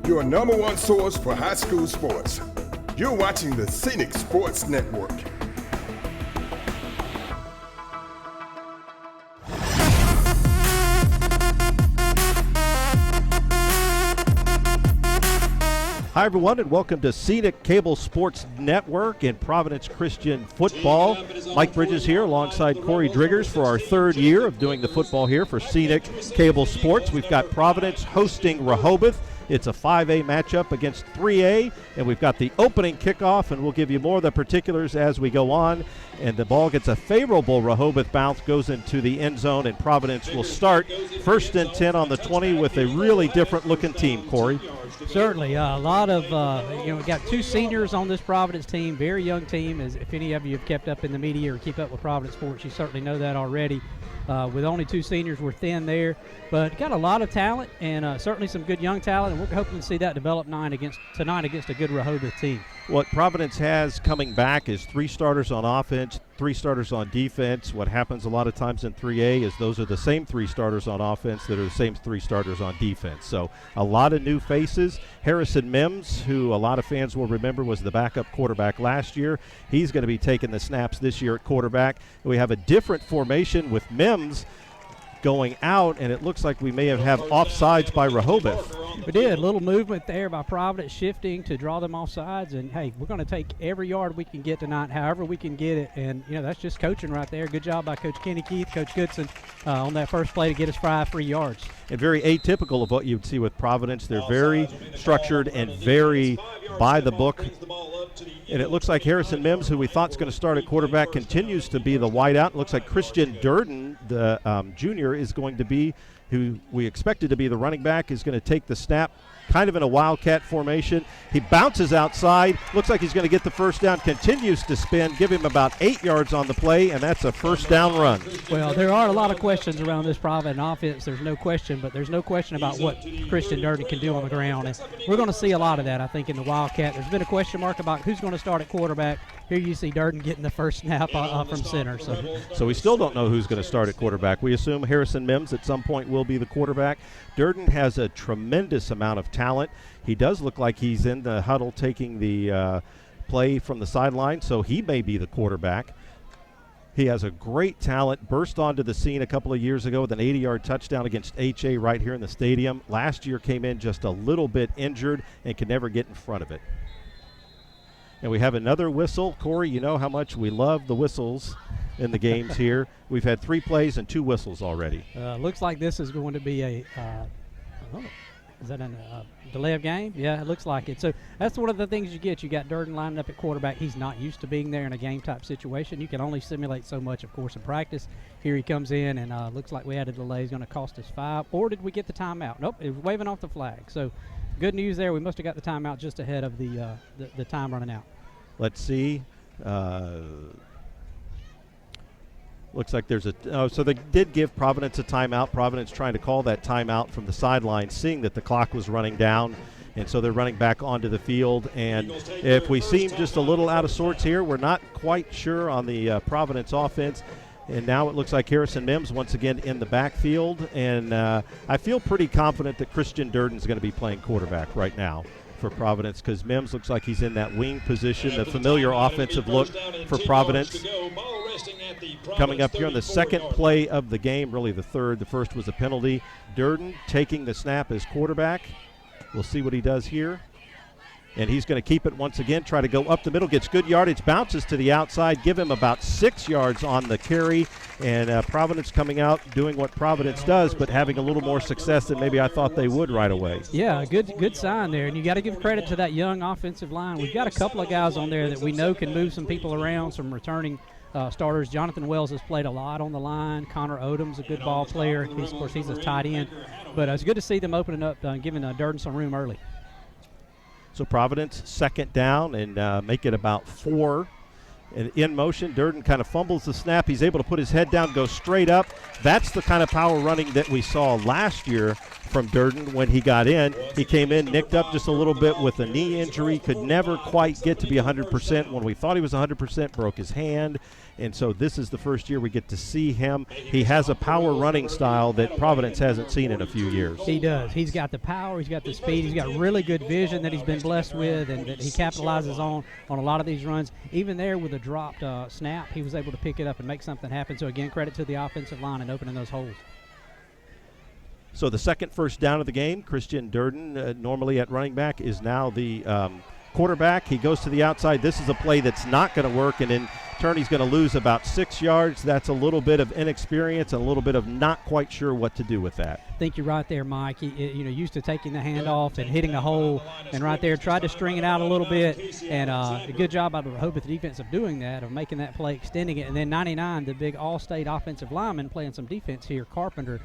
your number one source for high school sports. You're watching the Scenic Sports Network. Hi, everyone, and welcome to Scenic Cable Sports Network and Providence Christian Football. Mike Bridges here alongside Corey Driggers for our third year of doing the football here for Scenic Cable Sports. We've got Providence hosting Rehoboth. It's a 5A matchup against 3A, and we've got the opening kickoff, and we'll give you more of the particulars as we go on. And the ball gets a favorable Rehoboth bounce, goes into the end zone, and Providence will start first and 10 on the 20 with a really different-looking team, Corey. Certainly. A lot of, we've got two seniors on this Providence team, very young team. As if any of you have kept up in the media or keep up with Providence sports, you certainly know that already. With only two seniors, we're thin there, but got a lot of talent and certainly some good young talent, and we're hoping to see that develop tonight against a good Rehoboth team. What Providence has coming back is 3 starters on offense, 3 starters on defense. What happens a lot of times in 3A is those are the same 3 starters on offense that are the same 3 starters on defense. So a lot of new faces. Harrison Mims, who a lot of fans will remember was the backup quarterback last year, he's going to be taking the snaps this year at quarterback. We have a different formation with Mims going out, and it looks like we may have offsides by Rehoboth. We did. A little movement there by Providence shifting to draw them offsides, and hey, we're going to take every yard we can get tonight, however we can get it, and that's just coaching right there. Good job by Coach Kenny Keith, Coach Goodson on that first play to get us 5 free yards. And very atypical of what you'd see with Providence. They're very structured and very by the book. And it looks like Harrison Mims, who we thought is going to start at quarterback, continues to be the wideout. It looks like Christian Durden, the junior, is going to be, who we expected to be the running back, is going to take the snap kind of in a wildcat formation. He bounces outside. Looks like he's going to get the first down, continues to spin, give him about 8 yards on the play, and that's a first down run. Well, there are a lot of questions around this Providence offense. There's no question, but there's no question about what Christian Durden can do on the ground. And we're going to see a lot of that, I think, in the Wildcat. There's been a question mark about who's going to start at quarterback. Here you see Durden getting the first snap from center. So we still don't know who's going to start at quarterback. We assume Harrison Mims at some point will be the quarterback. Durden has a tremendous amount of talent. He does look like he's in the huddle taking the play from the sideline, so he may be the quarterback. He has a great talent, burst onto the scene a couple of years ago with an 80-yard touchdown against HA right here in the stadium. Last year came in just a little bit injured and could never get in front of it. And we have another whistle. Corey, you know how much we love the whistles in the games here. We've had 3 plays and 2 whistles already. Looks like this is going to be a is that a delay of game? Yeah, it looks like it. So that's one of the things you get. You got Durden lining up at quarterback. He's not used to being there in a game-type situation. You can only simulate so much, of course, in practice. Here he comes in, and looks like we had a delay. He's going to cost us 5. Or did we get the timeout? Nope, it was waving off the flag. So good news there. We must have got the timeout just ahead of the time running out. Let's see. Looks like there's so they did give Providence a timeout. Providence trying to call that timeout from the sideline, seeing that the clock was running down, and so they're running back onto the field. And if we seem just a little out of sorts here, we're not quite sure on the Providence offense. And now it looks like Harrison Mims once again in the backfield, and I feel pretty confident that Christian Durden's going to be playing quarterback right now for Providence, because Mims looks like he's in that wing position, the familiar offensive look for Providence. Coming up here on the second play of the game, really the third. The first was a penalty. Durden taking the snap as quarterback. We'll see what he does here. And he's going to keep it once again, try to go up the middle, gets good yardage, bounces to the outside, give him about 6 yards on the carry. And Providence coming out doing what Providence does, but having a little more success than maybe I thought they would right away. Yeah, good sign there. And you got to give credit to that young offensive line. We've got a couple of guys on there that we know can move some people around, some returning starters. Jonathan Wells has played a lot on the line. Connor Odom's a good ball player. Of course, he's a tight end. But it's good to see them opening up, giving Durden some room early. So Providence second down and make it about 4. And in motion, Durden kind of fumbles the snap. He's able to put his head down, go straight up. That's the kind of power running that we saw last year from Durden when he got in. He came in, nicked up just a little bit with a knee injury, could never quite get to be 100%. When we thought he was 100%, broke his hand. And so this is the first year we get to see him. He has a power running style that Providence hasn't seen in a few years. He does. He's got the power. He's got the speed. He's got really good vision that he's been blessed with and that he capitalizes on a lot of these runs. Even there with a dropped snap, he was able to pick it up and make something happen. So, again, credit to the offensive line and opening those holes. So the second first down of the game, Christian Durden, normally at running back, is now the quarterback. He goes to the outside. This is a play that's not going to work, and in turn he's going to lose about 6 yards. That's a little bit of inexperience and a little bit of not quite sure what to do with that. I think you're right there, Mike. He, used to taking the handoff and hitting a hole, and right there tried to string it out a little bit, and a good job by the Rehoboth defense of doing that, of making that play, extending it, and then 99, the big all-state offensive lineman playing some defense here, Carpenter,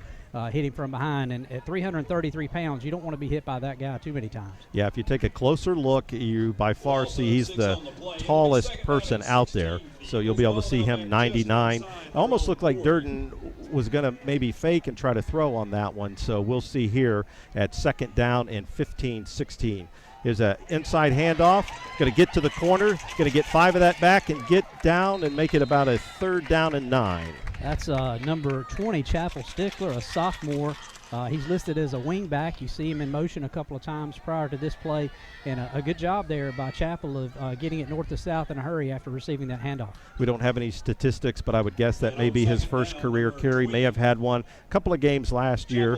hit him from behind, and at 333 pounds, you don't want to be hit by that guy too many times. Yeah, if you take a closer look, you by far see he's the tallest person out there, so you'll be able to see him 99. It almost looked like Durden was going to maybe fake and try to throw on that one, so we'll see here at second down and 15-16. Here's an inside handoff, going to get to the corner, going to get 5 of that back and get down and make it about a 3rd down and 9. That's number 20, Chapel Stickler, a sophomore. He's listed as a wing back. You see him in motion a couple of times prior to this play, and a good job there by Chapel of getting it north to south in a hurry after receiving that handoff. We don't have any statistics, but I would guess that may be his first career carry. May have had one a couple of games last year.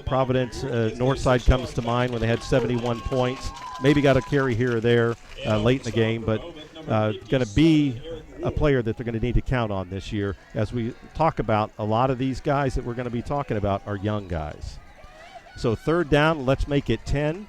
Providence, Northside comes to mind when they had 71 points. Maybe got a carry here or there late in the game, but going to be a player that they're going to need to count on this year. As we talk about, a lot of these guys that we're going to be talking about are young guys. So 3rd down, let's make it 10.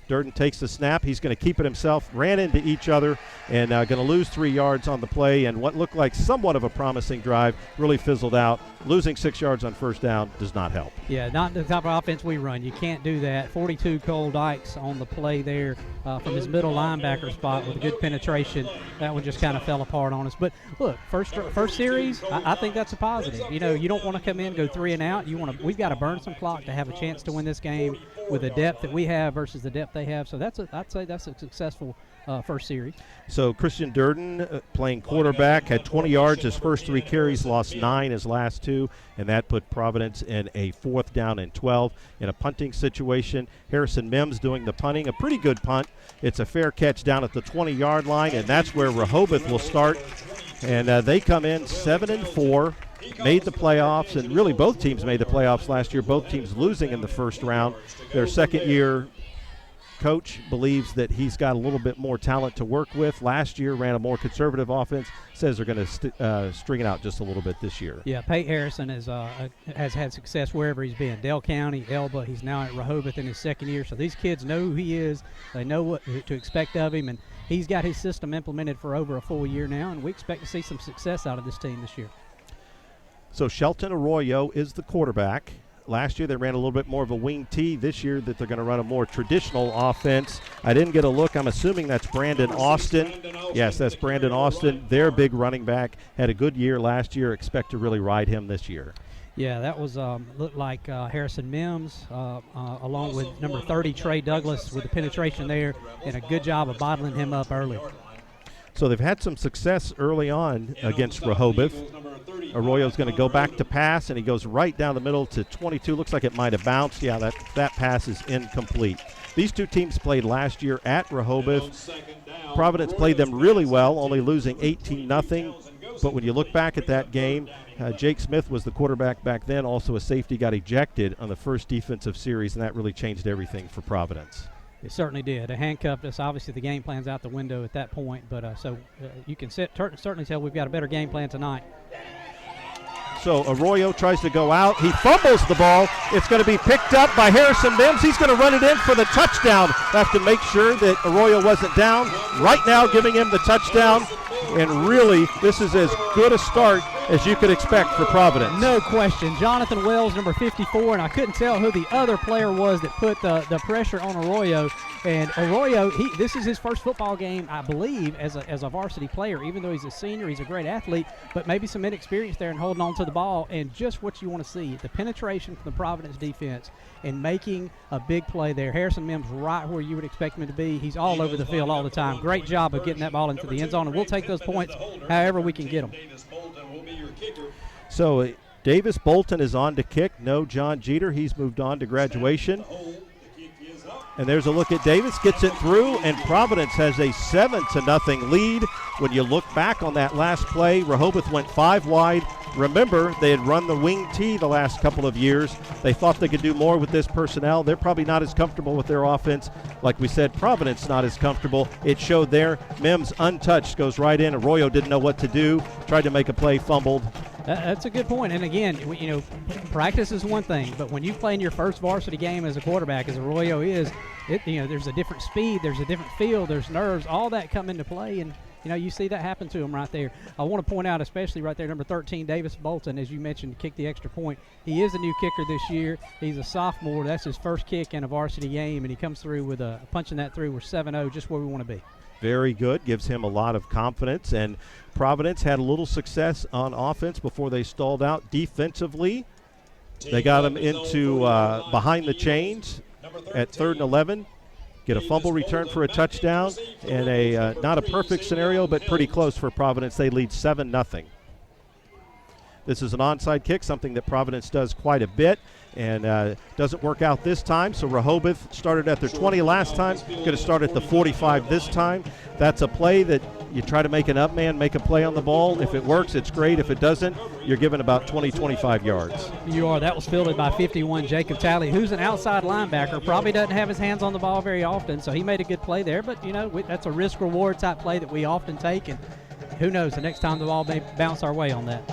Durden takes the snap. He's going to keep it himself, ran into each other, and going to lose 3 yards on the play. And what looked like somewhat of a promising drive really fizzled out. Losing 6 yards on first down does not help. Yeah, not the type of offense we run. You can't do that. 42 Cole Dykes on the play there from his middle linebacker spot with a good penetration. That one just kind of fell apart on us. But look, first series, I think that's a positive. You don't want to come in, go 3 and out. We've got to burn some clock to have a chance to win this game with the depth that we have versus the depth they have. So I'd say that's a successful first series. So Christian Durden playing quarterback, had 20 yards his first 3 carries, lost 9 his last 2, and that put Providence in a 4th down and 12. In a punting situation, Harrison Mims doing the punting, a pretty good punt. It's a fair catch down at the 20-yard line, and that's where Rehoboth will start. And they come in 7-4. Made the playoffs, and really both teams made the playoffs last year, both teams losing in the first round. Their second-year coach believes that he's got a little bit more talent to work with. Last year ran a more conservative offense, says they're going to string it out just a little bit this year. Yeah, Pate Harrison has had success wherever he's been. Dale County, Elba, he's now at Rehoboth in his second year. So these kids know who he is. They know what to expect of him, and he's got his system implemented for over a full year now, and we expect to see some success out of this team this year. So Shelton Arroyo is the quarterback. Last year they ran a little bit more of a wing T. This year that they're going to run a more traditional offense. I didn't get a look. I'm assuming that's Brandon Austin. Yes, that's Brandon Austin. Their big running back. Had a good year last year. Expect to really ride him this year. Yeah, that was looked like Harrison Mims along with number 30, Trey Douglas, with the penetration there, and a good job of bottling him up early. So they've had some success early on against Rehoboth. Arroyo's going to go back to pass, and he goes right down the middle to 22. Looks like it might have bounced. Yeah, that pass is incomplete. These two teams played last year at Rehoboth. Providence played them really well, only losing 18-0. But when you look back at that game, Jake Smith was the quarterback back then. Also a safety got ejected on the first defensive series, and that really changed everything for Providence. It certainly did. It handcuffed us. Obviously, the game plan's out the window at that point. But so you can certainly tell we've got a better game plan tonight. So Arroyo tries to go out. He fumbles the ball. It's going to be picked up by Harrison Mims. He's going to run it in for the touchdown. Have to make sure that Arroyo wasn't down. Right now, giving him the touchdown. And really, this is as good a start as you could expect for Providence. No question. Jonathan Wells, number 54, and I couldn't tell who the other player was that put the pressure on Arroyo. And Arroyo, this is his first football game, I believe, as a varsity player. Even though he's a senior, he's a great athlete, but maybe some inexperience there in holding on to the ball. And just what you want to see, the penetration from the Providence defense and making a big play there. Harrison Mims right where you would expect him to be. He's all over the field all the time. Great job of getting that ball into the end zone, and we'll take those points however we can get them. So Davis Bolton is on to kick. No John Jeter. He's moved on to graduation. And there's a look at Davis, gets it through, and Providence has a 7-0 lead. When you look back on that last play, Rehoboth went 5 wide. Remember, they had run the wing T the last couple of years. They thought they could do more with this personnel. They're probably not as comfortable with their offense. Like we said, Providence not as comfortable. It showed there. Mims untouched, goes right in. Arroyo didn't know what to do, tried to make a play, fumbled. That's a good point. And again, practice is one thing, but when you play in your first varsity game as a quarterback, as Arroyo is, there's a different speed, there's a different feel, there's nerves, all that come into play, and you see that happen to him right there. I want to point out, especially right there, number 13, Davis Bolton, as you mentioned, kicked the extra point. He is a new kicker this year. He's a sophomore. That's his first kick in a varsity game, and he comes through with punching that through. We're 7-0, just where we want to be. Very good. Gives him a lot of confidence. And Providence had a little success on offense before they stalled out defensively. They got him into behind the chains at 3rd and 11. Get a fumble return for a touchdown. And a not a perfect scenario, but pretty close for Providence. They lead 7-0. This is an onside kick, something that Providence does quite a bit, and doesn't work out this time. So Rehoboth started at their 20 last time, going to start at the 45 this time. That's a play that you try to make an up man, make a play on the ball. If it works, it's great. If it doesn't, you're given about 20, 25 yards. You are. That was fielded by 51, Jacob Talley, who's an outside linebacker. Probably doesn't have his hands on the ball very often, so he made a good play there. But, that's a risk-reward type play that we often take, and who knows, the next time the ball may bounce our way on that.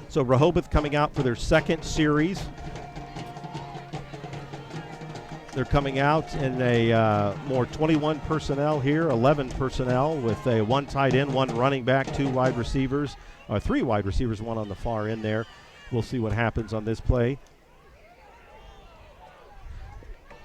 So Rehoboth coming out for their second series. They're coming out in a more 21 personnel here, 11 personnel with a 1 tight end, 1 running back, 2 wide receivers, 3 wide receivers, 1 on the far end there. We'll see what happens on this play.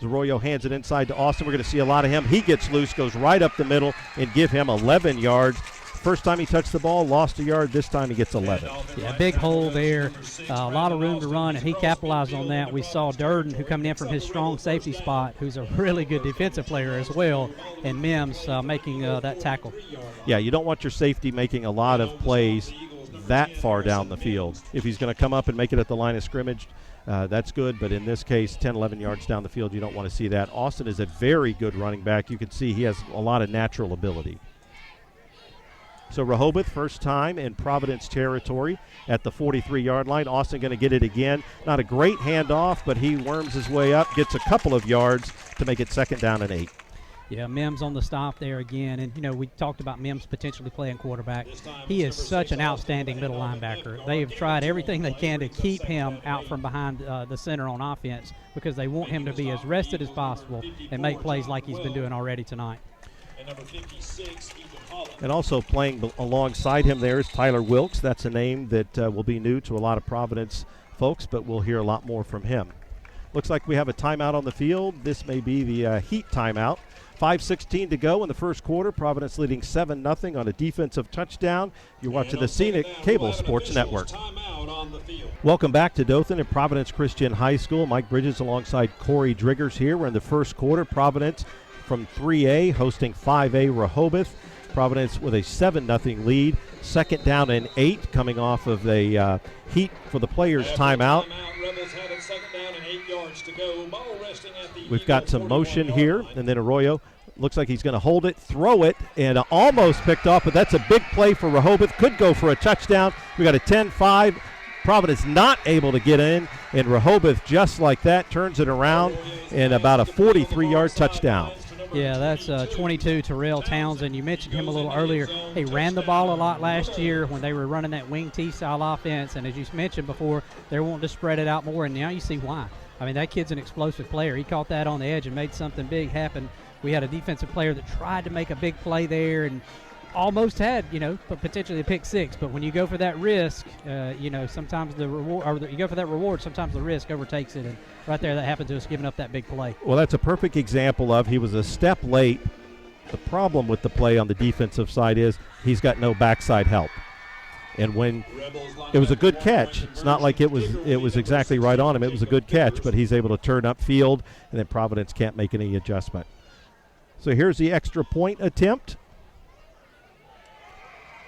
Arroyo hands it inside to Austin. We're going to see a lot of him. He gets loose, goes right up the middle, and give him 11 yards. First time he touched the ball, lost a yard. This time he gets 11. Yeah, big hole there. A lot of room to run, and he capitalized on that. We saw Durden, who coming in from his strong safety spot, who's a really good defensive player as well, and Mims making that tackle. Yeah, you don't want your safety making a lot of plays that far down the field. If he's going to come up and make it at the line of scrimmage, that's good. But in this case, 10, 11 yards down the field, you don't want to see that. Austin is a very good running back. You can see he has a lot of natural ability. So Rehoboth, first time in Providence territory at the 43-yard line. Austin going to get it again. Not a great handoff, but he worms his way up, gets a couple of yards to make it 2nd down and 8. Yeah, Mims on the stop there again. And, we talked about Mims potentially playing quarterback. He is such an outstanding middle linebacker. They have tried everything they can to keep him out from behind the center on offense because they want him to be as rested as possible and make plays like he's been doing already tonight. And number 56, and also playing alongside him there is Tyler Wilkes. That's a name that will be new to a lot of Providence folks, but we'll hear a lot more from him. Looks like we have a timeout on the field. This may be the Heat timeout. 5:16 to go in the first quarter. Providence leading 7-0 on a defensive touchdown. You're watching the Scenic Cable Sports Network. Welcome back to Dothan and Providence Christian High School. Mike Bridges alongside Corey Driggers here. We're in the first quarter. Providence from 3A hosting 5A Rehoboth. Providence with a 7-0 lead. 2nd down and 8 coming off of a Heat for the players timeout. We've got some motion here, and then Arroyo looks like he's going to hold it, throw it, and almost picked off, but that's a big play for Rehoboth. Could go for a touchdown. We got a 10-5. Providence not able to get in, and Rehoboth just like that turns it around and about a 43-yard touchdown. Yeah, that's 22, Terrell Townsend. You mentioned him a little earlier. He ran the ball a lot last year when they were running that wing T-style offense, and as you mentioned before, they're wanting to spread it out more, and now you see why. I mean, that kid's an explosive player. He caught that on the edge and made something big happen. We had a defensive player that tried to make a big play there, and almost had, potentially a pick six. But when you go for that risk, sometimes the reward, or you go for that reward, sometimes the risk overtakes it. And right there, that happened to us, giving up that big play. Well, that's a perfect example of he was a step late. The problem with the play on the defensive side is he's got no backside help. And when it was a good catch, it's not like it was exactly right on him. It was a good catch, but he's able to turn upfield, and then Providence can't make any adjustment. So here's the extra point attempt.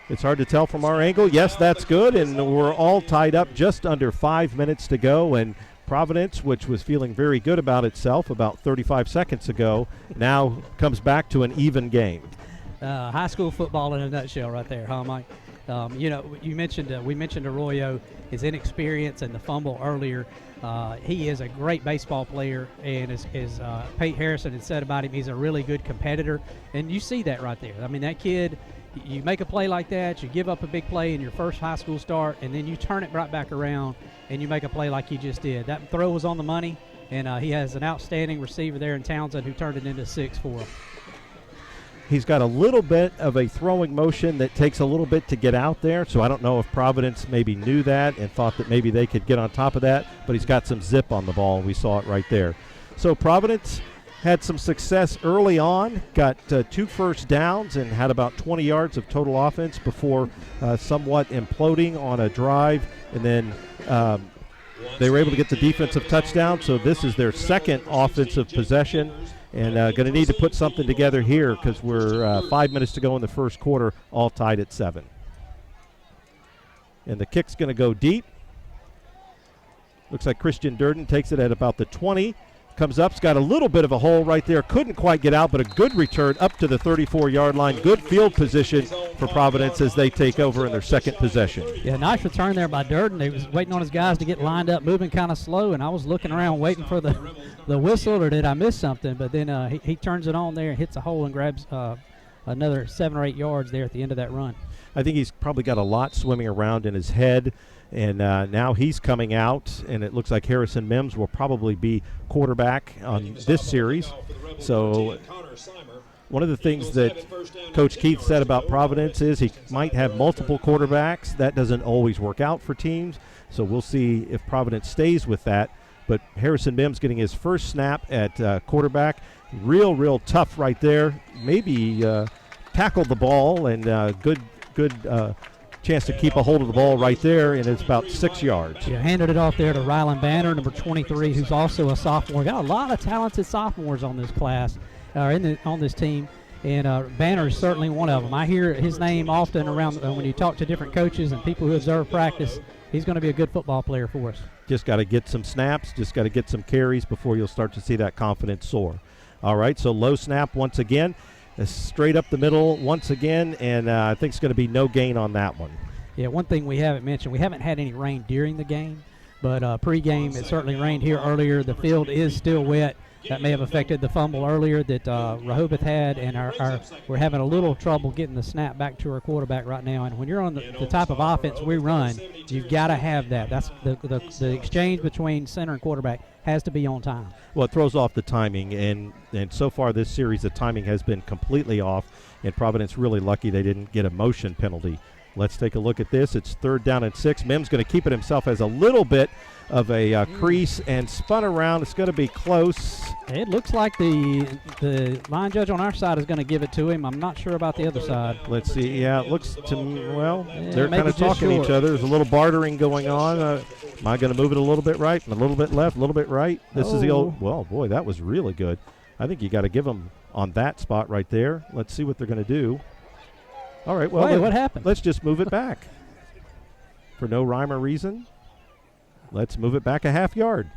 It's hard to tell from our angle. Yes, that's good, and we're all tied up, just under 5 minutes to go, and Providence, which was feeling very good about itself about 35 seconds ago, now comes back to an even game. High school football in a nutshell right there, huh, Mike? We mentioned Arroyo, his inexperience and the fumble earlier. He is a great baseball player, and as Pete Harrison had said about him, he's a really good competitor, and you see that right there. I mean, that kid, you make a play like that, you give up a big play in your first high school start, and then you turn it right back around, and you make a play like you just did. That throw was on the money, and he has an outstanding receiver there in Townsend who turned it into 6 for him. He's got a little bit of a throwing motion that takes a little bit to get out there, so I don't know if Providence maybe knew that and thought that maybe they could get on top of that, but he's got some zip on the ball. We saw it right there. So Providence had some success early on, got 2 first downs and had about 20 yards of total offense before somewhat imploding on a drive, and then they were able to get the defensive touchdown, so this is their second offensive possession. And going to need to put something together here because we're 5 minutes to go in the first quarter, all tied at 7. And the kick's going to go deep. Looks like Christian Durden takes it at about the 20. Comes up, it's got a little bit of a hole right there. Couldn't quite get out, but a good return up to the 34-yard line. Good field position for Providence as they take over in their second possession. Yeah, nice return there by Durden. He was waiting on his guys to get lined up, moving kind of slow, and I was looking around waiting for the whistle, or did I miss something? But then he turns it on there and hits a hole and grabs another 7 or 8 yards there at the end of that run. I think he's probably got a lot swimming around in his head. And now he's coming out, and it looks like Harrison Mims will probably be quarterback on this series. So one of the things that Coach Keith said about Providence is he might have multiple quarterbacks. That doesn't always work out for teams, so we'll see if Providence stays with that. But Harrison Mims getting his first snap at quarterback. Real tough right there. Maybe tackled the ball, and good chance to keep a hold of the ball right there, and it's about 6 yards. Yeah, handed it off there to Rylan Banner, number 23, who's also a sophomore. Got a lot of talented sophomores on this class, on this team, and Banner is certainly one of them. I hear his name often around when you talk to different coaches and people who observe practice. He's going to be a good football player for us. Just got to get some snaps, just got to get some carries before you'll start to see that confidence soar. All right, so low snap once again. Straight up the middle once again, and I think it's going to be no gain on that one. Yeah, one thing we haven't mentioned, we haven't had any rain during the game, but pre-game it certainly rained here earlier. The field is still wet. That may have affected the fumble earlier that Rehoboth had, and we're having a little trouble getting the snap back to our quarterback right now. And when you're on the type of offense we run, you've got to have that. That's the exchange between center and quarterback has to be on time. Well, it throws off the timing, and so far this series the timing has been completely off, and Providence really lucky they didn't get a motion penalty. Let's take a look at this. It's 3rd down and 6. Mims going to keep it himself as a little bit of a crease and spun around. It's going to be close. It looks like the line judge on our side is going to give it to him. I'm not sure about the other side. Let's see. Yeah, it looks to me, well, they're kind of talking to each other. There's a little bartering going on. Am I going to move it a little bit right, a little bit left, a little bit right? This is the old, well, boy, that was really good. I think you got to give them on that spot right there. Let's see what they're going to do. All right, well, what happened? Let's just move it back. For no rhyme or reason, let's move it back a half yard.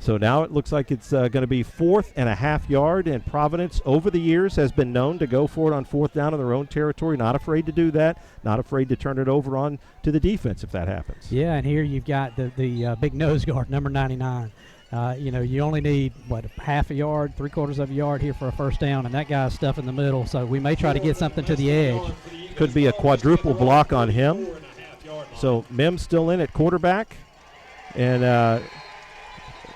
So now it looks like it's going to be 4th and a half yard, and Providence over the years has been known to go for it on 4th down in their own territory, not afraid to do that, not afraid to turn it over on to the defense if that happens. Yeah, and here you've got the big nose guard, number 99. You only need, half a yard, 3/4 of a yard here for a first down, and that guy's stuff in the middle, so we may try to get something to the edge. Could be a quadruple block on him. So Mims still in at quarterback, and it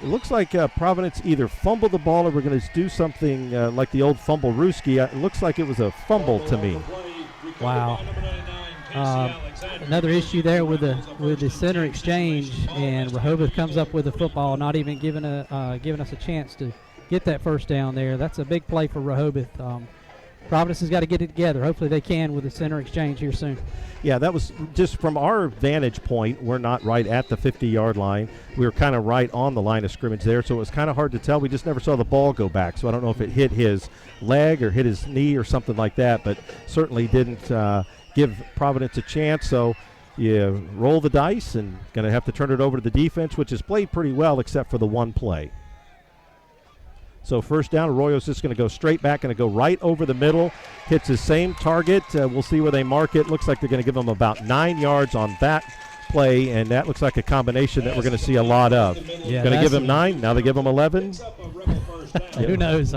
looks like Providence either fumbled the ball or we're going to do something like the old fumble-rooski. It looks like it was a fumble to me. Wow. Another issue there with the center exchange, and Rehoboth comes up with the football, not even giving us a chance to get that first down there. That's a big play for Rehoboth. Providence has got to get it together. Hopefully they can with the center exchange here soon. Yeah, that was just from our vantage point. We're not right at the 50-yard line. We were kind of right on the line of scrimmage there, so it was kind of hard to tell. We just never saw the ball go back, so I don't know if it hit his leg or hit his knee or something like that, but certainly didn't give Providence a chance. So you roll the dice and going to have to turn it over to the defense, which has played pretty well except for the one play. So first down, Arroyo's just going to go straight back, going to go right over the middle, hits his same target. We'll see where they mark it. Looks like they're going to give him about 9 yards on that play, and that looks like a combination that we're going to see a lot of. Yeah, going to give him 9, now they give him 11. Who knows?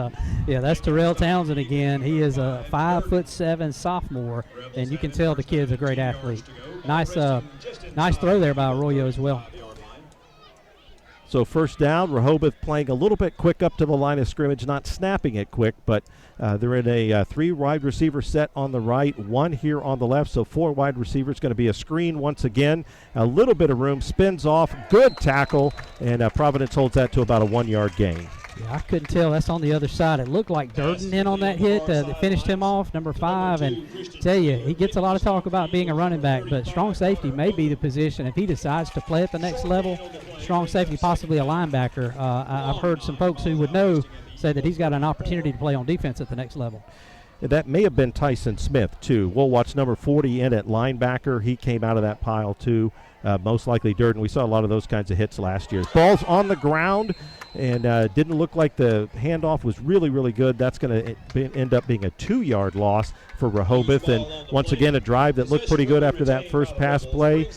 Yeah, that's Terrell Townsend again. He is a 5'7" sophomore, and you can tell the kid's a great athlete. Nice throw there by Arroyo as well. So first down, Rehoboth playing a little bit quick up to the line of scrimmage, not snapping it quick, but they're in a 3 wide receiver set on the right, 1 here on the left, so 4 wide receivers. Going to be a screen once again. A little bit of room, spins off, good tackle, and Providence holds that to about a 1-yard gain. Yeah, I couldn't tell. That's on the other side. It looked like Durden in on that hit that finished him off, number 5. And tell you, he gets a lot of talk about being a running back, but strong safety may be the position. If he decides to play at the next level, strong safety, possibly a linebacker. I've heard some folks who would know say that he's got an opportunity to play on defense at the next level. That may have been Tyson Smith, too. We'll watch number 40 in at linebacker. He came out of that pile, too. Most likely Durden. We saw a lot of those kinds of hits last year. Ball's on the ground, and didn't look like the handoff was really, really good. That's going to end up being a 2-yard loss for Rehoboth. And once again, a drive that looked pretty good after that first pass play.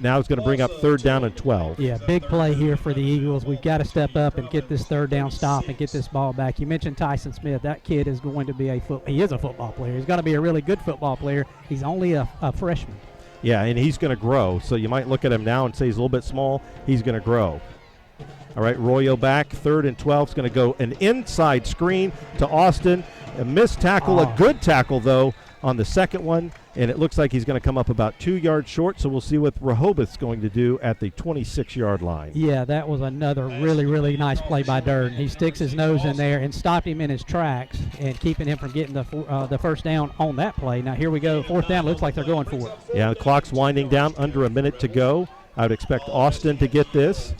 Now it's going to bring up 3rd down and 12. Yeah, big play here for the Eagles. We've got to step up and get this 3rd down stop and get this ball back. You mentioned Tyson Smith. That kid is going to be he is a football player. He's going to be a really good football player. He's only a freshman. Yeah, and he's going to grow. So you might look at him now and say he's a little bit small. He's going to grow. All right, Arroyo back. 3rd and 12 is going to go an inside screen to Austin. A missed tackle, a good tackle, though, on the second one. And it looks like he's going to come up about 2 yards short, so we'll see what Rehoboth's going to do at the 26-yard line. Yeah, that was another really, really nice play by Durden. He sticks his nose in there and stopped him in his tracks and keeping him from getting the first down on that play. Now here we go. 4th down. Looks like they're going for it. Yeah, the clock's winding down, under a minute to go. I would expect Austin to get this.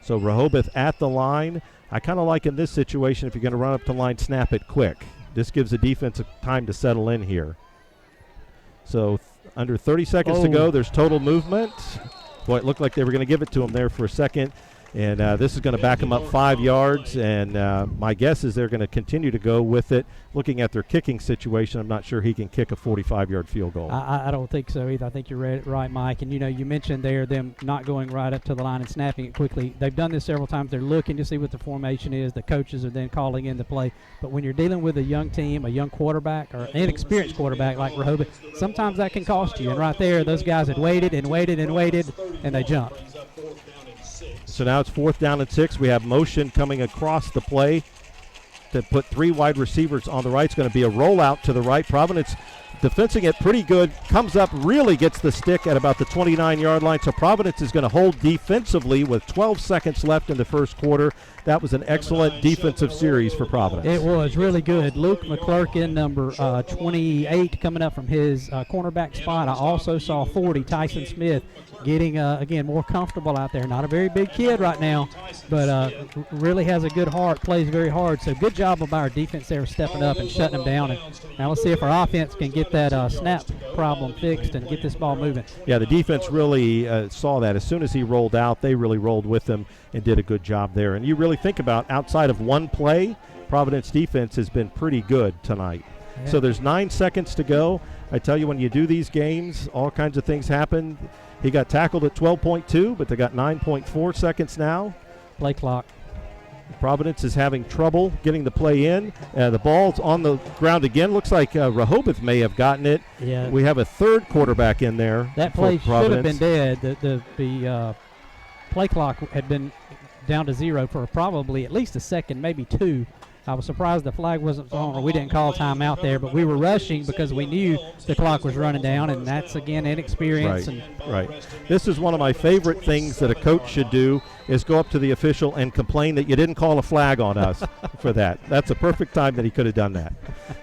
So Rehoboth at the line. I kind of like in this situation, if you're going to run up the line, snap it quick. This gives the defense time to settle in here. So under 30 seconds to go, there's total movement. Boy, it looked like they were going to give it to him there for a second. And this is going to back him up 5 yards. And my guess is they're going to continue to go with it. Looking at their kicking situation, I'm not sure he can kick a 45-yard field goal. I don't think so either. I think you're right, Mike. And, you mentioned there them not going right up to the line and snapping it quickly. They've done this several times. They're looking to see what the formation is. The coaches are then calling in the play. But when you're dealing with a young team, a young quarterback, or an inexperienced quarterback like Rehoboth, sometimes that can cost you. And right there, those guys had waited and waited and waited, and they jumped. So now it's 4th down and 6. We have motion coming across the play to put 3 wide receivers on the right. It's going to be a rollout to the right. Providence defensing it pretty good. Comes up, really gets the stick at about the 29-yard line. So Providence is going to hold defensively with 12 seconds left in the first quarter. That was an excellent defensive series for Providence. It was really good. Luke McClurkin, number 28, coming up from his cornerback spot. I also saw 40, Tyson Smith, getting, again, more comfortable out there. Not a very big kid right now, but really has a good heart, plays very hard. So good job of our defense there stepping up and shutting them down. And now let's see if our offense can get that snap problem fixed and get this ball moving. Yeah, the defense really saw that. As soon as he rolled out, they really rolled with him and did a good job there. And you really think about outside of one play, Providence defense has been pretty good tonight. Yeah. So there's 9 seconds to go. I tell you, when you do these games, all kinds of things happen. He got tackled at 12.2, but they got 9.4 seconds now. Play clock. Providence is having trouble getting the play in. The ball's on the ground again. Looks like Rehoboth may have gotten it. Yeah. We have a 3rd quarterback in there. That play should have been dead. The play clock had been down to 0 for probably at least a second, maybe 2. I was surprised the flag wasn't on, or we didn't call timeout there, but we were rushing because we knew the clock was running down, and that's, again, inexperience. Right. This is one of my favorite things that a coach should do, is go up to the official and complain that you didn't call a flag on us for that. That's a perfect time that he could have done that.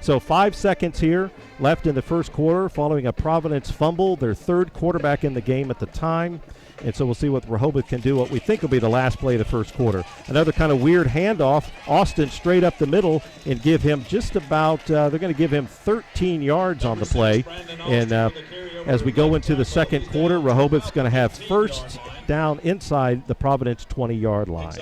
So 5 seconds here left in the first quarter following a Providence fumble, their third quarterback in the game at the time. And so we'll see what Rehoboth can do, what we think will be the last play of the first quarter. Another kind of weird handoff. Austin straight up the middle and give him just about, they're going to give him 13 yards on the play. And as we go into the second quarter, Rehoboth's going to have first down inside the Providence 20-yard line.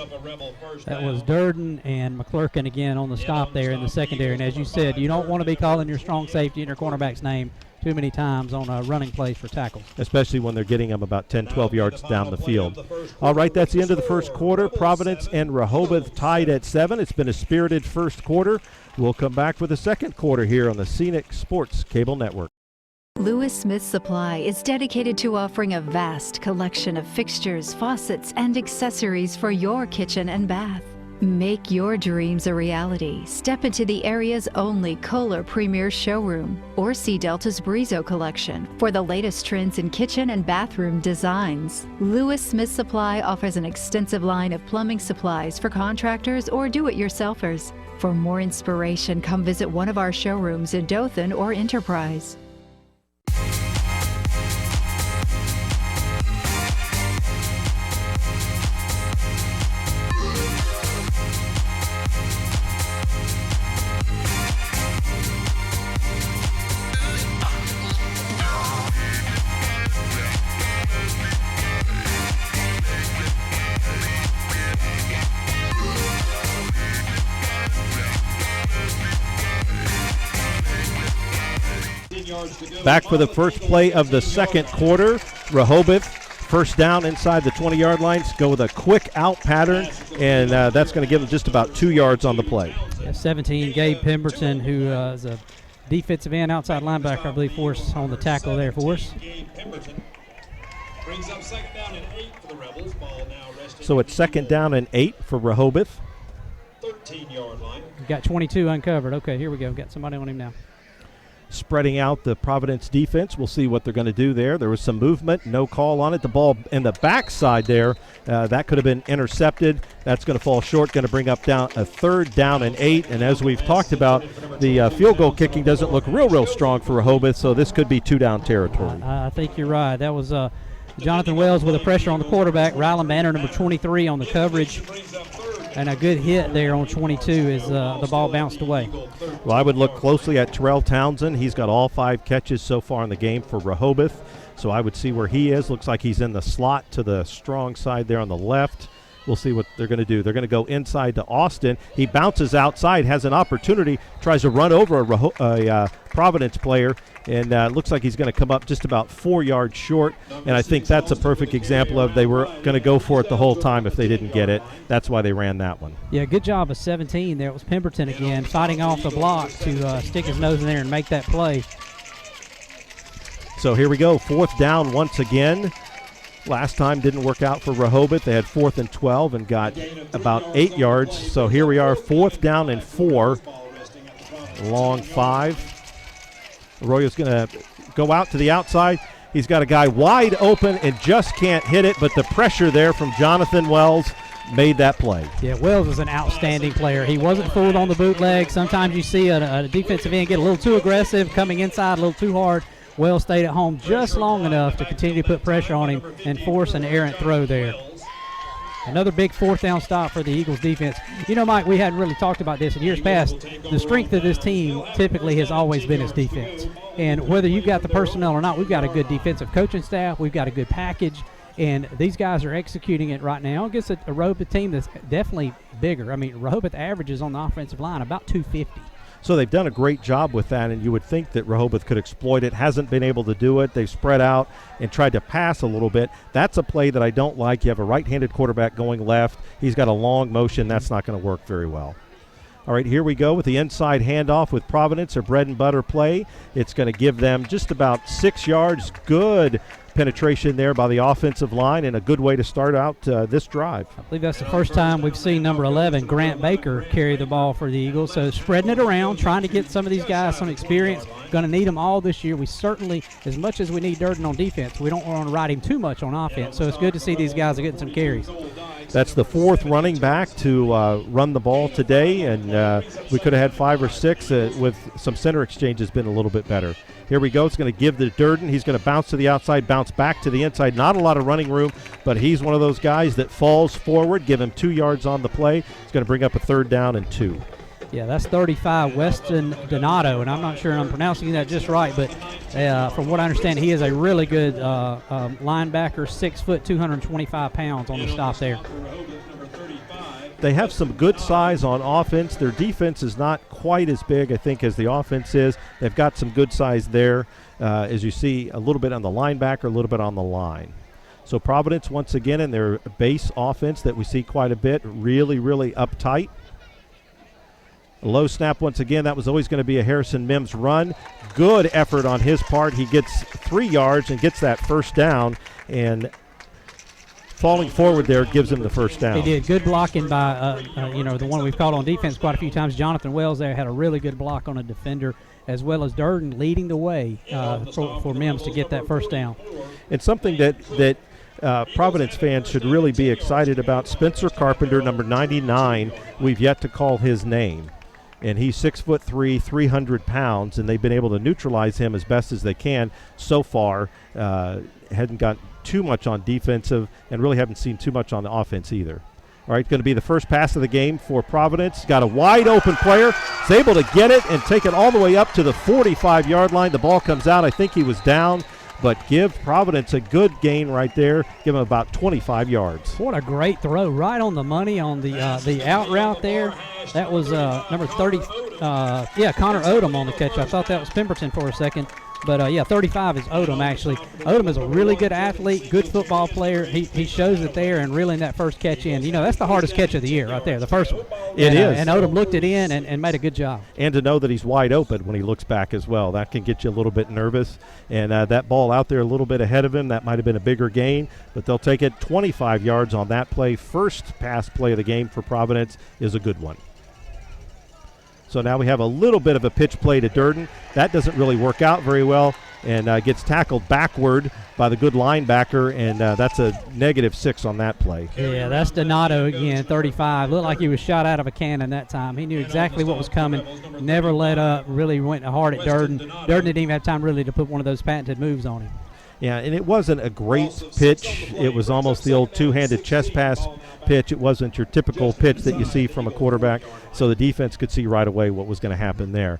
That was Durden and McClurkin again on the stop there in the secondary. And as you said, you don't want to be calling your strong safety and your cornerback's name too many times on running plays for tackles. Especially when they're getting them about 10, 12 yards down the field. All right, that's the end of the first quarter. Providence and Rehoboth tied at 7. It's been a spirited first quarter. We'll come back for the second quarter here on the Scenic Sports Cable Network. Lewis Smith Supply is dedicated to offering a vast collection of fixtures, faucets, and accessories for your kitchen and bath. Make your dreams a reality. Step into the area's only Kohler Premier showroom or see Delta's Brizo collection for the latest trends in kitchen and bathroom designs. Lewis Smith Supply offers an extensive line of plumbing supplies for contractors or do-it-yourselfers. For more inspiration, come visit one of our showrooms in Dothan or Enterprise. Back for the first play of the second quarter. Rehoboth, first down inside the 20-yard lines. Go with a quick out pattern, and that's going to give them just about 2 yards on the play. Yeah, 17, Gabe Pemberton, who is a defensive end, outside linebacker, I believe, for us on the tackle there for us. Gabe Pemberton brings up second down and 8 for the Rebels. Ball now resting. So it's second down and 8 for Rehoboth. 13-yard line. We've got 22 uncovered. Okay, here we go. Got somebody on him now. Spreading out the Providence defense. We'll see what they're going to do there. There was some movement, no call on it. The ball in the backside there, that could have been intercepted. That's going to fall short, going to bring up down a third down and 8. And as we've talked about, the field goal kicking doesn't look real strong for Rehoboth, so this could be 2-down territory. I think you're right. That was Jonathan Wells with a pressure on the quarterback. Rylan Banner, number 23, on the coverage. And a good hit there on 22 as the ball bounced away. Well, I would look closely at Terrell Townsend. He's got all 5 catches so far in the game for Rehoboth. So I would see where he is. Looks like he's in the slot to the strong side there on the left. We'll see what they're going to do. They're going to go inside to Austin. He bounces outside, has an opportunity, tries to run over a Providence player, and looks like he's going to come up just about 4 yards short. And I think that's a perfect example of they were going to go for it the whole time if they didn't get it. That's why they ran that one. Yeah, good job of 17 there. It was Pemberton again, fighting off the block to stick his nose in there and make that play. So here we go, 4th down once again. Last time didn't work out for Rehoboth. They had 4th and 12 and got about 8 yards. So here we are, 4th down and 4. Long 5. Arroyo's going to go out to the outside. He's got a guy wide open and just can't hit it, but the pressure there from Jonathan Wells made that play. Yeah, Wells is an outstanding player. He wasn't fooled on the bootleg. Sometimes you see a defensive end get a little too aggressive, coming inside a little too hard. Wells stayed at home just long enough to continue to put pressure on him and force an errant throw there. Another big 4th down stop for the Eagles defense. You know, Mike, we hadn't really talked about this in years past. The strength of this team typically has always been its defense. And whether you've got the personnel or not, we've got a good defensive coaching staff. We've got a good package. And these guys are executing it right now against a Rehoboth team that's definitely bigger. I mean, Rehoboth averages on the offensive line about 250. So they've done a great job with that, and you would think that Rehoboth could exploit it. Hasn't been able to do it. They've spread out and tried to pass a little bit. That's a play that I don't like. You have a right-handed quarterback going left. He's got a long motion. That's not going to work very well. All right, here we go with the inside handoff with Providence, a bread and butter play. It's going to give them just about 6 yards. Good penetration there by the offensive line, and a good way to start out this drive. I believe that's the first time we've seen number 11, Grant Baker, carry the ball for the Eagles. So spreading it around, trying to get some of these guys some experience. Going to need them all this year. We certainly, as much as we need Durden on defense, we don't want to ride him too much on offense. So it's good to see these guys are getting some carries. That's the fourth running back to run the ball today, and we could have had 5 or 6 with some center exchanges been a little bit better. Here we go. It's going to give to Durden. He's going to bounce to the outside, bounce back to the inside. Not a lot of running room, but he's one of those guys that falls forward. Give him 2 yards on the play. It's going to bring up a 3rd down and 2. Yeah, that's 35, Weston Donato, and I'm not sure I'm pronouncing that just right, but from what I understand, he is a really good linebacker, 6 foot, 225 pounds on the stop there. They have some good size on offense. Their defense is not quite as big, I think, as the offense is. They've got some good size there, as you see, a little bit on the linebacker, a little bit on the line. So Providence, once again, in their base offense that we see quite a bit, really, really uptight. A low snap once again. That was always going to be a Harrison Mims run. Good effort on his part. He gets 3 yards and gets that 1st down, and falling forward there gives him the 1st down. He did. Good blocking by, the one we've called on defense quite a few times. Jonathan Wells there had a really good block on a defender, as well as Durden leading the way for Mims to get that 1st down. And something that Providence fans should really be excited about, Spencer Carpenter, number 99, we've yet to call his name. And he's 6'3", 300 pounds, and they've been able to neutralize him as best as they can so far. Hadn't got too much on defensive, and really haven't seen too much on the offense either. All right, going to be the first pass of the game for Providence. Got a wide open player. Is able to get it and take it all the way up to the 45-yard line. The ball comes out. I think he was down, but give Providence a good gain right there. Give him about 25 yards. What a great throw, right on the money on the out route there. That was number 30, Connor Odom on the catch. I thought that was Pemberton for a second. But, 35 is Odom, actually. Odom is a really good athlete, good football player. He shows it there and reeling that first catch in. That's the hardest catch of the year right there, the first one. It is. And Odom looked it in and made a good job. And to know that he's wide open when he looks back as well, that can get you a little bit nervous. And that ball out there a little bit ahead of him, that might have been a bigger gain, but they'll take it 25 yards on that play. First pass play of the game for Providence is a good one. So now we have a little bit of a pitch play to Durden. That doesn't really work out very well, and gets tackled backward by the good linebacker, and that's a -6 on that play. Yeah, that's Donato again, 35. Looked like he was shot out of a cannon that time. He knew exactly what was coming, never let up, really went hard at Durden. Durden didn't even have time really to put one of those patented moves on him. Yeah, and it wasn't a great pitch. It was almost the old two-handed chest pass pitch. It wasn't your typical pitch that you see from a quarterback, so the defense could see right away what was going to happen there.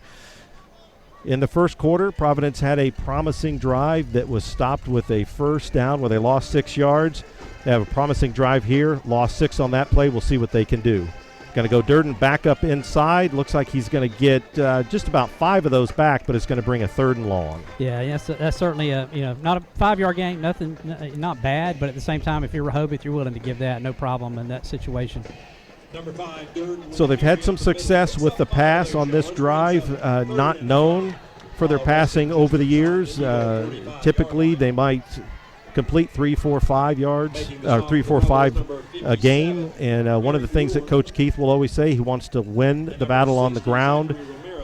In the first quarter, Providence had a promising drive that was stopped with a 1st down where they lost 6 yards. They have a promising drive here, lost 6 on that play. We'll see what they can do. Going to go Durden back up inside. Looks like he's going to get just about 5 of those back, but it's going to bring a 3rd and long. Yeah, that's certainly not a 5-yard gain, nothing, not bad, but at the same time, if you're Rehoboth, you're willing to give that, no problem in that situation. So they've had some success with the pass on this drive, not known for their passing over the years. Typically, they might complete 3, 4, 5 yards, or 3, 4, 5 a game. And one of the things that Coach Keith will always say, he wants to win the battle on the ground.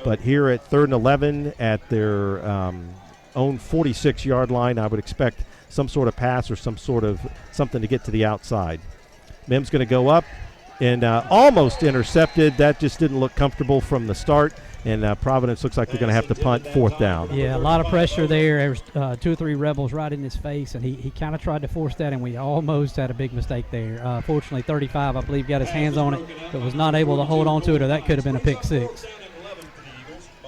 But here at 3rd and 11 at their own 46-yard line, I would expect some sort of pass or some sort of something to get to the outside. Mims going to go up and almost intercepted. That just didn't look comfortable from the start. And Providence looks like they're going to have to punt 4th down. Yeah, a lot of pressure there. There was 2 or 3 Rebels right in his face, and he kind of tried to force that, and we almost had a big mistake there. Fortunately, 35, I believe, got his hands on it, but was not able to hold on to it, or that could have been a pick 6.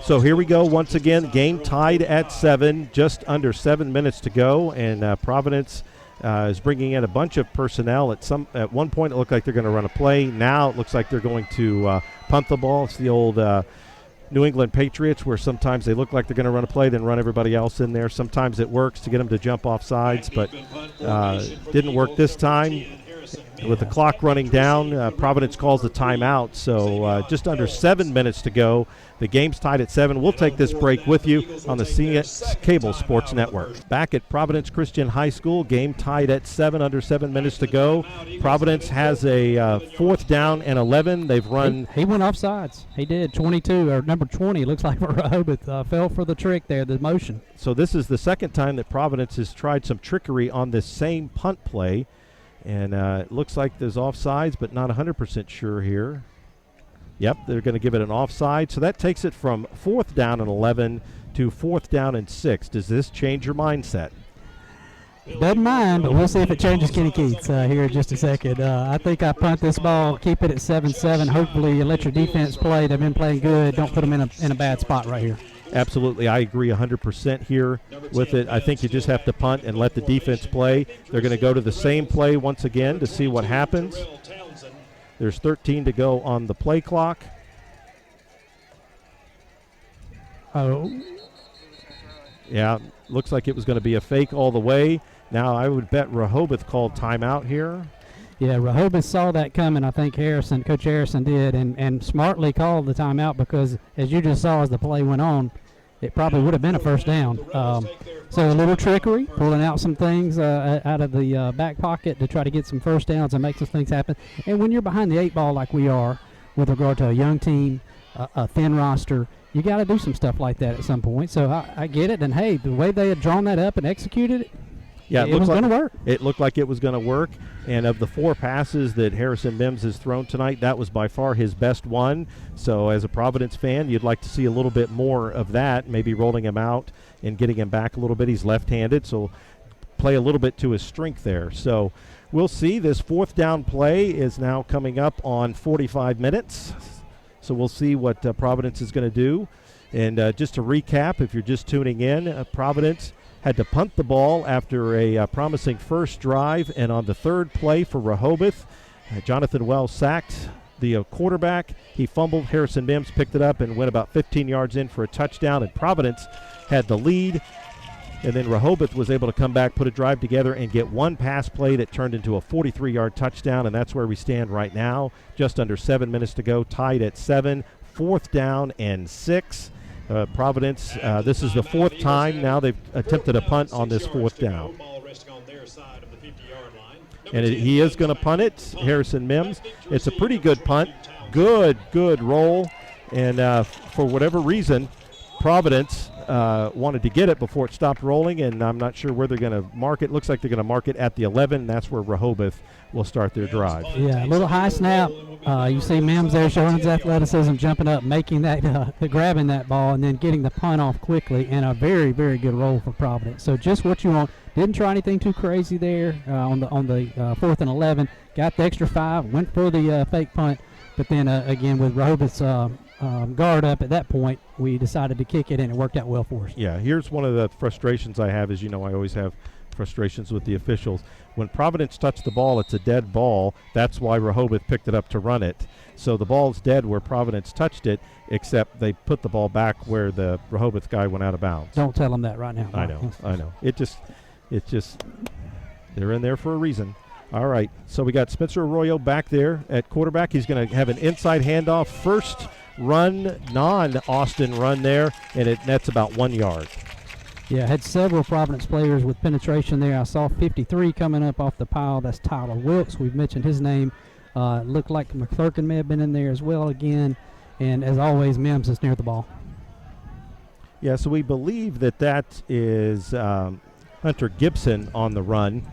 So here we go once again. Game tied at 7, just under 7 minutes to go, and Providence is bringing in a bunch of personnel. At one point, it looked like they're going to run a play. Now it looks like they're going to punt the ball. It's the old New England Patriots, where sometimes they look like they're going to run a play, then run everybody else in there. Sometimes it works to get them to jump off sides, but didn't work this time. With the clock running down, Providence calls the timeout, so just under 7 minutes to go. The game's tied at 7. We'll take this break with you on the CS Cable Sports Network. Back at Providence Christian High School, game tied at 7, under 7 minutes to go. Providence has a 4th down and 11. They've run. He went off sides. He did. 22, or number 20, looks like Rehoboth fell for the trick there, the motion. So this is the second time that Providence has tried some trickery on this same punt play. And it looks like there's offsides, but not 100% sure here. Yep, they're going to give it an offside. So that takes it from 4th down and 11 to 4th down and 6. Does this change your mindset? Doesn't mind, but we'll see if it changes Kenny Keats here in just a second. I think I punt this ball, keep it at 7-7. Hopefully you let your defense play. They've been playing good. Don't put them in a bad spot right here. Absolutely. I agree 100% here with it. I think you just have to punt and let the defense play. They're going to go to the same play once again to see what happens. There's 13 to go on the play clock. Oh. Yeah, looks like it was going to be a fake all the way. Now I would bet Rehoboth called timeout here. Yeah, Rehoboth saw that coming. I think Coach Harrison did, and smartly called the timeout because, as you just saw as the play went on, it probably would have been a first down. So a little trickery, pulling out some things out of the back pocket to try to get some first downs and make some things happen. And when you're behind the 8 ball like we are with regard to a young team, a thin roster, you got to do some stuff like that at some point. So I get it. And, hey, the way they had drawn that up and executed it, yeah, it was going to work. It looked like it was going to work. And of the 4 passes that Harrison Mims has thrown tonight, that was by far his best one. So as a Providence fan, you'd like to see a little bit more of that, maybe rolling him out and getting him back a little bit. He's left-handed, so play a little bit to his strength there. So we'll see. This 4th down play is now coming up on 45 minutes. So we'll see what Providence is going to do. And just to recap, if you're just tuning in, Providence had to punt the ball after a promising first drive, and on the 3rd play for Rehoboth, Jonathan Wells sacked the quarterback. He fumbled. Harrison Mims picked it up and went about 15 yards in for a touchdown, and Providence had the lead. And then Rehoboth was able to come back, put a drive together, and get one pass play that turned into a 43-yard touchdown, and that's where we stand right now. Just under 7 minutes to go, tied at 7, 4th down and 6. Providence, this is the 4th time now they've attempted a punt on this 4th down. And he is going to punt it, Harrison Mims. It's a pretty good punt. Good roll. And for whatever reason, Providence wanted to get it before it stopped rolling, and I'm not sure where they're going to mark it. Looks like they're going to mark it at the 11. That's where Rehoboth will start their drive. Yeah, a little high snap. You see Mims there showing his athleticism, jumping up, making that, grabbing that ball, and then getting the punt off quickly, and a very, very good roll for Providence. So just what you want. Didn't try anything too crazy there on the 4th and 11. Got the extra 5, went for the fake punt, but then again with Rehoboth's guard up at that point, we decided to kick it, and it worked out well for us. Yeah, here's one of the frustrations I have. As you know, I always have frustrations with the officials. When Providence touched the ball, it's a dead ball. That's why Rehoboth picked it up to run it. So the ball's dead where Providence touched it, except they put the ball back where the Rehoboth guy went out of bounds. Don't tell them that right now. I know. It's just they're in there for a reason. All right, so we got Spencer Arroyo back there at quarterback. He's going to have an inside handoff, first run, non-Austin run there, and it nets about 1 yard. Yeah, had several Providence players with penetration there. I saw 53 coming up off the pile. That's Tyler Wilkes. We've mentioned his name. Looked like McClurkin may have been in there as well again. And as always, Mims is near the ball. Yeah, so we believe that is Hunter Gibson on the run.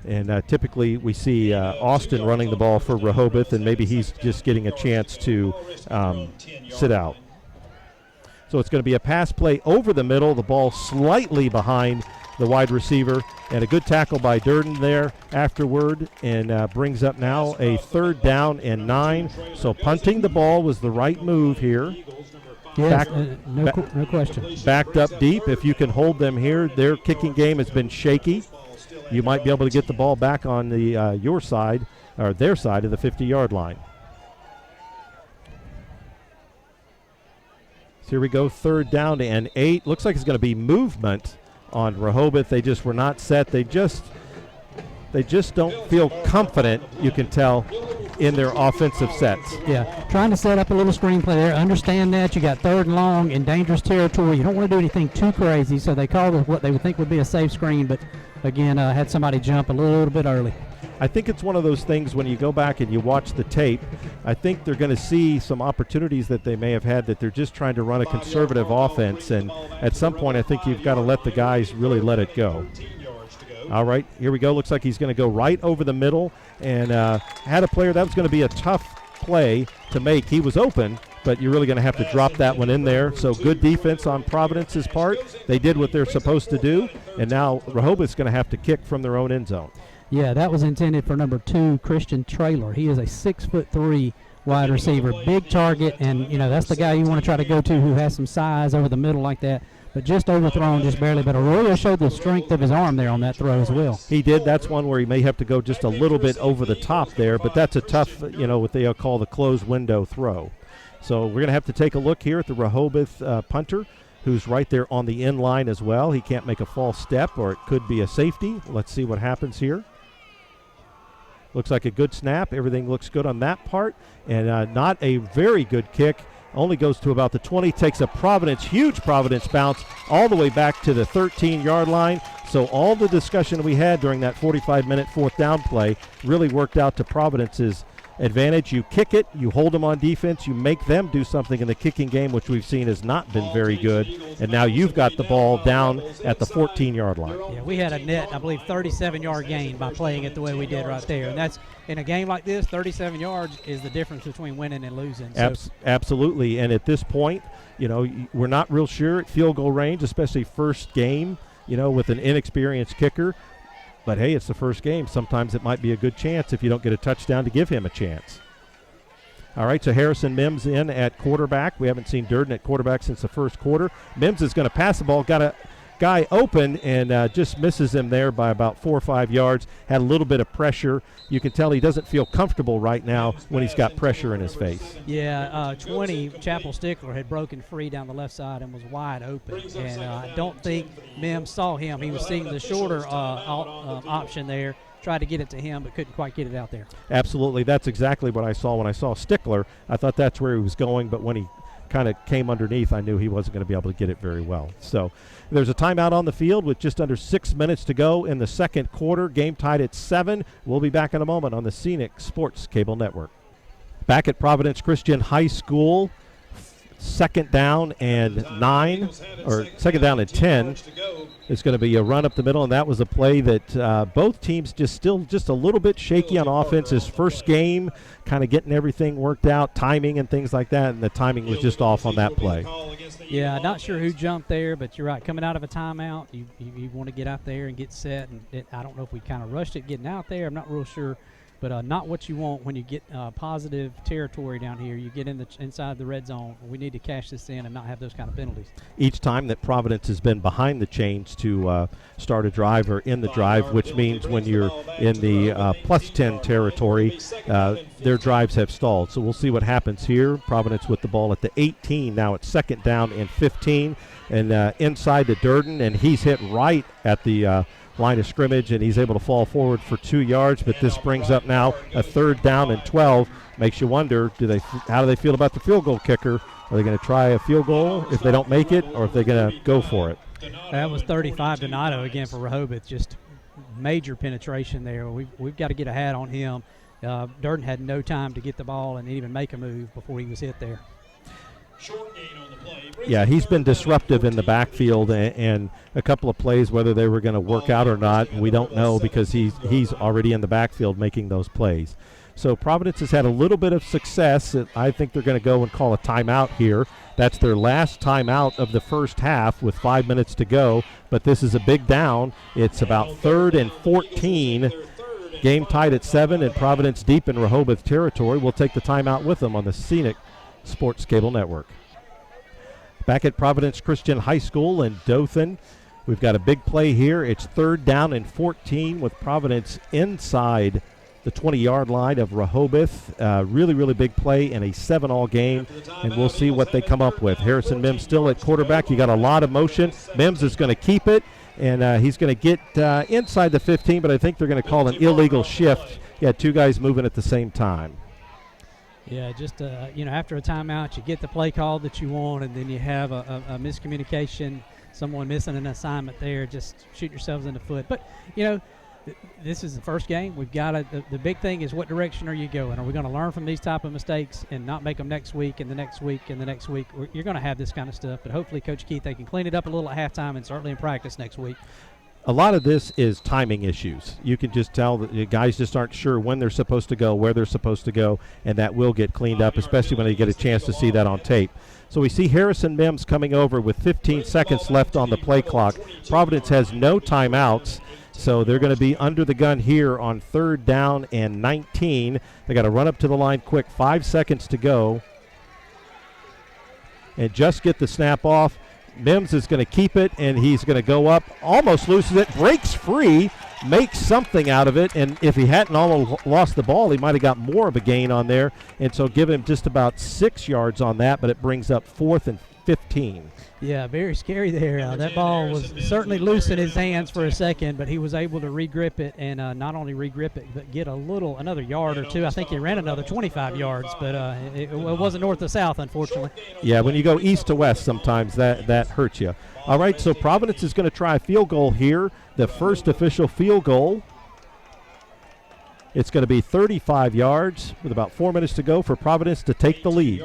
And typically we see Austin running the ball for Rehoboth, and maybe he's just getting a chance to sit out. So it's going to be a pass play over the middle, the ball slightly behind the wide receiver, and a good tackle by Durden there afterward, and brings up now a 3rd down and 9. So punting the ball was the right move here. Yes, no question. Backed up deep. If you can hold them here, their kicking game has been shaky. You might be able to get the ball back on the your side, or their side of the 50-yard line. So here we go, 3rd down and 8. Looks like it's going to be movement on Rehoboth. They just were not set. They just they just don't feel confident, you can tell, in their offensive sets. Yeah, trying to set up a little screenplay there. Understand that you got 3rd and long in dangerous territory. You don't want to do anything too crazy, so they called it what they would think would be a safe screen, but again, had somebody jump a little bit early. I think it's one of those things when you go back and you watch the tape, I think they're going to see some opportunities that they may have had that they're just trying to run a conservative offense, and at some point I think you've got to let the guys really let it go. All right, here we go. Looks like he's going to go right over the middle, and had a player that was going to be a tough play to make. He was open, but you're really going to have to drop that one in there. So good defense on Providence's part. They did what they're supposed to do, and now Rehoboth's going to have to kick from their own end zone. Yeah, that was intended for number 2, Christian Traylor. He is a 6'3" wide receiver, big target, and that's the guy you want to try to go to who has some size over the middle like that. But just overthrown just barely. But Arroyo showed the strength of his arm there on that throw as well. He did. That's one where he may have to go just a little bit over the top there, but that's a tough, what they call the closed window throw. So we're going to have to take a look here at the Rehoboth punter, who's right there on the end line as well. He can't make a false step, or it could be a safety. Let's see what happens here. Looks like a good snap. Everything looks good on that part, and not a very good kick. Only goes to about the 20, takes a huge Providence bounce all the way back to the 13-yard line. So all the discussion we had during that 45-minute 4th down play really worked out to Providence's advantage. You kick it, you hold them on defense, you make them do something in the kicking game, which we've seen has not been very good. And now you've got the ball down at the 14-yard line. Yeah, we had a net, I believe, 37-yard gain by playing it the way we did right there. And that's, in a game like this, 37 yards is the difference between winning and losing. So. Absolutely. And at this point, we're not real sure at field goal range, especially first game, with an inexperienced kicker. But, hey, it's the first game. Sometimes it might be a good chance if you don't get a touchdown to give him a chance. All right, so Harrison Mims in at quarterback. We haven't seen Durden at quarterback since the first quarter. Mims is going to pass the ball. Got a guy open and just misses him there by about 4 or 5 yards. Had a little bit of pressure. You can tell he doesn't feel comfortable right now when he's got pressure in his face. Yeah, 20, Chapel Stickler had broken free down the left side and was wide open. And I don't think Mims saw him. He was seeing the shorter option there. Tried to get it to him, but couldn't quite get it out there. Absolutely. That's exactly what I saw when I saw Stickler. I thought that's where he was going, but when he kind of came underneath, I knew he wasn't going to be able to get it very well. So there's a timeout on the field with just under 6 minutes to go in the second quarter. Game tied at 7. We'll be back in a moment on the Scenic Sports Cable Network. Back at Providence Christian High School, second down and 9, or second down and 10. It's going to be a run up the middle, and that was a play that both teams just a little bit shaky on offense. His first game, kind of getting everything worked out, timing and things like that, and the timing was just off on that play. Yeah, not sure who jumped there, but you're right. Coming out of a timeout, you want to get out there and get set. And I don't know if we kind of rushed it getting out there. I'm not real sure. But not what you want when you get positive territory down here. You get inside the red zone. We need to cash this in and not have those kind of penalties. Each time that Providence has been behind the chains to start a drive or in the drive, which means when you're in the plus 10 territory, their drives have stalled. So we'll see what happens here. Providence with the ball at the 18. Now it's second down and 15. And inside to Durden, and he's hit right at the line of scrimmage, and he's able to fall forward for 2 yards, but this brings up now a third down and 12. Makes you wonder, how do they feel about the field goal kicker? Are they going to try a field goal if they don't make it, or if they're going to go for it? That was 35 Donato again for Rehoboth. Just major penetration there. We've got to get a hat on him. Durden had no time to get the ball and even make a move before he was hit there. Yeah, he's been disruptive in the backfield, and a couple of plays, whether they were going to work out or not, we don't know, because he's already in the backfield making those plays. So Providence has had a little bit of success. I think they're going to go and call a timeout here. That's their last timeout of the first half with 5 minutes to go, but this is a big down. It's about 3rd and 14. Game tied at 7, and Providence deep in Rehoboth territory. We'll take the timeout with them on the Scenic Sports Cable Network. Back at Providence Christian High School in Dothan, we've got a big play here. It's 3rd down and 14 with Providence inside the 20-yard line of Rehoboth. Really, really big play in a 7-all game, and we'll see what they come up with. Harrison Mims still at quarterback. You got a lot of motion. Mims is going to keep it, And he's going to get inside the 15, but I think they're going to call an illegal shift. Yeah, two guys moving at the same time. Yeah, just, after a timeout, you get the play call that you want, and then you have a miscommunication, someone missing an assignment there, just shoot yourselves in the foot. But, this is the first game. We've got the big thing is what direction are you going? Are we going to learn from these type of mistakes and not make them next week and the next week and the next week? You're going to have this kind of stuff, but hopefully Coach Keith, they can clean it up a little at halftime and certainly in practice next week. A lot of this is timing issues. You can just tell that the guys just aren't sure when they're supposed to go, where they're supposed to go, and that will get cleaned up, especially when they get a chance to see that on tape. So we see Harrison Mims coming over with 15 seconds left on the play clock. Providence has no timeouts, so they're going to be under the gun here on 3rd down and 19. They got to run up to the line quick, 5 seconds to go, and just get the snap off. Mims is going to keep it, and he's going to go up, almost loses it, breaks free, makes something out of it, and if he hadn't almost lost the ball, he might have got more of a gain on there, and so give him just about 6 yards on that, but it brings up 4th and 15. Yeah, very scary there. That ball was certainly loose in his hands for a second, but he was able to regrip it, and not only regrip it, but get another yard or two. I think he ran another 25 yards, but it wasn't north to south, unfortunately. Yeah, when you go east to west, sometimes that hurts you. All right, so Providence is going to try a field goal here, the first official field goal. It's going to be 35 yards with about 4 minutes to go for Providence to take the lead.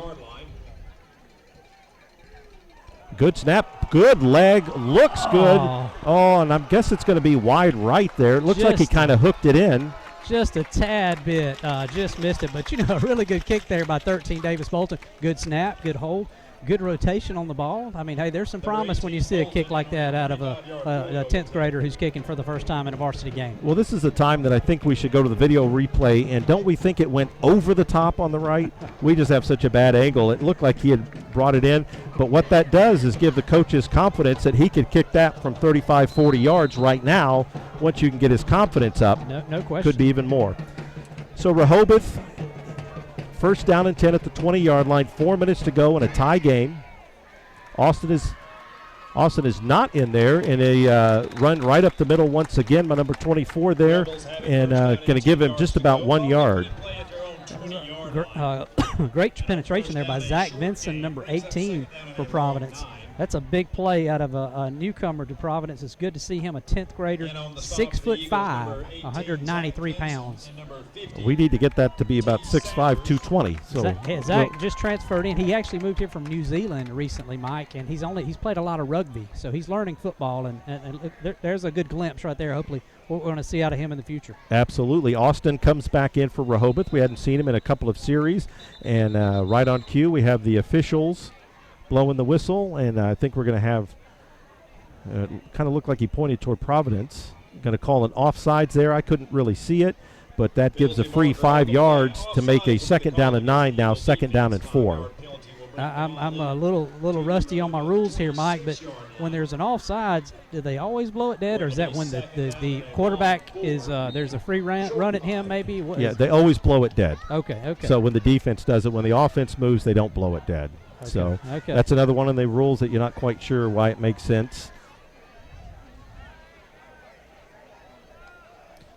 Good snap, good leg, looks good. Oh, and I guess it's going to be wide right there. It looks like he kind of hooked it in. Just a tad bit, just missed it. But, a really good kick there by 13 Davis Bolton. Good snap, good hold, good rotation on the ball. I mean, hey, there's some promise when you see a kick like that out of a 10th grader who's kicking for the first time in a varsity game. Well, this is a time that I think we should go to the video replay, and don't we think it went over the top on the right? We just have such a bad angle. It looked like he had brought it in, but what that does is give the coaches confidence that he could kick that from 35, 40 yards right now. Once you can get his confidence up, no question. Could be even more. So Rehoboth, 1st down and 10 at the 20-yard line, 4 minutes to go in a tie game. Austin is not in there in a run right up the middle once again by number 24 there, and going to give him just about 1 yard. Great penetration there by Zach Vinson, number 18 for Providence. That's a big play out of a newcomer to Providence. It's good to see him, a 10th grader, 6'5", 193 pounds. We need to get that to be about 6'5", 220. So Zach just transferred in. He actually moved here from New Zealand recently, Mike, and he's played a lot of rugby, so he's learning football, and there's a good glimpse right there. Hopefully what we're going to see out of him in the future. Absolutely. Austin comes back in for Rehoboth. We hadn't seen him in a couple of series, and right on cue we have the officials blowing the whistle, and I think we're going to have kind of look like he pointed toward Providence. Going to call an offsides there. I couldn't really see it, but that gives a free 5 yards to make a 2nd down and 9, now 2nd down and 4. I'm a little rusty on my rules here, Mike, but when there's an offsides, do they always blow it dead, or is that when the quarterback is there's a free run at him maybe? Yeah, they always blow it dead. Okay. So when the defense does it, when the offense moves, they don't blow it dead. Okay. So that's another one of the rules that you're not quite sure why it makes sense.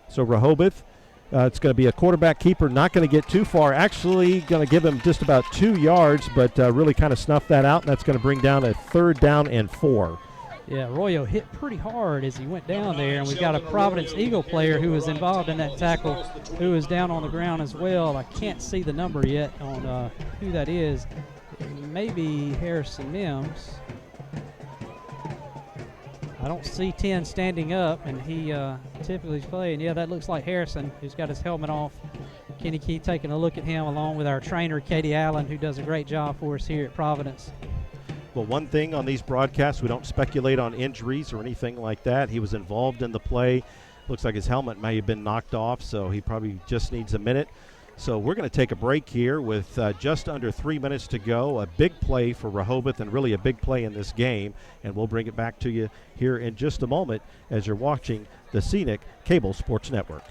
So Rehoboth, it's going to be a quarterback keeper, not going to get too far. Actually going to give him just about 2 yards, but really kind of snuff that out, and that's going to bring down a 3rd down and 4. Yeah, Arroyo hit pretty hard as he went down there, and we've got a Providence Eagle player who was involved in that tackle who is down on the ground as well. I can't see the number yet on who that is. Maybe Harrison Mims. I don't see 10 standing up, and he typically is playing. Yeah, that looks like Harrison, who's got his helmet off. Kenny Keith taking a look at him along with our trainer, Katie Allen, who does a great job for us here at Providence. Well, one thing on these broadcasts, we don't speculate on injuries or anything like that. He was involved in the play. Looks like his helmet may have been knocked off, so he probably just needs a minute. So we're going to take a break here with just under 3 minutes to go. A big play for Rehoboth, and really a big play in this game. And we'll bring it back to you here in just a moment as you're watching the Scenic Cable Sports Network.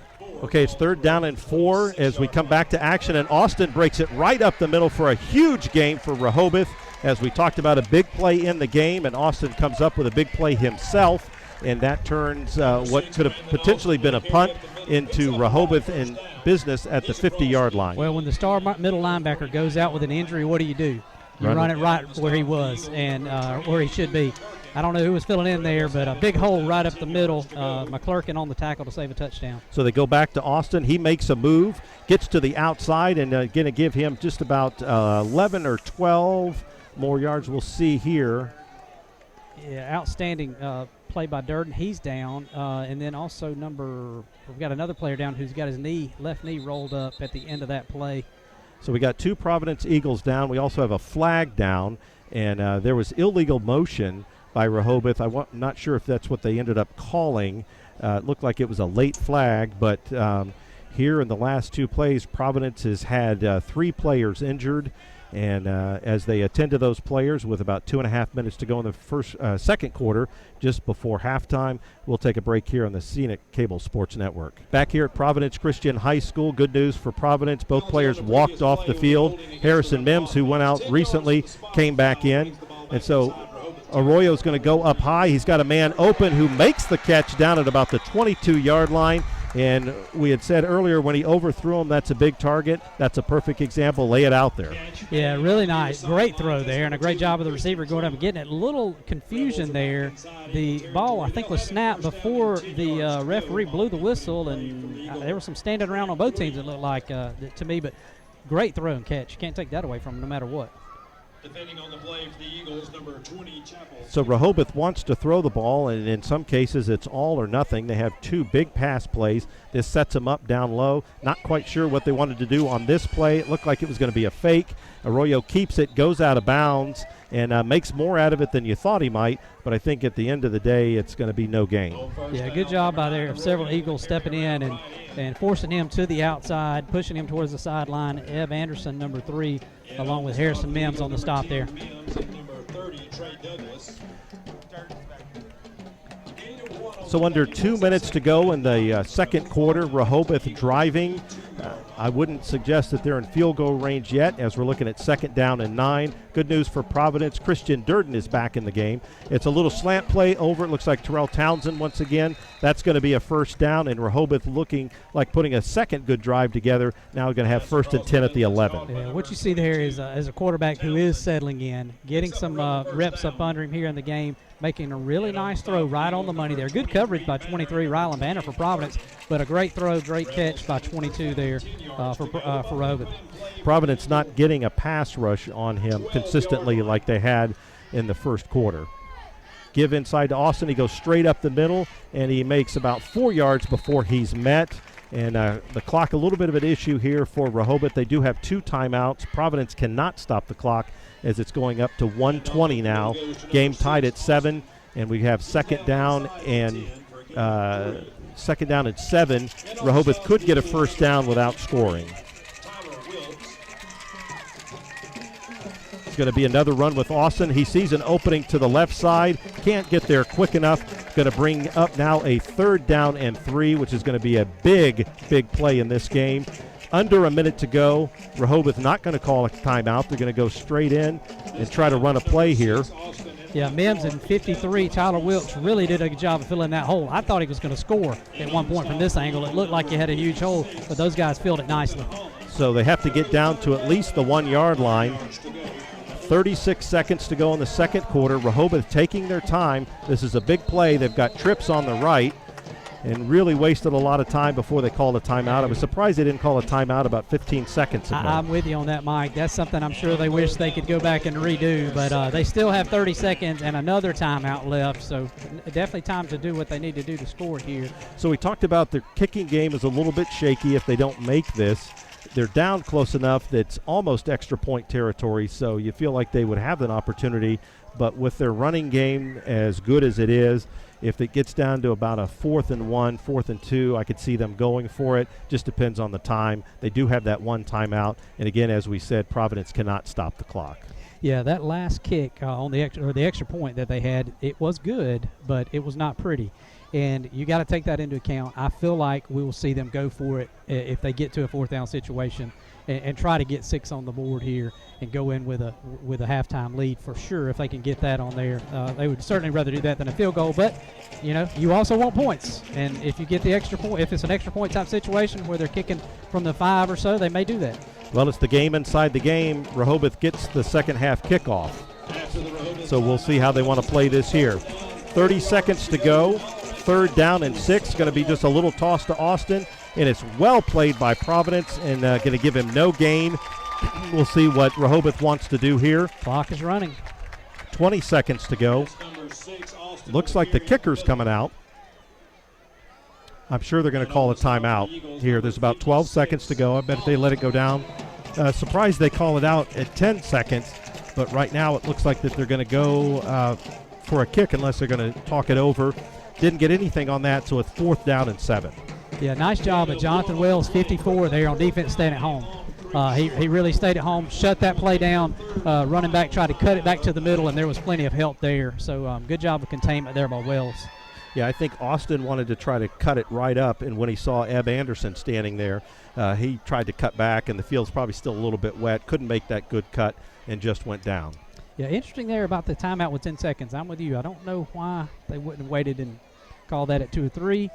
Okay, it's 3rd down and 4 as we come back to action, and Austin breaks it right up the middle for a huge game for Rehoboth. As we talked about, a big play in the game, and Austin comes up with a big play himself. and that turns what could have potentially been a punt into Rehoboth in business at the 50-yard line. Well, when the star middle linebacker goes out with an injury, what do? You run it right where he was and where he should be. I don't know who was filling in there, but a big hole right up the middle. McClurkin on the tackle to save a touchdown. So they go back to Austin. He makes a move, gets to the outside, and going to give him just about 11 or 12 more yards. We'll see here. Yeah, outstanding play by Durden. He's down. And then also we've got another player down who's got his left knee rolled up at the end of that play. So we got 2 Providence Eagles down. We also have a flag down, and there was illegal motion by Rehoboth. I'm not sure if that's what they ended up calling. It looked like it was a late flag, but here in the last 2 plays, Providence has had 3 players injured, and as they attend to those players with about 2.5 minutes to go in the second quarter, just before halftime, we'll take a break here on the Scenic Cable Sports Network. Back here at Providence Christian High School, good news for Providence. Both players walked off the field. Harrison Mims, who went out recently, came back in, and so Arroyo's going to go up high. He's got a man open who makes the catch down at about the 22-yard line. And we had said earlier when he overthrew him, that's a big target. That's a perfect example. Lay it out there. Yeah, really nice. Great throw there, and a great job of the receiver going up and getting it. Little confusion there. The ball, I think, was snapped before the referee blew the whistle, and there was some standing around on both teams, it looked like to me. But great throw and catch. You can't take that away from him no matter what. Defending on the play for the Eagles, number 20, Chapel. So Rehoboth wants to throw the ball, and in some cases it's all or nothing. They have 2 big pass plays. This sets them up down low. Not quite sure what they wanted to do on this play. It looked like it was going to be a fake. Arroyo keeps it, goes out of bounds, and makes more out of it than you thought he might. But I think at the end of the day, it's going to be no gain. Yeah, good job by there of several Eagles stepping in and forcing him to the outside, pushing him towards the sideline. Ev Anderson, number 3, along with Harrison Mims on the stop there. So under 2 minutes to go in the second quarter, Rehoboth driving. I wouldn't suggest that they're in field goal range yet as we're looking at 2nd down and 9. Good news for Providence. Christian Durden is back in the game. It's a little slant play over. It looks like Terrell Townsend once again. That's going to be a 1st down, and Rehoboth looking like putting a second good drive together. Now we're going to have 1st and 10 at the 11. Yeah, what you see there is as a quarterback who is settling in, getting some reps up under him here in the game, making a really nice throw right on the money there. Good coverage by 23, Rylan Banner for Providence, but a great throw, great catch by 22 there for Rehoboth. Providence not getting a pass rush on him consistently like they had in the first quarter. Give inside to Austin. He goes straight up the middle, and he makes about 4 yards before he's met. And the clock, a little bit of an issue here for Rehoboth. They do have 2 timeouts. Providence cannot stop the clock as it's going up to 1:20 now. Game tied at 7, and we have 2nd down and 7. Rehoboth could get a 1st down without scoring. It's going to be another run with Austin. He sees an opening to the left side. Can't get there quick enough. Going to bring up now a 3rd down and 3, which is going to be a big, big play in this game. Under a minute to go. Rehoboth not going to call a timeout. They're going to go straight in and try to run a play here. Yeah, Mims in 53. Tyler Wilkes really did a good job of filling that hole. I thought he was going to score at one point from this angle. It looked like he had a huge hole, but those guys filled it nicely. So they have to get down to at least the 1-yard line. 36 seconds to go in the second quarter. Rehoboth taking their time. This is a big play. They've got trips on the right and really wasted a lot of time before they called a timeout. I was surprised they didn't call a timeout about 15 seconds ago. I'm with you on that, Mike. That's something I'm sure they wish they could go back and redo, but they still have 30 seconds and another timeout left, so definitely time to do what they need to do to score here. So we talked about their kicking game is a little bit shaky if they don't make this. They're down close enough that it's almost extra point territory, so you feel like they would have an opportunity. But with their running game as good as it is, if it gets down to about a 4th and 1, 4th and 2, I could see them going for it. Just depends on the time. They do have that 1 timeout. And again, as we said, Providence cannot stop the clock. Yeah, that last kick on the extra point that they had, it was good, but it was not pretty. And you got to take that into account. I feel like we will see them go for it if they get to a 4th down situation and try to get 6 on the board here and go in with a halftime lead for sure. If they can get that on there, they would certainly rather do that than a field goal. But you also want points, and if you get the extra point, if it's an extra point type situation where they're kicking from the 5 or so, they may do that. Well, it's the game inside the game. Rehoboth gets the second half kickoff. So we'll see how they want to play this here. 30 seconds to go. 3rd down and 6. Going to be just a little toss to Austin, and it's well played by Providence and going to give him no gain. We'll see what Rehoboth wants to do here. Clock is running. 20 seconds to go. Looks like the kicker's coming out. I'm sure they're going to call a timeout here. There's about 12 seconds to go. I bet if they let it go down. Surprised they call it out at 10 seconds, but right now it looks like that they're going to go for a kick unless they're going to talk it over. Didn't get anything on that, so it's 4th down and 7. Yeah, nice job at Jonathan Wells, 54 there on defense, staying at home. He really stayed at home, shut that play down. Running back tried to cut it back to the middle, and there was plenty of help there. So good job of containment there by Wells. Yeah, I think Austin wanted to try to cut it right up, and when he saw Ebb Anderson standing there, he tried to cut back, and the field's probably still a little bit wet. Couldn't make that good cut and just went down. Yeah, interesting there about the timeout with 10 seconds. I'm with you. I don't know why they wouldn't have waited and called that at 2 or 3.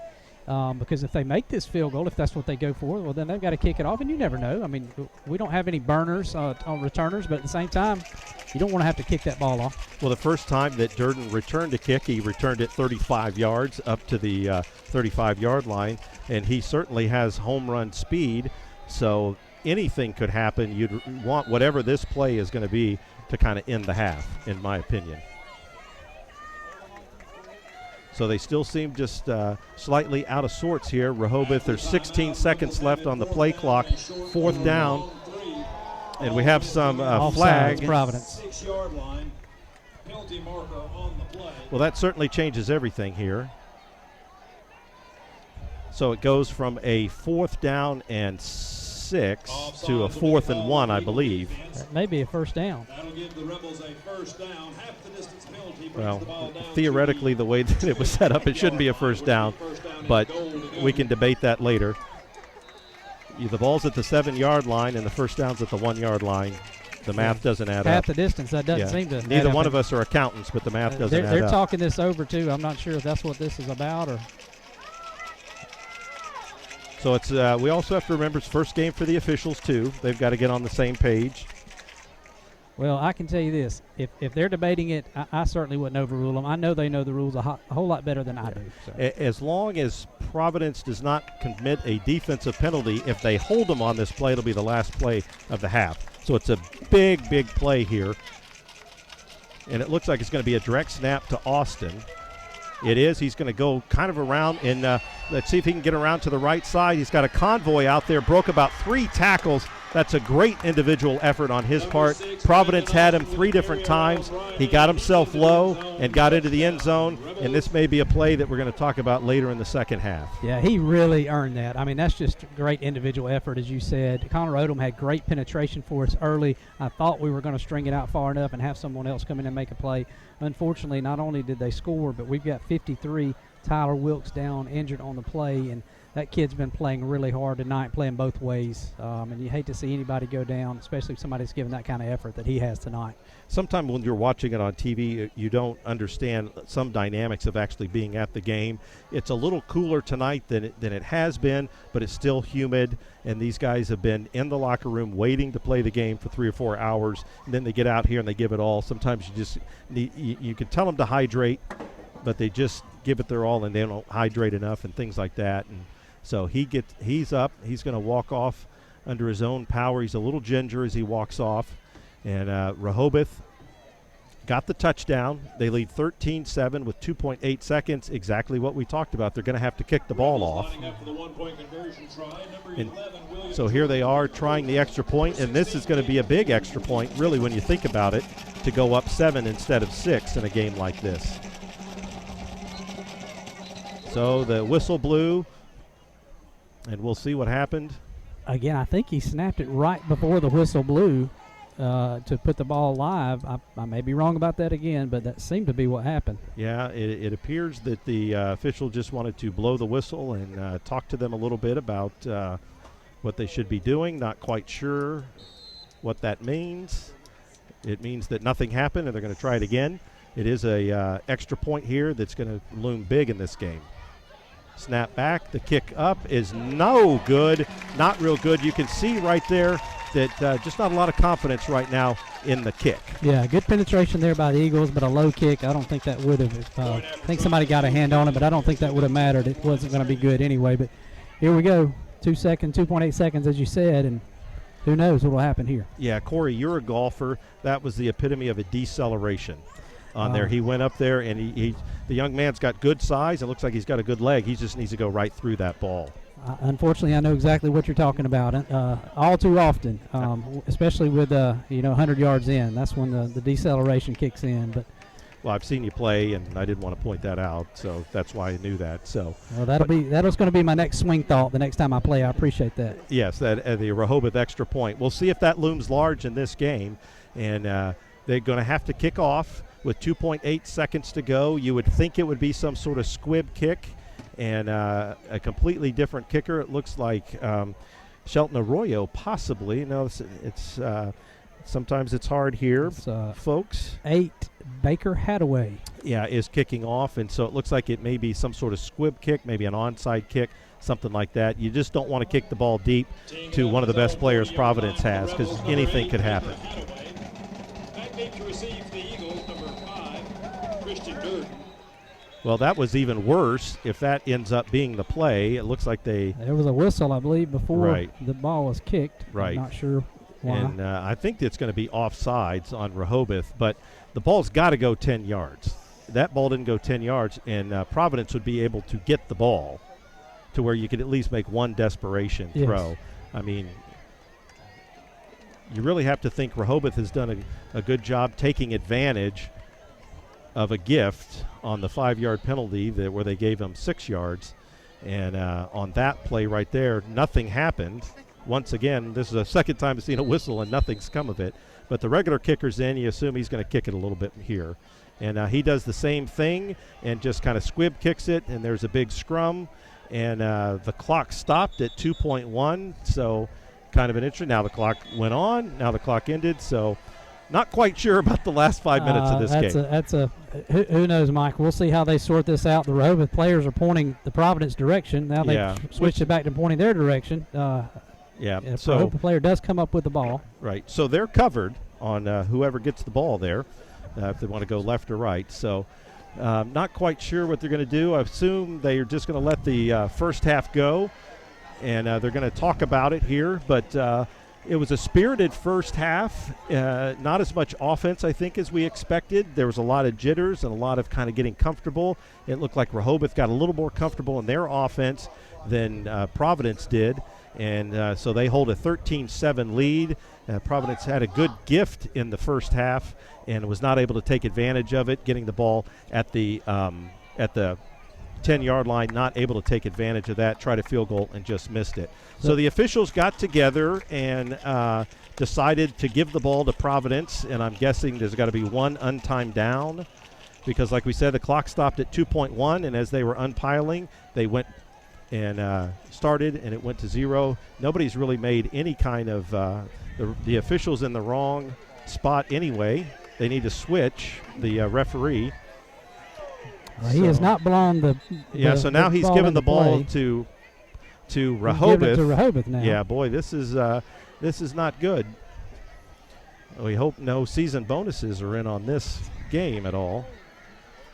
Because if they make this field goal, if that's what they go for, well, then they've got to kick it off, and you never know. I mean, we don't have any burners on returners, but at the same time, you don't want to have to kick that ball off. Well, the first time that Durden returned a kick, he returned it 35 yards up to the 35-yard line, and he certainly has home run speed, so anything could happen. You'd want whatever this play is going to be to kind of end the half, in my opinion. So they still seem just slightly out of sorts here. Rehoboth, there's 16 seconds left on the play clock. 4th down. And we have some flag. Providence. 6-yard line. Penalty marker on the play. Well, that certainly changes everything here. So it goes from a 4th down and 6 to a 4th and 1, I believe. That may be a first down. That'll give the Rebels a first down. Half the distance penalty brings Well, the ball down theoretically, the way that it was set up, it shouldn't be a first down, but we can debate that later. The ball's at the 7-yard line, and the first down's at the 1-yard line. The math doesn't add up. Half the distance, that doesn't seem to. Neither one of us are accountants, but the math doesn't add up. They're talking this over, too. I'm not sure if that's what this is about or. So it's we also have to remember it's first game for the officials, too. They've got to get on the same page. Well, I can tell you this. If they're debating it, I certainly wouldn't overrule them. I know they know the rules a whole lot better than I do. So. As long as Providence does not commit a defensive penalty, if they hold them on this play, it'll be the last play of the half. So it's a big, big play here. And it looks like it's going to be a direct snap to Austin. It is. He's going to go kind of around, and let's see if he can get around to the right side. He's got a convoy out there, broke about 3 tackles. That's a great individual effort on his part. Providence had him 3 different times. He got himself low and got into the end zone, and this may be a play that we're going to talk about later in the second half. Yeah, he really earned that. I mean, that's just great individual effort, as you said. Connor Odom had great penetration for us early. I thought we were going to string it out far enough and have someone else come in and make a play. Unfortunately, not only did they score, but we've got 53. Tyler Wilkes down, injured on the play, and that kid's been playing really hard tonight, playing both ways. And you hate to see anybody go down, especially if somebody's giving that kind of effort that he has tonight. Sometimes when you're watching it on TV, you don't understand some dynamics of actually being at the game. It's a little cooler tonight than it has been, but it's still humid, and these guys have been in the locker room waiting to play the game for 3 or 4 hours, and then they get out here and they give it all. Sometimes you just need, you can tell them to hydrate, but they just give it their all and they don't hydrate enough and things like that. And so he's up. He's going to walk off under his own power. He's a little ginger as he walks off. And Rehoboth got the touchdown. They lead 13-7 with 2.8 seconds, exactly what we talked about. They're going to have to kick the ball off. And so here they are trying the extra point, and this is going to be a big extra point, really, when you think about it, to go up 7 instead of 6 in a game like this. So the whistle blew, and we'll see what happened. Again, I think he snapped it right before the whistle blew. to put the ball live. I may be wrong about that again, but that seemed to be what happened. Yeah, it appears that the official just wanted to blow the whistle and talk to them a little bit about what they should be doing. Not quite sure what that means. It means that nothing happened and they're going to try it again. It is a extra point here that's going to loom big in this game. Snap back. The kick up is no good. Not real good. You can see right there that just not a lot of confidence right now in the kick. Yeah, good penetration there by the Eagles, but a low kick. I don't think that would have. I think somebody got a hand on it, but I don't think that would have mattered. It wasn't going to be good anyway. But here we go. 2.8 seconds, as you said, and who knows what will happen here. Yeah, Corey, you're a golfer. That was the epitome of a deceleration on there. He went up there, and the young man's got good size. It looks like he's got a good leg. He just needs to go right through that ball. Unfortunately, I know exactly what you're talking about. All too often, especially with 100 yards in. That's when the deceleration kicks in. But well, I've seen you play, and I didn't want to point that out, so that's why I knew that. So that was going to be my next swing thought the next time I play. I appreciate that. Yes, that the Rehoboth extra point. We'll see if that looms large in this game, and they're going to have to kick off with 2.8 seconds to go. You would think it would be some sort of squib kick and a completely different kicker. It looks like Shelton Arroyo possibly. No, it's sometimes it's hard here, folks. 8 Baker Hadaway. Yeah, is kicking off, and so it looks like it may be some sort of squib kick, maybe an onside kick, something like that. You just don't want to kick the ball deep to one of the best players Providence has, because anything could happen. Well, that was even worse if that ends up being the play. It looks like there was a whistle, I believe, before the ball was kicked. Right. I'm not sure why. And I think it's going to be offsides on Rehoboth, but the ball's got to go 10 yards. That ball didn't go 10 yards, and Providence would be able to get the ball to where you could at least make one desperation throw. I mean, you really have to think Rehoboth has done a good job taking advantage of a gift on the 5-yard penalty where they gave him 6 yards. And on that play right there, nothing happened. Once again, this is the second time I've seen a whistle and nothing's come of it. But the regular kicker's in. You assume he's going to kick it a little bit here. And he does the same thing and just kind of squib kicks it, and there's a big scrum. And the clock stopped at 2.1, so kind of an interesting. Now the clock went on. Now the clock ended, so not quite sure about the last 5 minutes of this game. Who knows, Mike? We'll see how they sort this out. The Rehoboth players are pointing the Providence direction. Now they've switched it back to pointing their direction. So I hope the player does come up with the ball. Right. So they're covered on whoever gets the ball there, if they want to go left or right. So not quite sure what they're going to do. I assume they are just going to let the first half go, and they're going to talk about it here. But it was a spirited first half, not as much offense, I think, as we expected. There was a lot of jitters and a lot of kind of getting comfortable. It looked like Rehoboth got a little more comfortable in their offense than Providence did. And so they hold a 13-7 lead. Providence had a good gift in the first half and was not able to take advantage of it, getting the ball at the 10-yard line, not able to take advantage of that, tried a field goal and just missed it. So the officials got together and decided to give the ball to Providence, and I'm guessing there's got to be one untimed down because, like we said, the clock stopped at 2.1, and as they were unpiling, they went and started, and it went to 0. Nobody's really made any kind of the officials in the wrong spot anyway. They need to switch the referee. He has not blown the so now he's given the ball to Rehoboth. To Rehoboth now. Yeah, boy, this is not good. We hope no season bonuses are in on this game at all.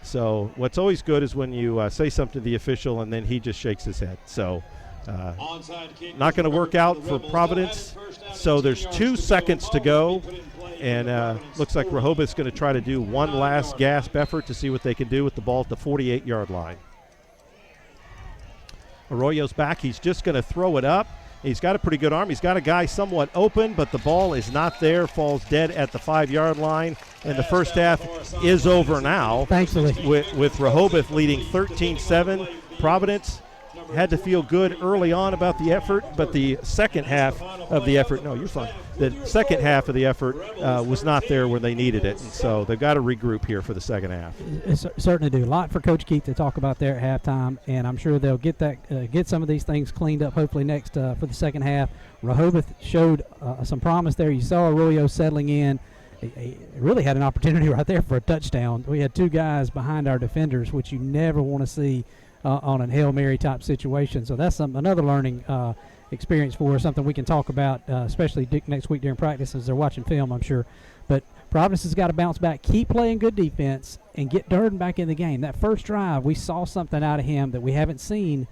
So what's always good is when you say something to the official and then he just shakes his head. So not going to work out for Providence. So there's 2 seconds to go. And looks like Rehoboth's going to try to do one last gasp effort to see what they can do with the ball at the 48-yard line. Arroyo's back. He's just going to throw it up. He's got a pretty good arm. He's got a guy somewhat open, but the ball is not there, falls dead at the 5-yard line. And the first half is over now. Thankfully. With Rehoboth leading 13-7. Providence had to feel good early on about the effort, but the second half of the effort, no, you're fine. The second half of the effort was not there where they needed it, and so they've got to regroup here for the second half. Certainly do. A lot for Coach Keith to talk about there at halftime, and I'm sure they'll get some of these things cleaned up hopefully next for the second half. Rehoboth showed some promise there. You saw Arroyo settling in. He really had an opportunity right there for a touchdown. We had two guys behind our defenders, which you never want to see on a Hail Mary type situation. So that's another learning experience for us, something we can talk about, especially next week during practice as they're watching film, I'm sure. But Providence has got to bounce back, keep playing good defense, and get Durden back in the game. That first drive, we saw something out of him that we haven't seen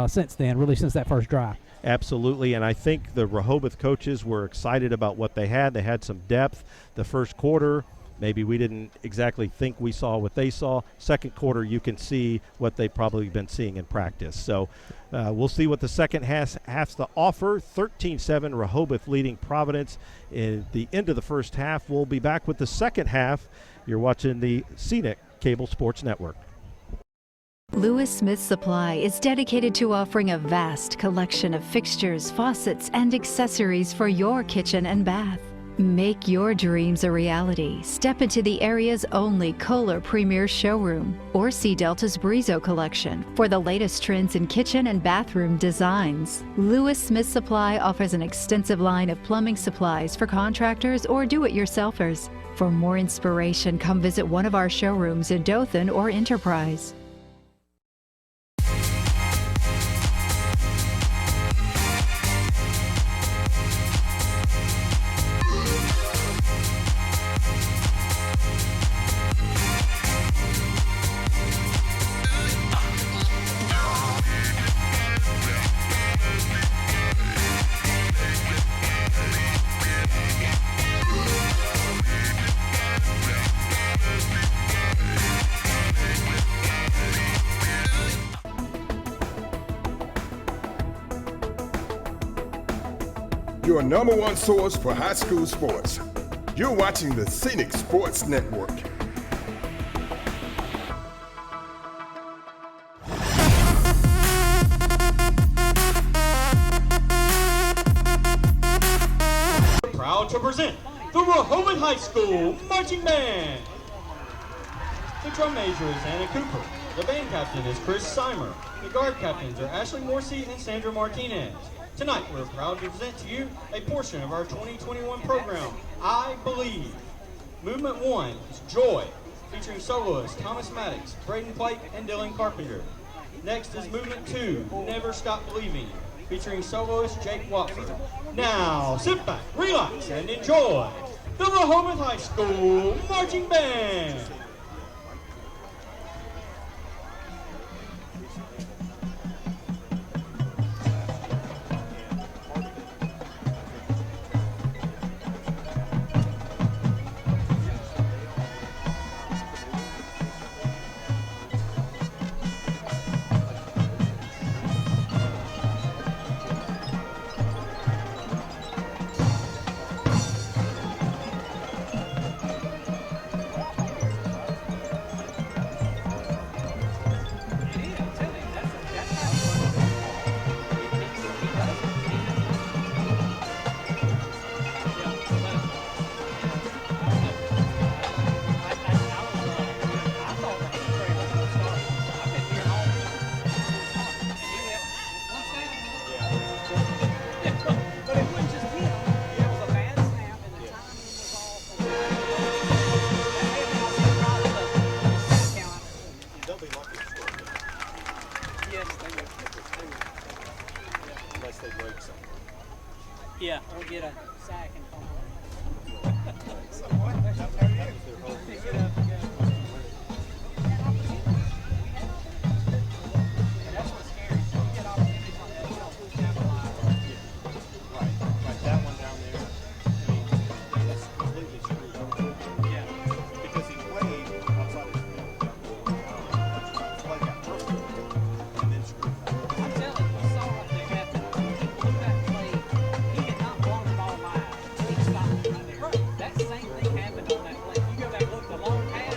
since then, really since that first drive. Absolutely, and I think the Rehoboth coaches were excited about what they had. They had some depth. The first quarter, maybe we didn't exactly think we saw what they saw. Second quarter, you can see what they've probably been seeing in practice. So we'll see what the second half has to offer. 13-7, Rehoboth leading Providence in the end of the first half. We'll be back with the second half. You're watching the Scenic Cable Sports Network. Lewis Smith Supply is dedicated to offering a vast collection of fixtures, faucets, and accessories for your kitchen and bath. Make your dreams a reality. Step into the area's only Kohler Premier showroom or see Delta's Brizo collection for the latest trends in kitchen and bathroom designs. Lewis Smith Supply offers an extensive line of plumbing supplies for contractors or do-it-yourselfers. For more inspiration, come visit one of our showrooms in Dothan or Enterprise. Your number one source for high school sports. You're watching the Scenic Sports Network. Proud to present the Rehoboth High School Marching Band. The drum major is Anna Cooper. The band captain is Chris Seimer. The guard captains are Ashley Morsey and Sandra Martinez. Tonight, we're proud to present to you a portion of our 2021 program, I Believe. Movement 1 is Joy, featuring soloists Thomas Maddox, Braden Plake, and Dylan Carpenter. Next is Movement 2, Never Stop Believing, featuring soloist Jake Watford. Now, sit back, relax, and enjoy the Rehoboth High School Marching Band. Yeah, we'll get a sack and that same thing happened on that play. If you go back and look, the long pass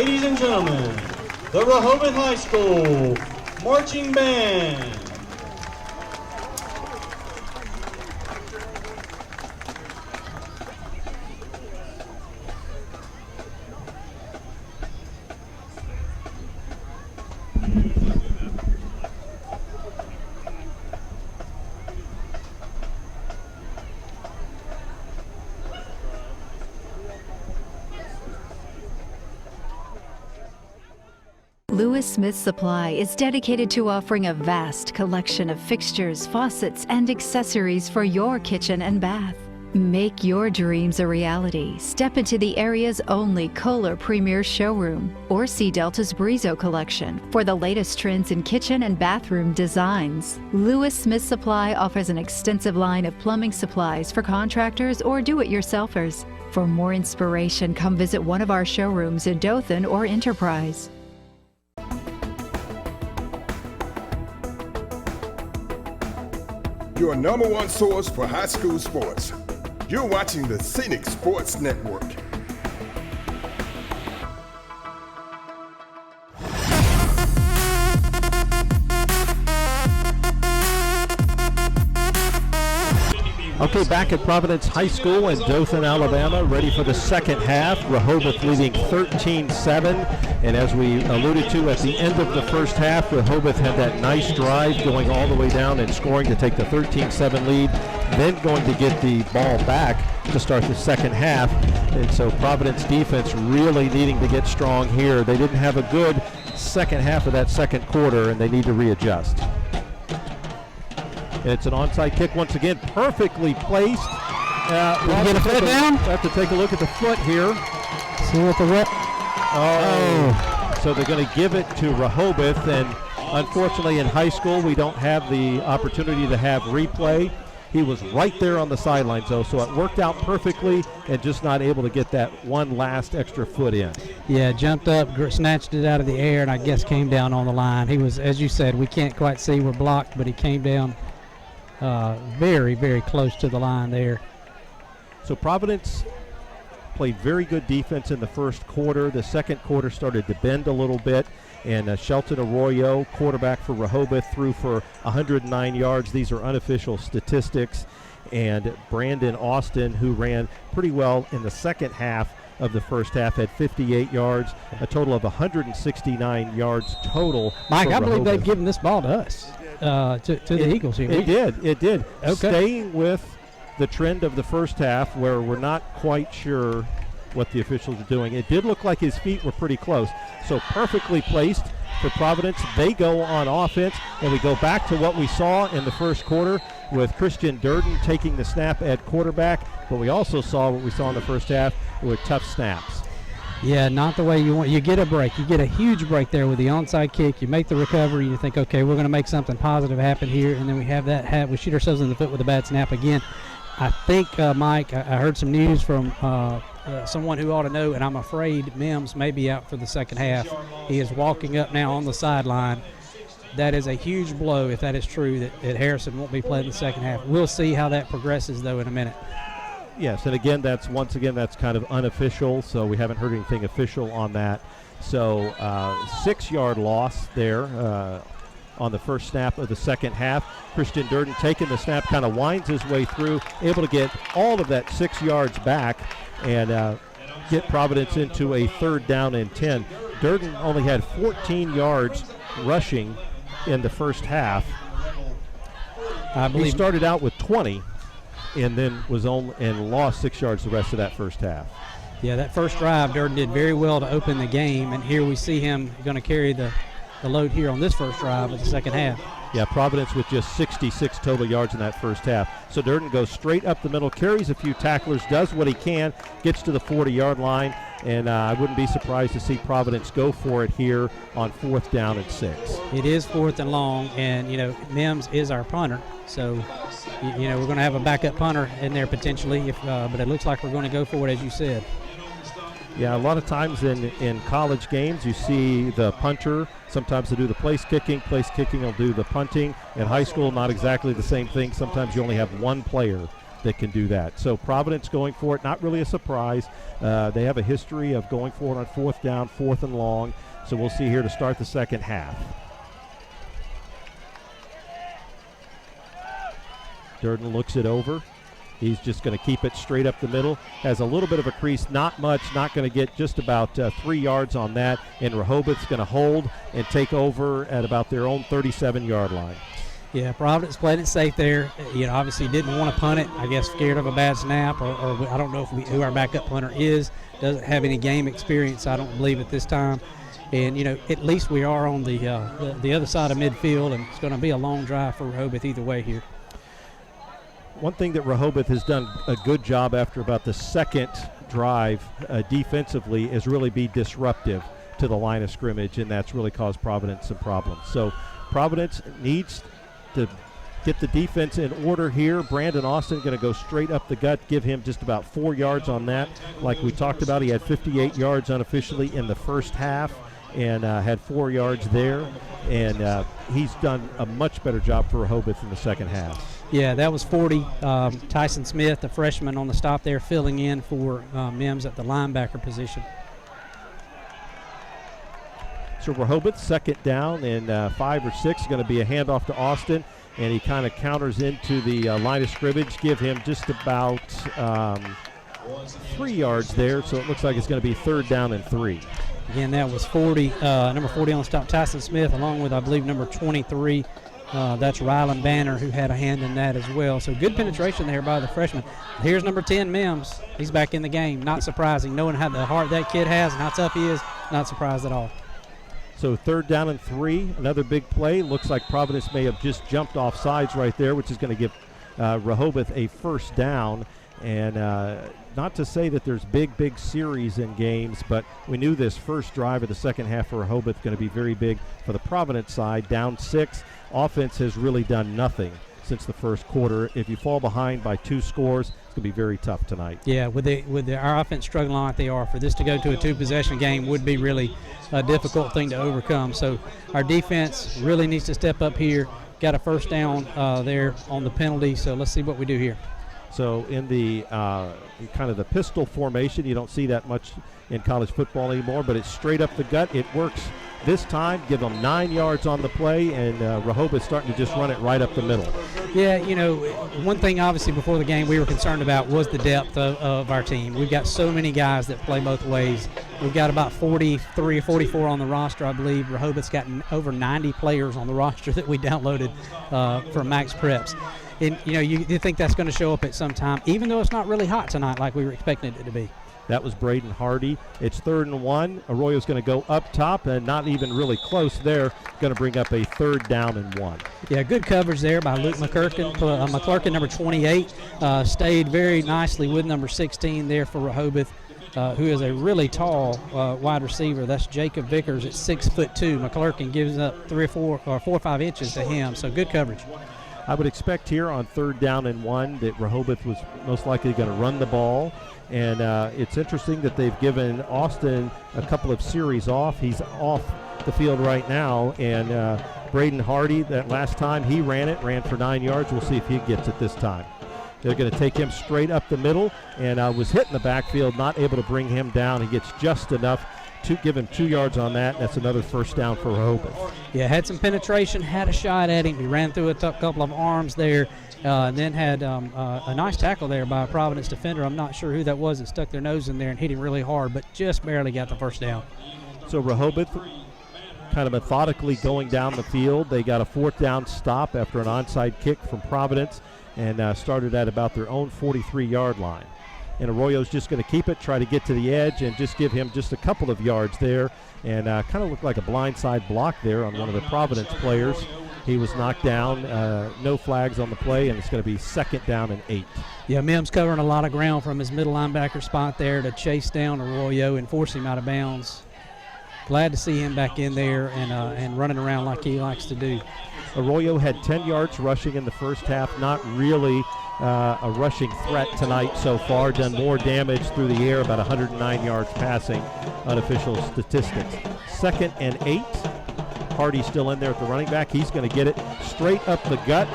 Ladies and gentlemen, the Rehoboth High School Marching Band. Lewis Smith Supply is dedicated to offering a vast collection of fixtures, faucets, and accessories for your kitchen and bath. Make your dreams a reality. Step into the area's only Kohler Premier showroom or see Delta's Brizo collection for the latest trends in kitchen and bathroom designs. Lewis Smith Supply offers an extensive line of plumbing supplies for contractors or do-it-yourselfers. For more inspiration, come visit one of our showrooms in Dothan or Enterprise. Your number one source for high school sports. You're watching the Scenic Sports Network. Okay, back at Providence High School in Dothan, Alabama, ready for the second half. Rehoboth leading 13-7. And as we alluded to at the end of the first half, Rehoboth had that nice drive going all the way down and scoring to take the 13-7 lead, then going to get the ball back to start the second half. And so Providence defense really needing to get strong here. They didn't have a good second half of that second quarter, and they need to readjust. It's an onside kick once again, perfectly placed. Get a foot down? Have to take a look at the foot here. See what the whip. Oh. So they're going to give it to Rehoboth, and unfortunately in high school we don't have the opportunity to have replay. He was right there on the sidelines though, so it worked out perfectly and just not able to get that one last extra foot in. Yeah, jumped up, snatched it out of the air, and I guess came down on the line. He was, as you said, we can't quite see, we're blocked, but he came down very, very close to the line there. So Providence played very good defense in the first quarter. The second quarter started to bend a little bit, and Shelton Arroyo, quarterback for Rehoboth, threw for 109 yards. These are unofficial statistics. And Brandon Austin, who ran pretty well in the second half of the first half, had 58 yards, a total of 169 yards total. Mike, I believe they've given this ball to us, to the Eagles here. It did. Okay. Staying with the trend of the first half, where we're not quite sure what the officials are doing. It did look like his feet were pretty close. So perfectly placed for Providence. They go on offense, and we go back to what we saw in the first quarter with Christian Durden taking the snap at quarterback, but we also saw what we saw in the first half with tough snaps. Yeah, not the way you want. You get a break. You get a huge break there with the onside kick. You make the recovery. You think, okay, we're going to make something positive happen here, and then we have that. We shoot ourselves in the foot with a bad snap again. I think, Mike, I heard some news from someone who ought to know, and I'm afraid Mims may be out for the second half. He is walking up now on the sideline. That is a huge blow if that is true, that Harrison won't be playing the second half. We'll see how that progresses, though, in a minute. Yes, and again, that's kind of unofficial, so we haven't heard anything official on that. So 6-yard loss there on the first snap of the second half. Christian Durden taking the snap, kind of winds his way through, able to get all of that 6 yards back and get Providence into a 3rd down and 10. Durden only had 14 yards rushing in the first half. I believe he started out with 20 and then lost 6 yards the rest of that first half. Yeah, that first drive, Durden did very well to open the game, and here we see him going to carry the load here on this first drive of the second half. Yeah, Providence with just 66 total yards in that first half. So Durden goes straight up the middle, carries a few tacklers, does what he can, gets to the 40-yard line, and I wouldn't be surprised to see Providence go for it here on 4th down and 6. It is 4th and long, and, Mims is our punter. So, we're going to have a backup punter in there potentially, but it looks like we're going to go for it, as you said. Yeah, a lot of times in college games you see the punter. Sometimes they do the place kicking will do the punting. In high school, not exactly the same thing. Sometimes you only have one player that can do that. So Providence going for it, not really a surprise. They have a history of going for it on 4th down, 4th and long. So we'll see here to start the second half. Durden looks it over. He's just going to keep it straight up the middle. Has a little bit of a crease, not much, not going to get just about 3 yards on that. And Rehoboth's going to hold and take over at about their own 37-yard line. Yeah, Providence played it safe there. Obviously didn't want to punt it. I guess scared of a bad snap, or I don't know who our backup punter is. Doesn't have any game experience, I don't believe, at this time. And at least we are on the other side of midfield, and it's going to be a long drive for Rehoboth either way here. One thing that Rehoboth has done a good job after about the second drive defensively is really be disruptive to the line of scrimmage, and that's really caused Providence some problems. So Providence needs to get the defense in order here. Brandon Austin going to go straight up the gut, give him just about 4 yards on that. Like we talked about, he had 58 yards unofficially in the first half and had 4 yards there. And he's done a much better job for Rehoboth in the second half. Yeah, that was 40. Tyson Smith, the freshman on the stop there, filling in for Mims at the linebacker position. So Rehoboth, second down and 5 or 6, going to be a handoff to Austin, and he kind of counters into the line of scrimmage, give him just about 3 yards there, so it looks like it's going to be 3rd down and 3. Again, that was 40, number 40 on the stop, Tyson Smith, along with, I believe, number 23. That's Rylan Banner, who had a hand in that as well. So good penetration there by the freshman. Here's number 10, Mims. He's back in the game. Not surprising. Knowing how the heart that kid has and how tough he is, not surprised at all. So 3rd down and 3, another big play. Looks like Providence may have just jumped off sides right there, which is going to give Rehoboth a 1st down. And not to say that there's big series in games, but we knew this first drive of the second half for Rehoboth going to be very big for the Providence side. Down 6. Offense has really done nothing since the first quarter. If you fall behind by 2 scores, it's going to be very tough tonight. Yeah, with our offense struggling like they are, for this to go to a 2-possession game would be really a difficult thing to overcome. So our defense really needs to step up here. Got a 1st down there on the penalty, so let's see what we do here. So in the kind of the pistol formation, you don't see that much in college football anymore, but it's straight up the gut. It works this time. Give them 9 yards on the play, and Rehoboth starting to just run it right up the middle. Yeah, one thing obviously before the game we were concerned about was the depth of our team. We've got so many guys that play both ways. We've got about 43 or 44 on the roster, I believe. Rehoboth's got over 90 players on the roster that we downloaded from Max Preps. And, you think that's going to show up at some time, even though it's not really hot tonight like we were expecting it to be. That was Braden Hardy. It's 3rd and 1. Arroyo's going to go up top and not even really close there. Going to bring up a 3rd down and 1. Yeah, good coverage there by Luke McClurkin, number 28. Stayed very nicely with number 16 there for Rehoboth, who is a really tall wide receiver. That's Jacob Vickers at 6'2". McClurkin gives up 4 or 5 inches to him, so good coverage. I would expect here on 3rd down and 1 that Rehoboth was most likely going to run the ball. And it's interesting that they've given Austin a couple of series off. He's off the field right now. And Braden Hardy, that last time he ran for 9 yards. We'll see if he gets it this time. They're going to take him straight up the middle. And was hit in the backfield, not able to bring him down. He gets just enough to give him 2 yards on that. That's another 1st down for Rehoboth. Yeah, had some penetration, had a shot at him. He ran through a couple of arms there. And then had a nice tackle there by a Providence defender. I'm not sure who that was that stuck their nose in there and hit him really hard, but just barely got the 1st down. So Rehoboth kind of methodically going down the field. They got a 4th down stop after an onside kick from Providence and started at about their own 43-yard line. And Arroyo's just going to keep it, try to get to the edge, and just give him just a couple of yards there. And kind of looked like a blindside block there on one of the Providence players. He was knocked down, no flags on the play, and it's going to be 2nd down and 8. Yeah, Mims covering a lot of ground from his middle linebacker spot there to chase down Arroyo and force him out of bounds. Glad to see him back in there and running around like he likes to do. Arroyo had 10 yards rushing in the first half. Not really a rushing threat tonight so far. Done more damage through the air, about 109 yards passing, unofficial statistics. 2nd and 8. Hardy's still in there at the running back. He's going to get it straight up the gut,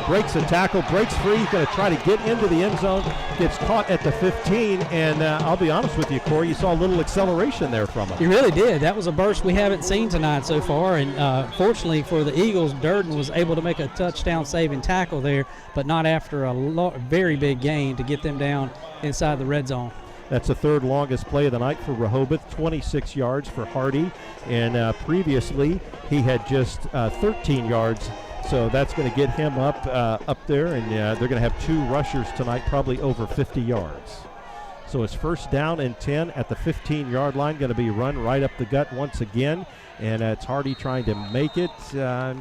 breaks a tackle, breaks free. He's going to try to get into the end zone, gets caught at the 15, and I'll be honest with you, Corey, you saw a little acceleration there from him. He really did. That was a burst we haven't seen tonight so far, and fortunately for the Eagles, Durden was able to make a touchdown-saving tackle there, but not after a very big gain to get them down inside the red zone. That's the third longest play of the night for Rehoboth, 26 yards for Hardy, and previously he had just 13 yards, so that's going to get him up there, and they're going to have 2 rushers tonight, probably over 50 yards. So it's first down and 10 at the 15-yard line, going to be run right up the gut once again, and it's Hardy trying to make it,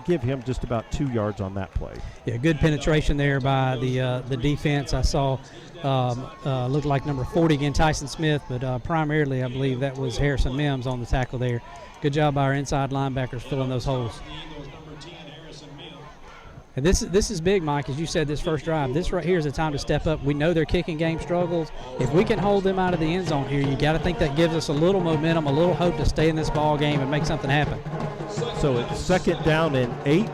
give him just about 2 yards on that play. Yeah, good penetration there by the defense. I saw looked like number 40 again, Tyson Smith, but primarily I believe that was Harrison Mims on the tackle there. Good job by our inside linebackers filling those holes. And this is big, Mike, as you said, this first drive. This right here is a time to step up. We know their kicking game struggles. If we can hold them out of the end zone here, you got to think that gives us a little momentum, a little hope to stay in this ball game and make something happen. So it's second down and 8.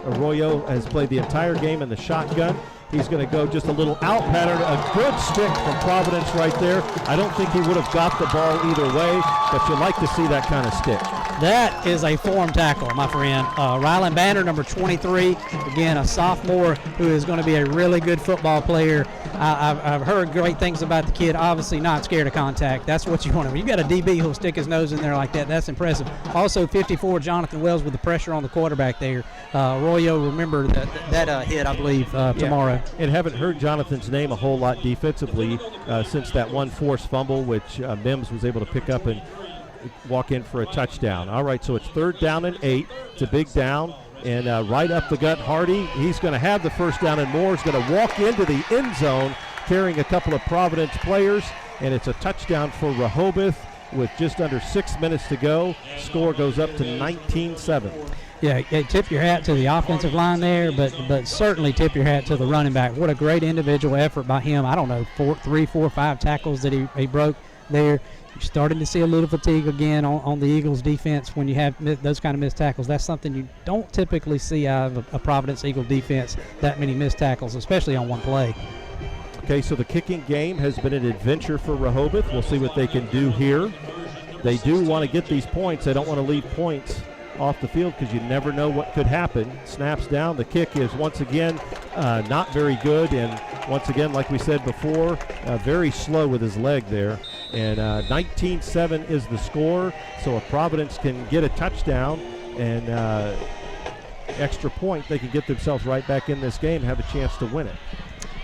Arroyo has played the entire game in the shotgun. He's going to go just a little out pattern, a good stick from Providence right there. I don't think he would have got the ball either way, but you like to see that kind of stick. That is a form tackle, my friend. Rylan Banner, number 23, again, a sophomore who is going to be a really good football player. I've heard great things about the kid, obviously not scared of contact. That's what you want him. You got a DB who'll stick his nose in there like that. That's impressive. Also, 54, Jonathan Wells with the pressure on the quarterback there. Arroyo, remember that hit, I believe, tomorrow. And haven't heard Jonathan's name a whole lot defensively since that one forced fumble, which Mims was able to pick up and walk in for a touchdown. All right, so it's third down and 8. It's a big down, and right up the gut, Hardy. He's going to have the first down, and Moore's going to walk into the end zone carrying a couple of Providence players, and it's a touchdown for Rehoboth with just under 6 minutes to go. Score goes up to 19-7. Yeah, tip your hat to the offensive line there, but certainly tip your hat to the running back. What a great individual effort by him. I don't know, 3, 4, 5 tackles that he broke there. You're starting to see a little fatigue again on the Eagles defense when you have those kind of missed tackles. That's something you don't typically see out of a Providence Eagle defense, that many missed tackles, especially on one play. Okay, so the kicking game has been an adventure for Rehoboth. We'll see what they can do here. They do want to get these points. They don't want to leave points off the field because you never know what could happen. Snaps down. The kick is once again not very good, and once again, like we said before, very slow with his leg there. And 19-7 is the score. So if Providence can get a touchdown and extra point, they can get themselves right back in this game, have a chance to win it.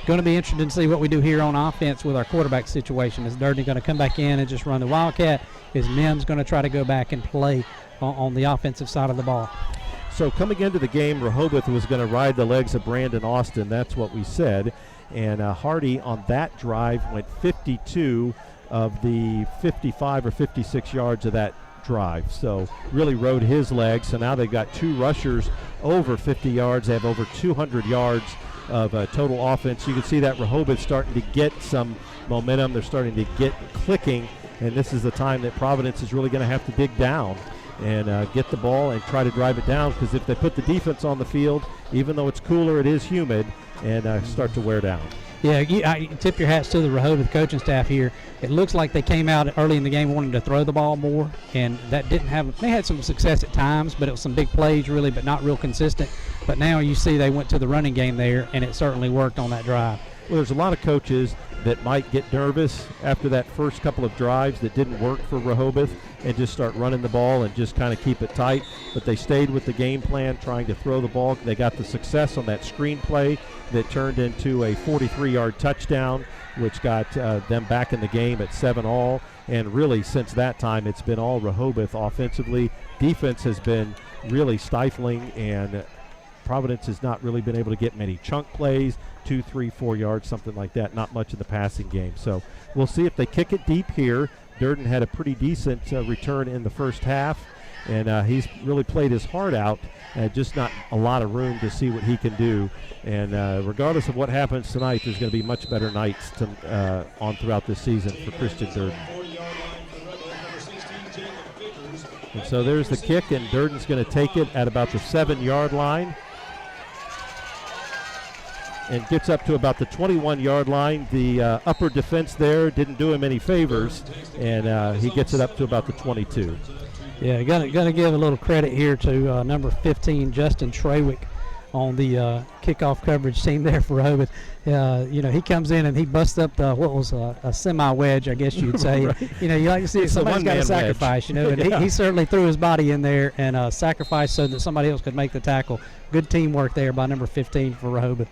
Going to be interesting to see what we do here on offense with our quarterback situation. Is Durden going to come back in and just run the Wildcat? Is Mims going to try to go back and play on the offensive side of the ball? So coming into the game, Rehoboth was going to ride the legs of Brandon Austin. That's what we said. And Hardy on that drive went 52 of the 55 or 56 yards of that drive. So really rode his legs. So now they've got 2 rushers over 50 yards. They have over 200 yards of total offense. You can see that Rehoboth starting to get some momentum. They're starting to get clicking. And this is the time that Providence is really going to have to dig down and get the ball and try to drive it down, because if they put the defense on the field, even though it's cooler, it is humid, and start to wear down. Yeah, I tip your hats to the Rehoboth coaching staff here. It looks like they came out early in the game wanting to throw the ball more, and that didn't have – they had some success at times, but it was some big plays really, but not real consistent. But now you see they went to the running game there, and it certainly worked on that drive. Well, there's a lot of coaches that might get nervous after that first couple of drives that didn't work for Rehoboth and just start running the ball and just kind of keep it tight. But they stayed with the game plan, trying to throw the ball. They got the success on that screen play that turned into a 43-yard touchdown, which got them back in the game at 7-all. And really, since that time, it's been all Rehoboth offensively. Defense has been really stifling, and Providence has not really been able to get many chunk plays, 2, 3, 4 yards, something like that. Not much in the passing game. So we'll see if they kick it deep here. Durden had a pretty decent return in the first half, and he's really played his heart out. Just not a lot of room to see what he can do. And regardless of what happens tonight, there's going to be much better nights on throughout this season for Christian Durden. And so there's the kick, and Durden's going to take it at about the 7-yard line and gets up to about the 21-yard line. The upper defense there didn't do him any favors, and he gets it up to about the 22. Yeah, gonna give a little credit here to number 15, Justin Trawick, on the kickoff coverage team there for Rehoboth. He comes in and he busts up what was a semi-wedge, I guess you'd say. Right. You like to see somebody's got to sacrifice, and yeah. he certainly threw his body in there and sacrificed so that somebody else could make the tackle. Good teamwork there by number 15 for Rehoboth.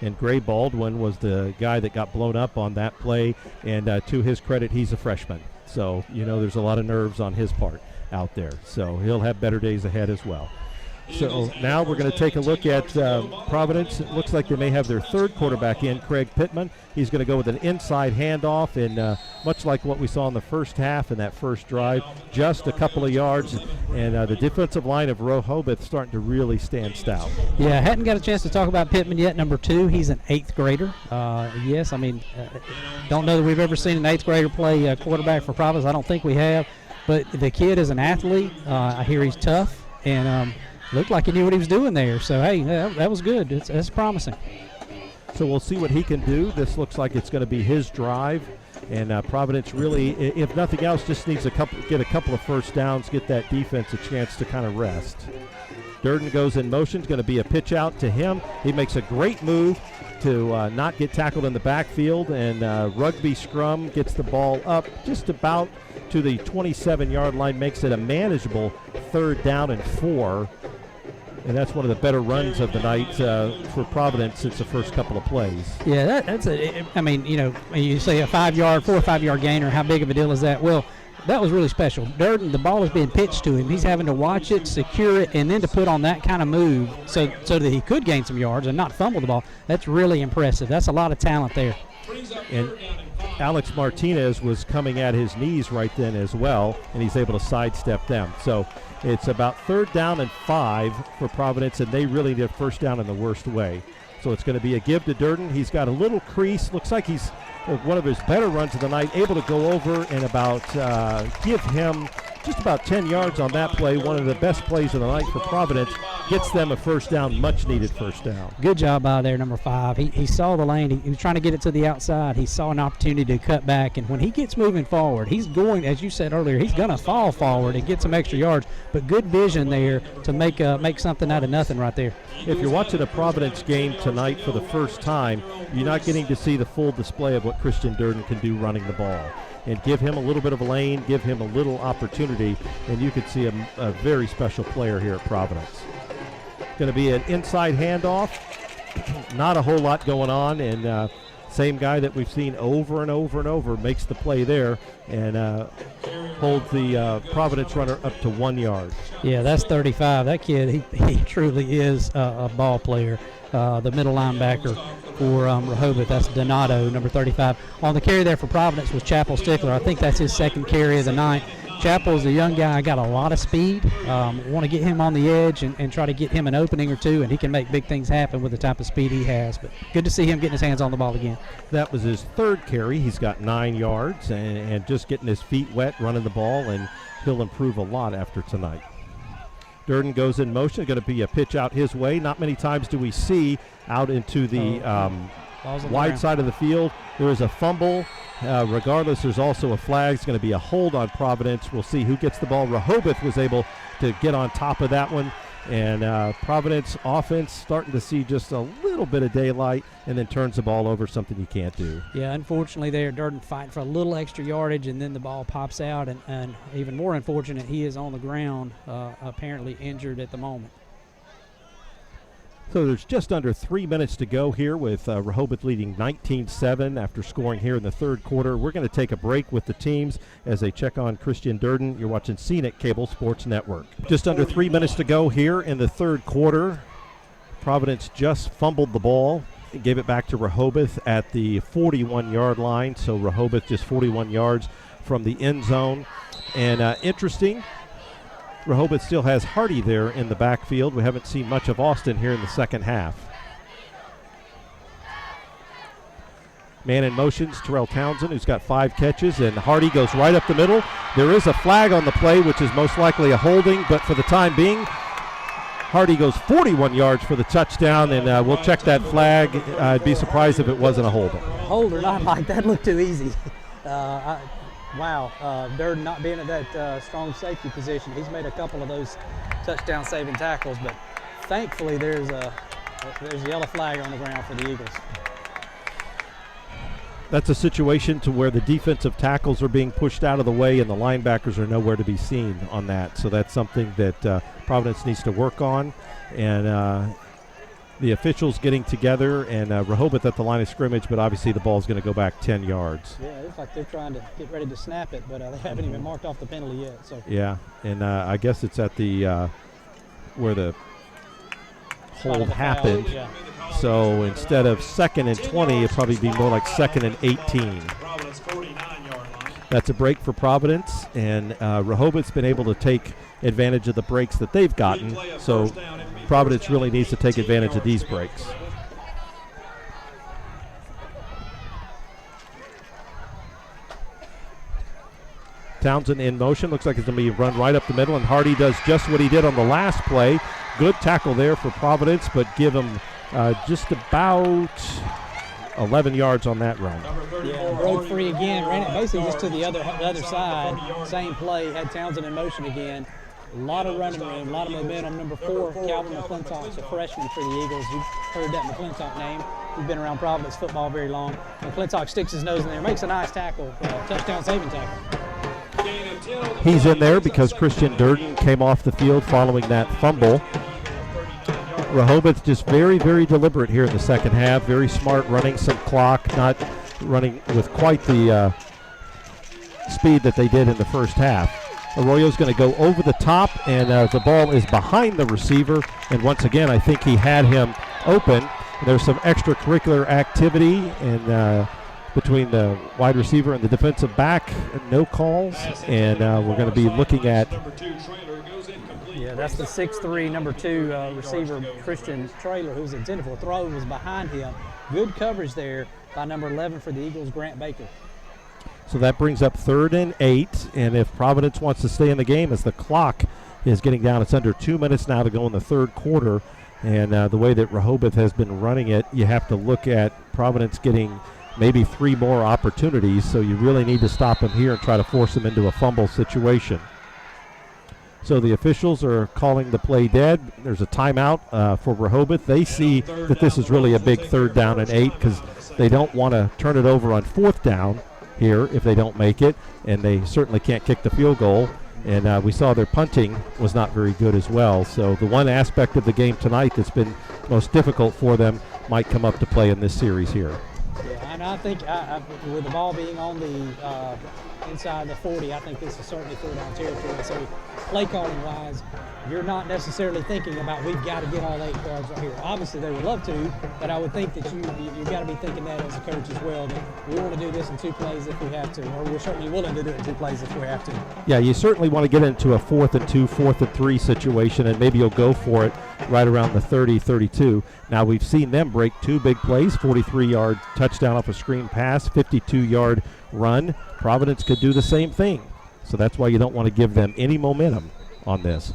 And Gray Baldwin was the guy that got blown up on that play, and to his credit, he's a freshman. So, there's a lot of nerves on his part out there. So he'll have better days ahead as well. So now we're going to take a look at Providence. It looks like they may have their third quarterback in, Craig Pittman. He's going to go with an inside handoff, and much like what we saw in the first half in that first drive, just a couple of yards, and the defensive line of Rehoboth starting to really stand stout. Yeah, hadn't got a chance to talk about Pittman yet. Number 2, he's an 8th grader. Don't know that we've ever seen an 8th grader play quarterback for Providence. I don't think we have, but the kid is an athlete. I hear he's tough, and looked like he knew what he was doing there. So, hey, that was good. That's promising. So we'll see what he can do. This looks like it's going to be his drive. And Providence really, if nothing else, just needs get a couple of first downs, get that defense a chance to kind of rest. Durden goes in motion. It's going to be a pitch out to him. He makes a great move to not get tackled in the backfield. And Rugby Scrum gets the ball up just about to the 27-yard line, makes it a manageable 3rd down and 4. And that's one of the better runs of the night for Providence since the first couple of plays. Yeah, you say a 4 or 5 yard gainer, how big of a deal is that? Well, that was really special. Durden, the ball is being pitched to him. He's having to watch it, secure it, and then to put on that kind of move so that he could gain some yards and not fumble the ball. That's really impressive. That's a lot of talent there. And Alex Martinez was coming at his knees right then as well, and he's able to sidestep them. So it's about 3rd down and 5 for Providence, and they really did first down in the worst way. So it's going to be a give to Durden. He's got a little crease. Looks like he's one of his better runs of the night, able to go over and about give him just about 10 yards on that play. One of the best plays of the night for Providence. Gets them a first down, much needed first down. Good job out there, number 5. He saw the lane. He was trying to get it to the outside. He saw an opportunity to cut back, and when he gets moving forward, he's going, as you said earlier, he's going to fall forward and get some extra yards, but good vision there to make something out of nothing right there. If you're watching a Providence game tonight for the first time, you're not getting to see the full display of what Christian Durden can do running the ball. And give him a little bit of a lane, give him a little opportunity, and you could see a very special player here at Providence. Going to be an inside handoff. Not a whole lot going on, and same guy that we've seen over and over and over makes the play there and holds the Providence runner up to 1 yard. Yeah, that's 35. That kid, he truly is a ball player. The middle linebacker for Rehoboth, that's Donato, number 35. On the carry there for Providence was Chappell Stickler. I think that's his 2nd carry of the night. Chappell's a young guy, got a lot of speed. Want to get him on the edge and try to get him an opening or two, and he can make big things happen with the type of speed he has. But good to see him getting his hands on the ball again. That was his 3rd carry. He's got 9 yards and just getting his feet wet running the ball, and he'll improve a lot after tonight. Durden goes in motion. Going to be a pitch out his way. Not many times do we see out into the wide side of the field. There is a fumble. Regardless, there's also a flag. It's going to be a hold on Providence. We'll see who gets the ball. Rehoboth was able to get on top of that one. And Providence offense starting to see just a little bit of daylight and then turns the ball over, something you can't do. Yeah, unfortunately there, Durden fighting for a little extra yardage, and then the ball pops out. And even more unfortunate, he is on the ground, apparently injured at the moment. So there's just under 3 minutes to go here with Rehoboth leading 19-7 after scoring here in the 3rd quarter. We're going to take a break with the teams as they check on Christian Durden. You're watching Scenic Cable Sports Network. Just under 3 minutes to go here in the 3rd quarter. Providence just fumbled the ball and gave it back to Rehoboth at the 41-yard line. So Rehoboth just 41 yards from the end zone. And interesting, Rehoboth still has Hardy there in the backfield. We haven't seen much of Austin here in the second half. Man in motion's Terrell Townsend, who's got 5 catches, and Hardy goes right up the middle. There is a flag on the play, which is most likely a holding, but for the time being, Hardy goes 41 yards for the touchdown, and we'll check that flag. I'd be surprised if it wasn't a holding. Hold or not, Mike, that looked too easy. Wow, Durden not being at that strong safety position. He's made a couple of those touchdown-saving tackles, but thankfully there's a yellow flag on the ground for the Eagles. That's a situation to where the defensive tackles are being pushed out of the way and the linebackers are nowhere to be seen on that. So that's something that Providence needs to work on. And the officials getting together, and Rehoboth at the line of scrimmage, but obviously the ball's going to go back 10 yards. Yeah, it looks like they're trying to get ready to snap it, but they haven't even marked off the penalty yet. So yeah, and I guess it's at the where the hold happened. Yeah. So instead of 2nd and 20, it'd probably be more like 2nd and 18. That's a break for Providence, and Rehoboth's been able to take advantage of the breaks that they've gotten. So Providence really needs to take advantage of these breaks. Townsend in motion. Looks like it's going to be run right up the middle, and Hardy does just what he did on the last play. Good tackle there for Providence, but give him just about 11 yards on that run. Yeah, broke free again. Ran it basically just to the other side. Same play, had Townsend in motion again. A lot of running room, a lot of momentum. Number 4, Calvin McClintock's a freshman for the Eagles. You've heard that McClintock name. He's been around Providence football very long. McClintock sticks his nose in there, makes a nice tackle, touchdown saving tackle. He's in there because Christian Durden came off the field following that fumble. Rehoboth just very, very deliberate here in the second half. Very smart, running some clock, not running with quite the speed that they did in the first half. Arroyo's going to go over the top, and the ball is behind the receiver. And once again, I think he had him open. There's some extracurricular activity and between the wide receiver and the defensive back. No calls, and we're going to be looking at. Yeah, that's the 6'3", number 2 receiver, Christian Traylor, who's intended for a throw, was behind him. Good coverage there by number 11 for the Eagles, Grant Baker. So that brings up 3rd and 8, and if Providence wants to stay in the game, as the clock is getting down, it's under 2 minutes now to go in the third quarter, and the way that Rehoboth has been running it, you have to look at Providence getting maybe 3 more opportunities, so you really need to stop them here and try to force them into a fumble situation. So the officials are calling the play dead. There's a timeout for Rehoboth. They see that this is really a big 3rd down and 8 because they don't want to turn it over on 4th down here if they don't make it, and they certainly can't kick the field goal. And we saw their punting was not very good as well. So the one aspect of the game tonight that's been most difficult for them might come up to play in this series here. Yeah, and I think with the ball being on the inside the 40, I think this is certainly 3rd down territory. So play calling wise, you're not necessarily thinking about we've got to get all 8 yards right here. Obviously they would love to, but I would think that you've got to be thinking that as a coach as well, that we want to do this in 2 plays if we have to, or we're certainly willing to do it in 2 plays if we have to. Yeah, you certainly want to get into a 4th and 2, 4th and 3 situation, and maybe you'll go for it right around the 30, 32. Now we've seen them break 2 big plays, 43-yard touchdown off a screen pass, 52-yard run. Providence could do the same thing. So that's why you don't want to give them any momentum on this.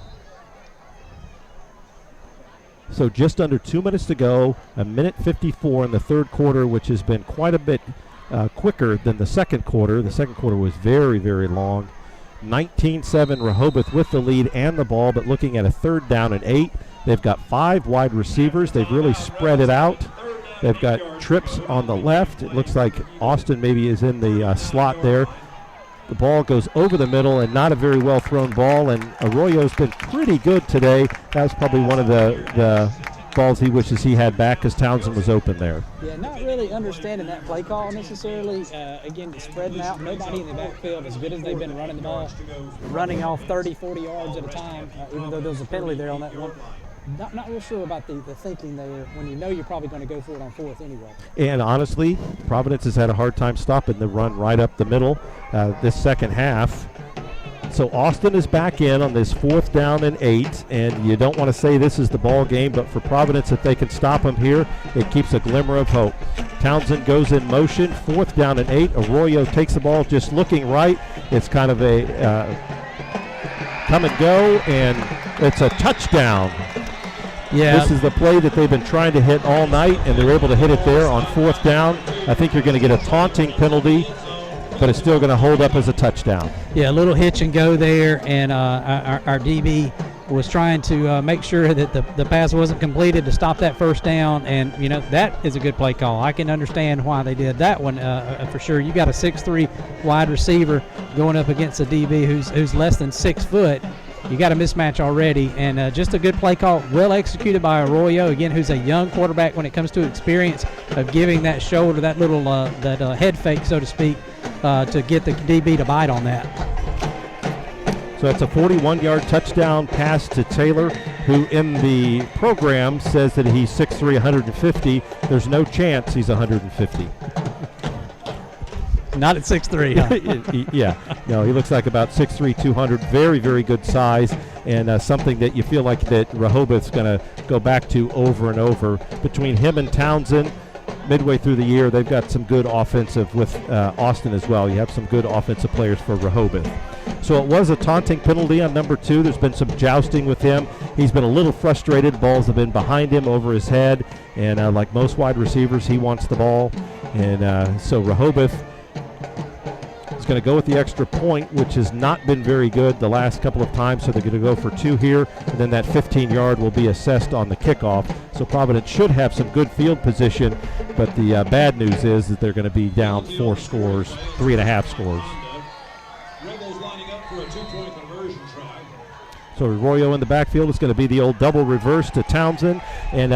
So just under 2 minutes to go, 1:54 in the third quarter, which has been quite a bit quicker than the second quarter. The second quarter was very, very long. 19-7 Rehoboth with the lead and the ball, but looking at a 3rd down and 8. They've got 5 wide receivers. They've really spread it out. They've got trips on the left. It looks like Austin maybe is in the slot there. The ball goes over the middle, and not a very well thrown ball, and Arroyo's been pretty good today. That was probably one of the balls he wishes he had back because Townsend was open there. Yeah, not really understanding that play call necessarily. Again, spreading out, nobody in the backfield, as good as they've been running the ball, running off 30, 40 yards at a time, even though there was a penalty there on that one. Not real sure about the thinking there when you know you're probably going to go for it on 4th anyway. And honestly, Providence has had a hard time stopping the run right up the middle this second half. So Austin is back in on this 4th down and 8, and you don't want to say this is the ball game, but for Providence, if they can stop them here, it keeps a glimmer of hope. Townsend goes in motion, 4th down and 8. Arroyo takes the ball just looking right. It's kind of a come and go, and it's a touchdown. Yeah. This is the play that they've been trying to hit all night, and they're able to hit it there on 4th down. I think you're going to get a taunting penalty, but it's still going to hold up as a touchdown. Yeah, a little hitch and go there, and our DB was trying to make sure that the pass wasn't completed to stop that 1st down, and, that is a good play call. I can understand why they did that one for sure. You got a 6'3" wide receiver going up against a DB who's less than 6 foot. You got a mismatch already, and just a good play call, well executed by Arroyo, again, who's a young quarterback when it comes to experience of giving that shoulder, that little head fake, so to speak, to get the DB to bite on that. So that's a 41-yard touchdown pass to Taylor, who in the program says that he's 6'3", 150. There's no chance he's 150. Not at 6'3", huh? Yeah, no, he looks like about 6'3", 200. Very, very good size, and something that you feel like that Rehoboth's going to go back to over and over. Between him and Townsend, midway through the year, they've got some good offensive with Austin as well. You have some good offensive players for Rehoboth. So it was a taunting penalty on number 2. There's been some jousting with him. He's been a little frustrated. Balls have been behind him, over his head, and like most wide receivers, he wants the ball. And so Rehoboth is going to go with the extra point, which has not been very good the last couple of times, so they're going to go for 2 here, and then that 15-yard will be assessed on the kickoff. So Providence should have some good field position, but the bad news is that they're going to be down 4 scores, 3.5 scores. So Arroyo in the backfield is going to be the old double reverse to Townsend, and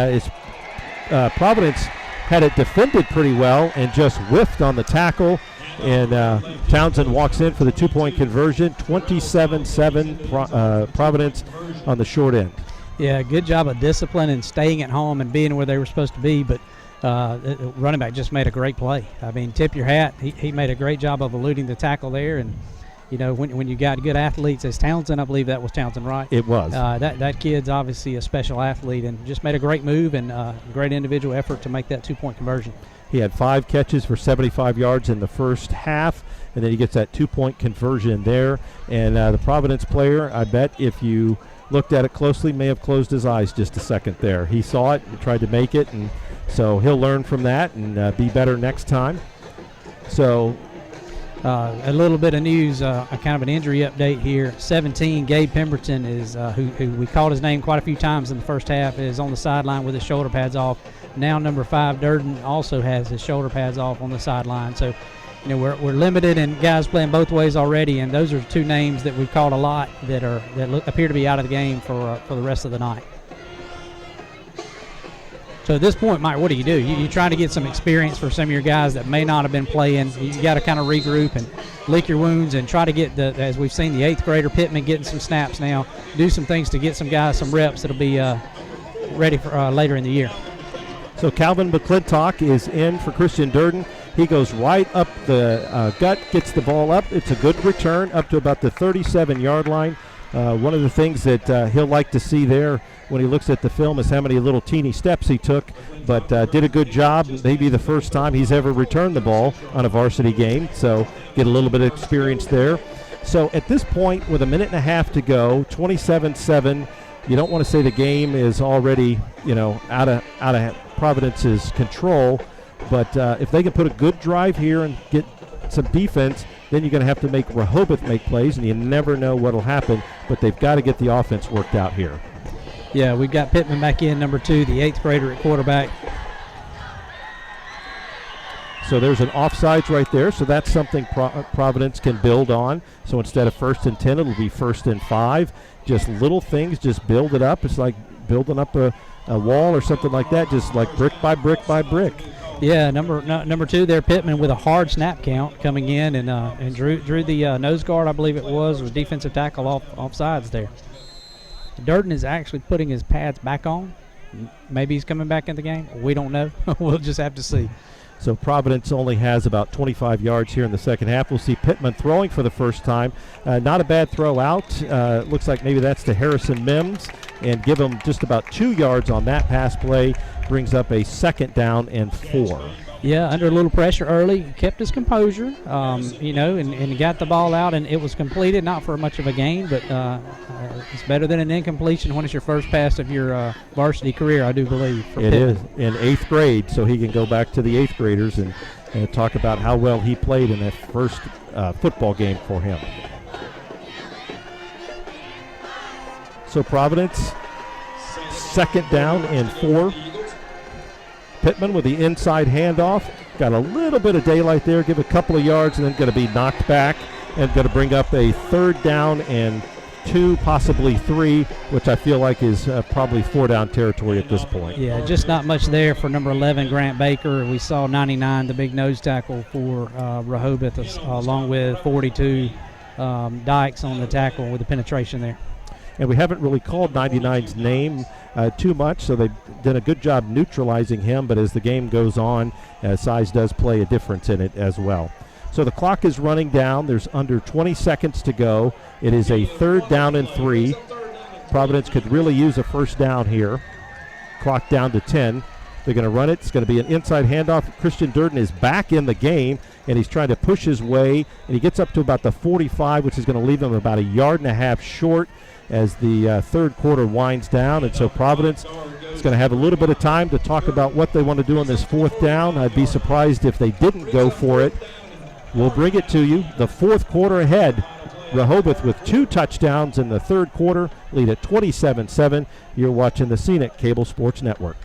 Providence had it defended pretty well and just whiffed on the tackle, and Townsend walks in for the 2-point conversion. 27-7 Providence on the short end. Yeah, good job of discipline and staying at home and being where they were supposed to be, but running back just made a great play. I mean, tip your hat. He made a great job of eluding the tackle there, and when you got good athletes as Townsend, I believe that was Townsend, right? It was. That kid's obviously a special athlete and just made a great move and great individual effort to make that 2-point conversion. He had 5 catches for 75 yards in the first half, and then he gets that 2-point conversion there. And the Providence player, I bet if you looked at it closely, may have closed his eyes just a second there. He saw it and tried to make it, and so he'll learn from that and be better next time. So a little bit of news, kind of an injury update here. 17, Gabe Pemberton is who we called his name quite a few times in the first half, is on the sideline with his shoulder pads off. Now number 5, Durden, also has his shoulder pads off on the sideline. So, we're limited and guys playing both ways already, and those are 2 names that we've called a lot that appear to be out of the game for the rest of the night. So at this point, Mike, what do? You're trying to get some experience for some of your guys that may not have been playing. You got to kind of regroup and lick your wounds and try to get, as we've seen, the 8th grader Pittman getting some snaps now, do some things to get some guys some reps that'll be ready for later in the year. So Calvin McClintock is in for Christian Durden. He goes right up the gut, gets the ball up. It's a good return up to about the 37-yard line. One of the things that he'll like to see there when he looks at the film is how many little teeny steps he took, but did a good job. Maybe the first time he's ever returned the ball on a varsity game, so get a little bit of experience there. So at this point, with a minute and a half to go, 27-7, you don't want to say the game is already, out of Providence's control, but if they can put a good drive here and get some defense, then you're going to have to make Rehoboth make plays, and you never know what will happen, but they've got to get the offense worked out here. Yeah, we've got Pittman back in, number 2, the 8th grader at quarterback. So there's an offsides right there, so that's something Providence can build on. So instead of 1st and 10, it'll be 1st and 5. Just little things, just build it up. It's like building up a wall or something like that, just like brick by brick by brick. Yeah, number 2 there, Pittman, with a hard snap count coming in and drew the nose guard, I believe it was defensive tackle off sides there. Durden is actually putting his pads back on. Maybe he's coming back in the game. We don't know. We'll just have to see. So Providence only has about 25 yards here in the second half. We'll see Pittman throwing for the first time. Not a bad throw out. Looks like maybe that's to Harrison Mims, and give him just about 2 yards on that pass play. Brings up a 2nd down and 4. Yeah, under a little pressure early, kept his composure, and got the ball out, and it was completed, not for much of a gain, but it's better than an incompletion when it's your first pass of your varsity career, I do believe. It is in 8th grade, so he can go back to the 8th graders and talk about how well he played in that first football game for him. So Providence, 2nd down and 4. Pittman with the inside handoff. Got a little bit of daylight there, give a couple of yards, and then going to be knocked back and going to bring up a 3rd down and 2, possibly 3, which I feel like is probably 4-down territory at this point. Yeah, just not much there for number 11, Grant Baker. We saw 99, the big nose tackle for Rehoboth, along with 42, Dykes on the tackle with the penetration there. And we haven't really called 99's name too much, so they did a good job neutralizing him, but as the game goes on, size does play a difference in it as well. So the clock is running down. There's under 20 seconds to go. It is a 3rd down and 3. Providence could really use a 1st down here. Clock down to 10. They're going to run it. It's going to be an inside handoff. Christian Durden is back in the game, and he's trying to push his way, and he gets up to about the 45, which is going to leave him about 1.5 yards short as the 3rd quarter winds down. And so Providence is going to have a little bit of time to talk about what they want to do on this 4th down. I'd be surprised if they didn't go for it. We'll bring it to you. The 4th quarter ahead. Rehoboth with 2 touchdowns in the 3rd quarter, lead at 27-7. You're watching the Scenic Cable Sports Network.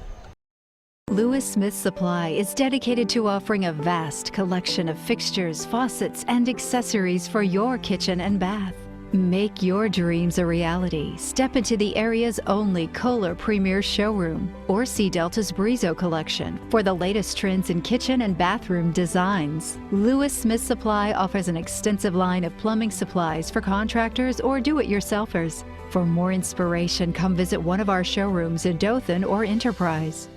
Lewis Smith Supply is dedicated to offering a vast collection of fixtures, faucets, and accessories for your kitchen and bath. Make your dreams a reality. Step into the area's only Kohler Premier Showroom or see Delta's Brizo collection for the latest trends in kitchen and bathroom designs. Lewis Smith Supply offers an extensive line of plumbing supplies for contractors or do-it-yourselfers. For more inspiration, come visit one of our showrooms in Dothan or Enterprise.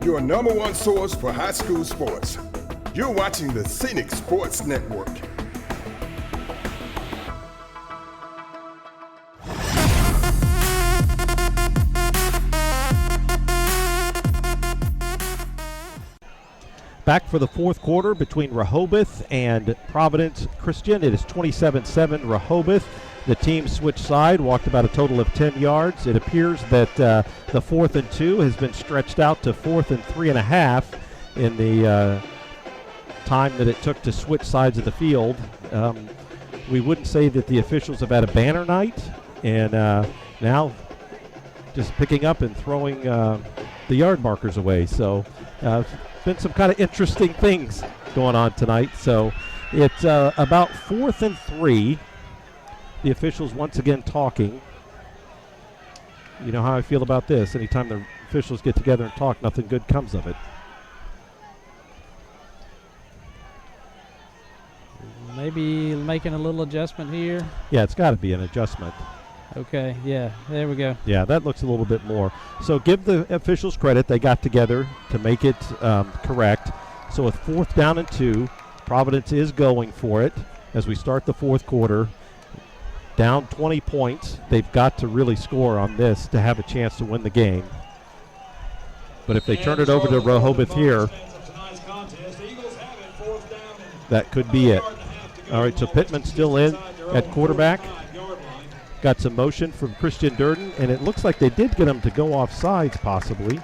Your number one source for high school sports. You're watching the Scenic Sports Network. Back for the 4th quarter between Rehoboth and Providence Christian. It is 27-7 Rehoboth. The team switched side, walked about a total of 10 yards. It appears that the 4th and 2 has been stretched out to 4th and 3.5 in the time that it took to switch sides of the field. We wouldn't say that the officials have had a banner night, and now just picking up and throwing the yard markers away. So been some kind of interesting things going on tonight. So it's about 4th and 3. The officials once again talking. You know how I feel about this. Anytime the officials get together and talk, nothing good comes of it. Maybe making a little adjustment here. Yeah, it's got to be an adjustment. Okay, yeah, there we go. Yeah, that looks a little bit more. So give the officials credit. They got together to make it correct. So with 4th down and 2, Providence is going for it as we start the 4th quarter. Down 20 points. They've got to really score on this to have a chance to win the game. But if they turn it over to Rehoboth here, that could be it. All right, so Pittman's still in at quarterback. Got some motion from Christian Durden, and it looks like they did get him to go off sides possibly.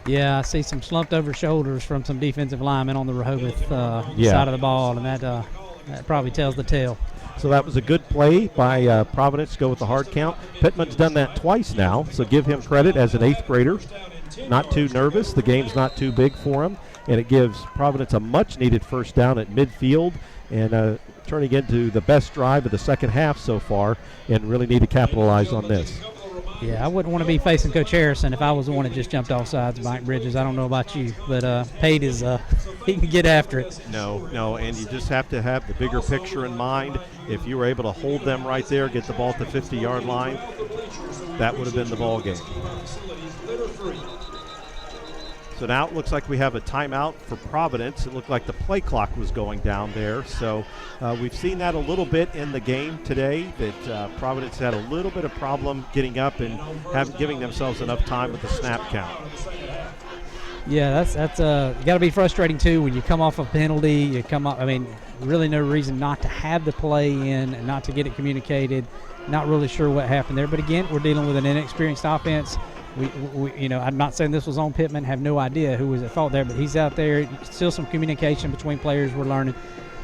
Yeah, I see some slumped over shoulders from some defensive linemen on the Rehoboth side of the ball, and that probably tells the tale. So that was a good play by Providence to go with the hard count. Pittman's done that twice now, so give him credit as an 8th grader. Not too nervous. The game's not too big for him, and it gives Providence a much-needed first down at midfield and turning into the best drive of the second half so far, and really need to capitalize on this. Yeah, I wouldn't want to be facing Coach Harrison if I was the one that just jumped off sides of Mike Bridges. I don't know about you, but Pate is he can get after it. No, and you just have to have the bigger picture in mind. If you were able to hold them right there, get the ball at the 50-yard line, that would have been the ball game. So now it looks like we have a timeout for Providence. It looked like the play clock was going down there. So we've seen that a little bit in the game today, that Providence had a little bit of problem getting up and giving themselves enough time with the snap count. Yeah, that's got to be frustrating too when you come off a penalty. You come up. I mean, really no reason not to have the play in and not to get it communicated. Not really sure what happened there. But again, we're dealing with an inexperienced offense. We I'm not saying this was on Pittman. Have no idea who was at fault there, but he's out there. Still some communication between players. We're learning.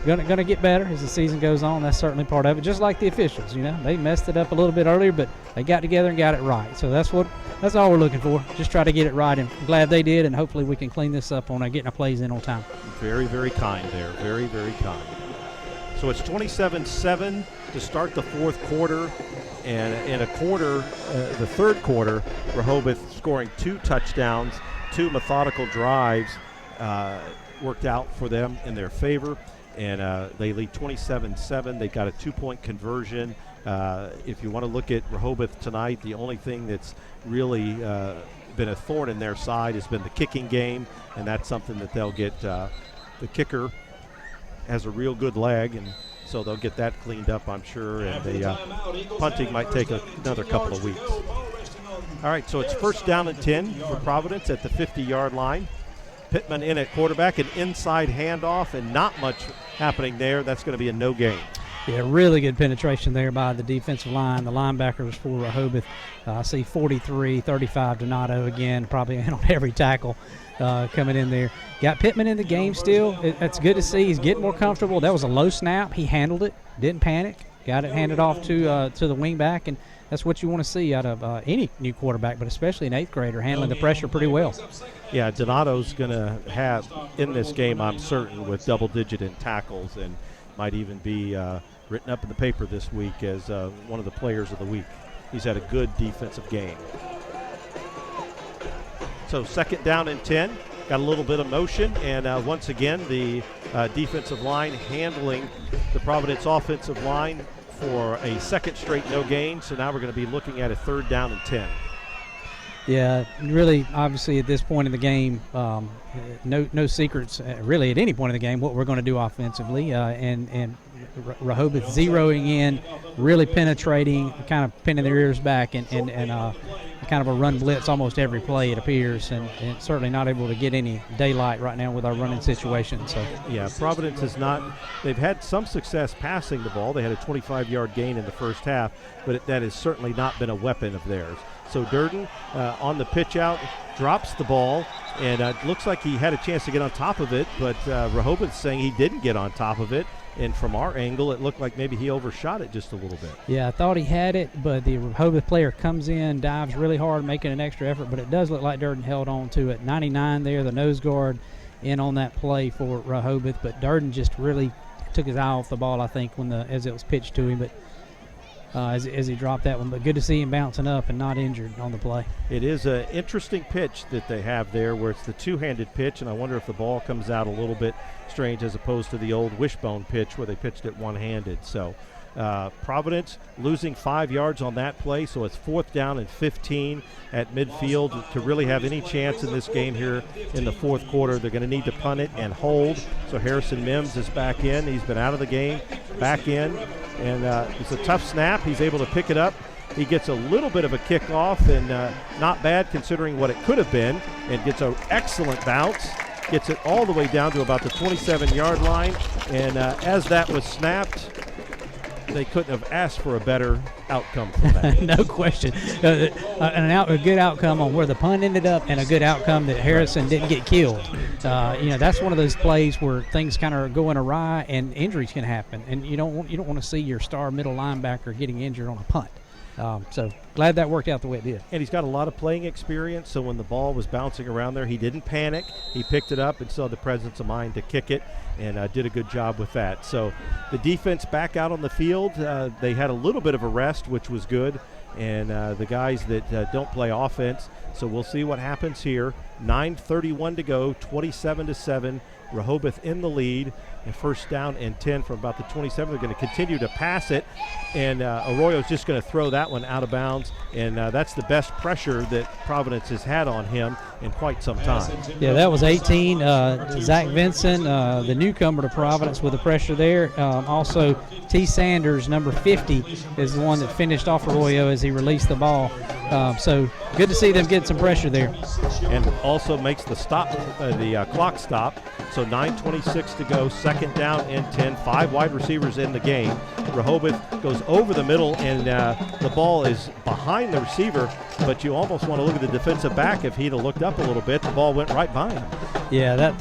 Going to get better as the season goes on. That's certainly part of it. Just like the officials, they messed it up a little bit earlier, but they got together and got it right. So that's all we're looking for. Just try to get it right, and I'm glad they did. And hopefully we can clean this up on getting our plays in on time. Very, very kind there. Very, very kind. So it's 27-7 to start the fourth quarter. And in the third quarter, Rehoboth scoring 2 touchdowns, 2 methodical drives worked out for them in their favor. And they lead 27-7. They got a 2-point conversion. If you want to look at Rehoboth tonight, the only thing that's really been a thorn in their side has been the kicking game, and that's something that they'll get. The kicker has a real good leg, and so they'll get that cleaned up, I'm sure, and the punting might take another couple of weeks. All right, so it's first down and 10 for Providence at the 50-yard line. Pittman in at quarterback, an inside handoff, and not much happening there. That's going to be a no gain. Yeah, really good penetration there by the defensive line. The linebackers for Rehoboth. I see 43-35 Donato again, probably in on every tackle coming in there. Got Pittman in the game still. That's good to see. He's getting more comfortable. That was a low snap. He handled it, didn't panic. Got it handed off to the wing back, and that's what you want to see out of any new quarterback, but especially an 8th grader, handling the pressure pretty well. Yeah, Donato's going to have in this game, I'm certain, with double-digit in tackles, and might even be written up in the paper this week as one of the players of the week. He's had a good defensive game. So second down and 10. Got a little bit of motion, and once again, the defensive line handling the Providence offensive line for a second straight no gain. So now we're going to be looking at a third down and 10. Yeah, really, obviously at this point in the game, no secrets really at any point in the game what we're going to do offensively, and Rehoboth zeroing in, really penetrating, kind of pinning their ears back, and kind of a run blitz almost every play, it appears, and certainly not able to get any daylight right now with our running situation. So yeah, Providence has not. They've had some success passing the ball. They had a 25-yard gain in the first half, but that has certainly not been a weapon of theirs. So Durden on the pitch out drops the ball, and it looks like he had a chance to get on top of it, but Rehoboth's saying he didn't get on top of it. And from our angle, it looked like maybe he overshot it just a little bit. Yeah, I thought he had it, but the Rehoboth player comes in, dives really hard, making an extra effort, but it does look like Durden held on to it. 99 there, the nose guard in on that play for Rehoboth, but Durden just really took his eye off the ball, I think, as it was pitched to him, but as he dropped that one. But good to see him bouncing up and not injured on the play. It is an interesting pitch that they have there where it's the two-handed pitch, and I wonder if the ball comes out a little bit strange as opposed to the old wishbone pitch where they pitched it one-handed. So Providence losing 5 yards on that play, so it's fourth down and 15 at midfield. To really have any chance in this game here in the fourth quarter, they're going to need to punt it and hold. So Harrison Mims is back in. He's been out of the game, back in, and it's a tough snap. He's able to pick it up. He gets a little bit of a kickoff, and not bad considering what it could have been, and gets an excellent bounce. Gets it all the way down to about the 27-yard line, and as that was snapped, they couldn't have asked for a better outcome from that. No question. A good outcome on where the punt ended up, and a good outcome that Harrison didn't get killed. That's one of those plays where things kind of are going awry and injuries can happen, and you don't want to see your star middle linebacker getting injured on a punt. So glad that worked out the way it did. And he's got a lot of playing experience, so when the ball was bouncing around there, he didn't panic. He picked it up and saw the presence of mind to kick it, and did a good job with that. So the defense back out on the field. They had a little bit of a rest, which was good, and the guys that don't play offense. So we'll see what happens here. 9:31 to go, 27-7. Rehoboth in the lead, and first down and 10 from about the 27. They're going to continue to pass it, and Arroyo's just going to throw that one out of bounds, and that's the best pressure that Providence has had on him in quite some time. Yeah, that was 18. Zach Vinson, the newcomer to Providence, with the pressure there. Also, T. Sanders, number 50, is the one that finished off Arroyo as he released the ball. So good to see them get some pressure there. And also makes the clock stop. So 9:26 to go, second down and 10. 5 wide receivers in the game. Rehoboth goes over the middle, and the ball is behind the receiver, but you almost want to look at the defensive back. If he'd have looked up a little bit, the ball went right by him. Yeah, that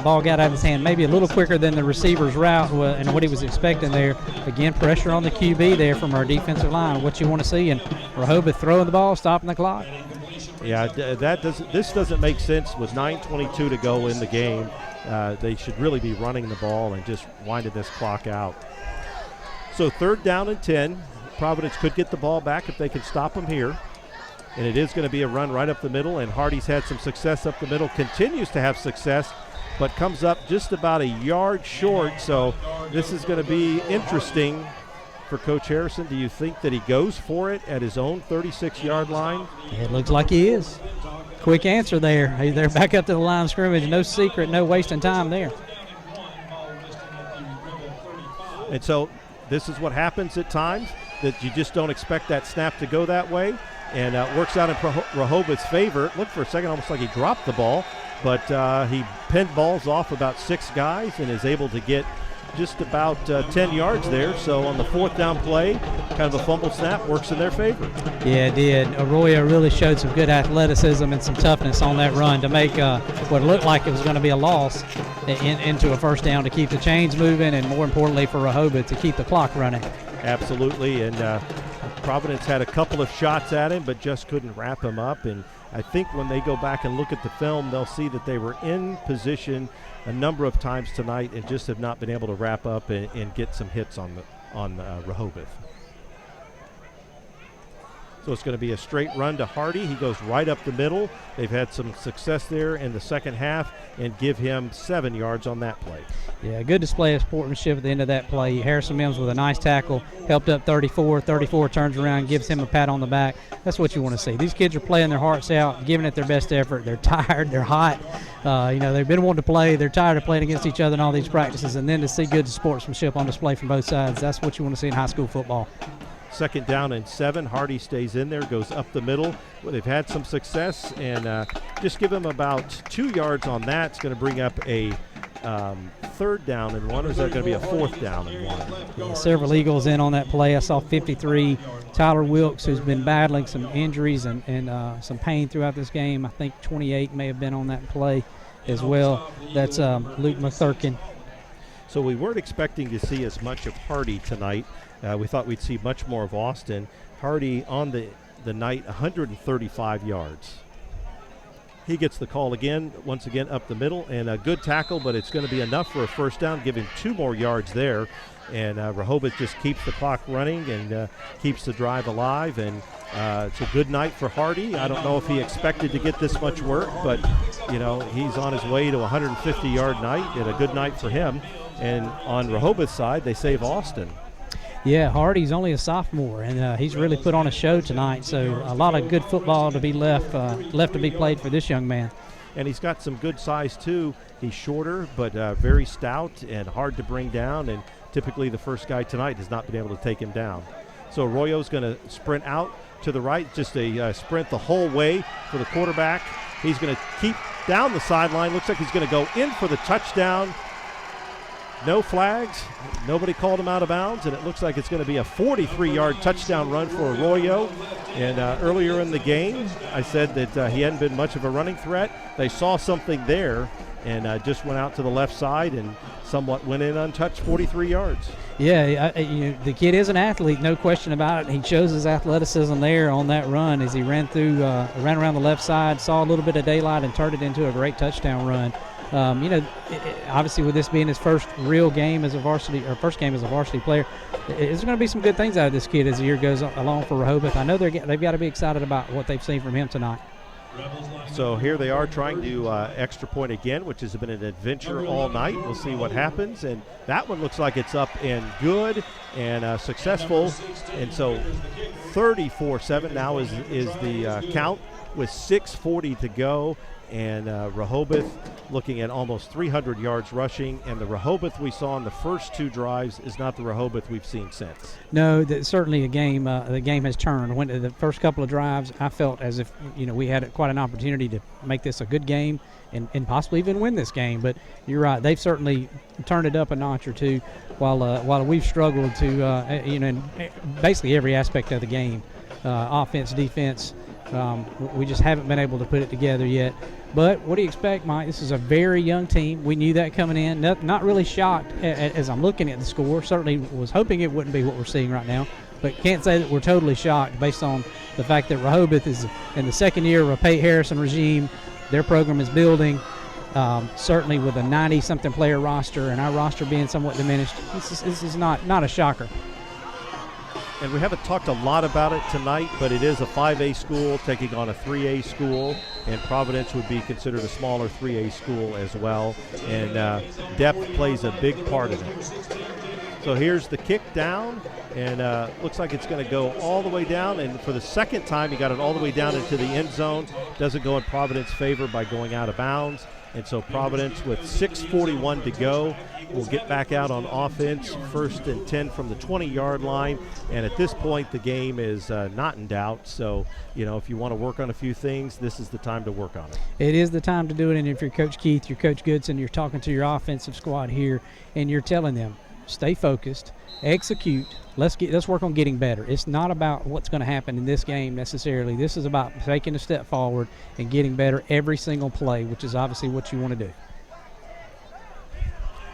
ball got out of his hand maybe a little quicker than the receiver's route and what he was expecting there. Again, pressure on the QB there from our defensive line, what you want to see, and Rehoboth throwing the ball, stopping the clock. Yeah, this doesn't make sense with 9:22 to go in the game. They should really be running the ball and just winding this clock out. So third down and 10. Providence could get the ball back if they can stop them here. And it is going to be a run right up the middle, and Hardy's had some success up the middle, continues to have success, but comes up just about a yard short. So this is going to be interesting for Coach Harrison. Do you think that he goes for it at his own 36-yard line? It looks like he is. Quick answer there. They're back up to the line of scrimmage. No secret, no wasting time there. And so this is what happens at times, that you just don't expect that snap to go that way. And works out in Rehoboth's favor. It looked for a second almost like he dropped the ball, but he pinned balls off about 6 guys and is able to get just about 10 yards there. So on the fourth down play, kind of a fumble snap works in their favor. Yeah, it did. Arroyo really showed some good athleticism and some toughness on that run to make what looked like it was going to be a loss into a first down to keep the chains moving, and more importantly for Rehoboth to keep the clock running. Absolutely, and Providence had a couple of shots at him but just couldn't wrap him up. And I think when they go back and look at the film, they'll see that they were in position a number of times tonight and just have not been able to wrap up and get some hits on Rehoboth. So it's going to be a straight run to Hardy. He goes right up the middle. They've had some success there in the second half and give him 7 yards on that play. Yeah, good display of sportsmanship at the end of that play. Harrison Mims with a nice tackle, helped up 34. 34 turns around, gives him a pat on the back. That's what you want to see. These kids are playing their hearts out, giving it their best effort. They're tired, they're hot. They've been wanting to play. They're tired of playing against each other in all these practices, and then to see good sportsmanship on display from both sides, that's what you want to see in high school football. Second down and 7. Hardy stays in there, goes up the middle. Well, they've had some success, and just give him about 2 yards on that. It's going to bring up a third down and 1, or is that going to be a fourth down and 1? Yeah, several Eagles in on that play. I saw 53, Tyler Wilkes, who's been battling some injuries and some pain throughout this game. I think 28 may have been on that play as well. That's Luke McClurkin. So we weren't expecting to see as much of Hardy tonight. We thought we'd see much more of Austin. Hardy on the night, 135 yards. He gets the call again, once again up the middle, and a good tackle, but it's going to be enough for a first down, giving 2 more yards there. And Rehoboth just keeps the clock running and keeps the drive alive. And it's a good night for Hardy. I don't know if he expected to get this much work, but, he's on his way to a 150-yard night, and a good night for him. And on Rehoboth's side, they save Austin. Yeah, Hardy's only a sophomore, and he's really put on a show tonight. So a lot of good football to be left to be played for this young man. And he's got some good size, too. He's shorter, but very stout and hard to bring down. And typically the first guy tonight has not been able to take him down. So Arroyo's going to sprint out to the right, just a sprint the whole way for the quarterback. He's going to keep down the sideline. Looks like he's going to go in for the touchdown. No flags. Nobody called him out of bounds, and it looks like it's going to be a 43-yard touchdown run for Arroyo. And earlier in the game, I said that he hadn't been much of a running threat. They saw something there and just went out to the left side and somewhat went in untouched, 43 yards. Yeah, the kid is an athlete, no question about it. He shows his athleticism there on that run as he ran around the left side, saw a little bit of daylight, and turned it into a great touchdown run. Obviously with this being his first real game as a varsity, or first game as a varsity player, there's going to be some good things out of this kid as the year goes along for Rehoboth. I know they've got to be excited about what they've seen from him tonight. So here they are trying to extra point again, which has been an adventure all night. We'll see what happens. And that one looks like it's up and good and successful. And so 34-7 now is the count with 6:40 to go. And Rehoboth looking at almost 300 yards rushing. And the Rehoboth we saw in the first two drives is not the Rehoboth we've seen since. No, certainly the game has turned. When the first couple of drives, I felt as if we had quite an opportunity to make this a good game and possibly even win this game. But you're right, they've certainly turned it up a notch or two while we've struggled to, in basically every aspect of the game, offense, defense. We just haven't been able to put it together yet. But what do you expect, Mike? This is a very young team. We knew that coming in. Not really shocked as I'm looking at the score. Certainly was hoping it wouldn't be what we're seeing right now. But can't say that we're totally shocked based on the fact that Rehoboth is in the second year of a Pate Harrison regime. Their program is building, certainly with a 90-something player roster, and our roster being somewhat diminished. This is not a shocker. And we haven't talked a lot about it tonight, but it is a 5A school taking on a 3A school, and Providence would be considered a smaller 3A school as well. And depth plays a big part of it. So here's the kick down, and looks like it's going to go all the way down. And for the second time, he got it all the way down into the end zone. Doesn't go in Providence's favor by going out of bounds. And so Providence, with 6:41 to go, will get back out on offense, 1st and 10 from the 20-yard line. And at this point, the game is not in doubt. So, if you want to work on a few things, this is the time to work on it. It is the time to do it. And if you're Coach Keith, you're Coach Goodson, you're talking to your offensive squad here, and you're telling them, stay focused, execute. Let's work on getting better. It's not about what's going to happen in this game necessarily. This is about taking a step forward and getting better every single play, which is obviously what you want to do.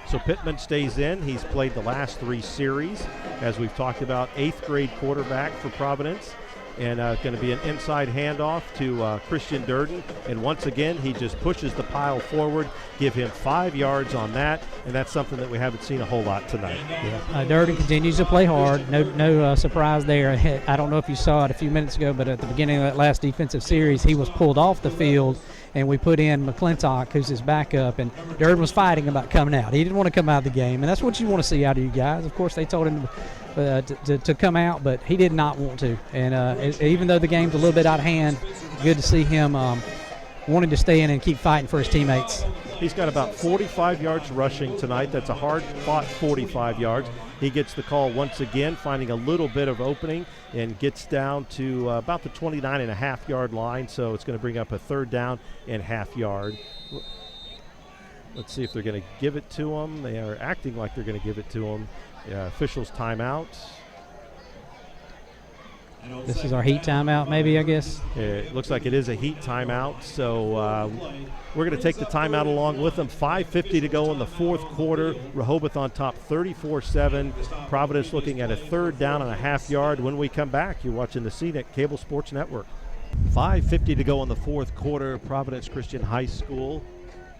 So Pittman stays in. He's played the last 3 series. As we've talked about, 8th grade quarterback for Providence. And going to be an inside handoff to Christian Durden. And once again, he just pushes the pile forward. Give him 5 yards on that. And that's something that we haven't seen a whole lot tonight. Yeah. Durden continues to play hard. No surprise there. I don't know if you saw it a few minutes ago, but at the beginning of that last defensive series, he was pulled off the field. And we put in McClintock, who's his backup, and Durden was fighting about coming out. He didn't want to come out of the game, and that's what you want to see out of you guys. Of course, they told him to come out, but he did not want to. And even though the game's a little bit out of hand, good to see him wanting to stay in and keep fighting for his teammates. He's got about 45 yards rushing tonight. That's a hard-fought 45 yards. He gets the call once again, finding a little bit of opening, and gets down to about the 29.5-yard line. So it's going to bring up a 3rd down and half-yard. Let's see if they're going to give it to him. They are acting like they're going to give it to him. Officials timeout. This is our heat timeout, maybe, I guess. It looks like it is a heat timeout, so we're going to take the timeout along with them. 5:50 to go in the 4th quarter. Rehoboth on top, 34-7. Providence looking at a 3rd down and a half-yard. When we come back, you're watching the CNIC Cable Sports Network. 5:50 to go in the 4th quarter. Providence Christian High School.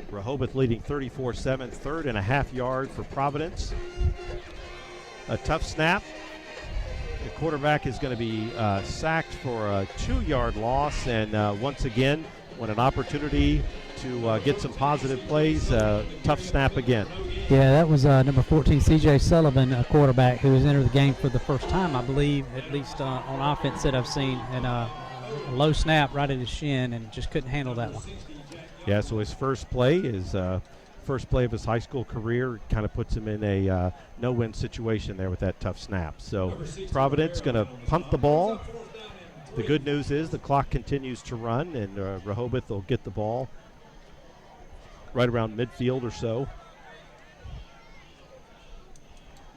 Rehoboth leading 34-7, 3rd and a half-yard for Providence. A tough snap. The quarterback is going to be sacked for a 2-yard loss, and once again, when an opportunity to get some positive plays, tough snap again. Yeah, that was number 14, C.J. Sullivan, a quarterback who has entered the game for the first time, I believe, at least on offense that I've seen, and a low snap right at his shin, and just couldn't handle that one. Yeah, so his first play is first play of his high school career. Kind of puts him in a no-win situation there with that tough snap. So Providence going to punt the ball. The good news is the clock continues to run, and Rehoboth will get the ball right around midfield or so.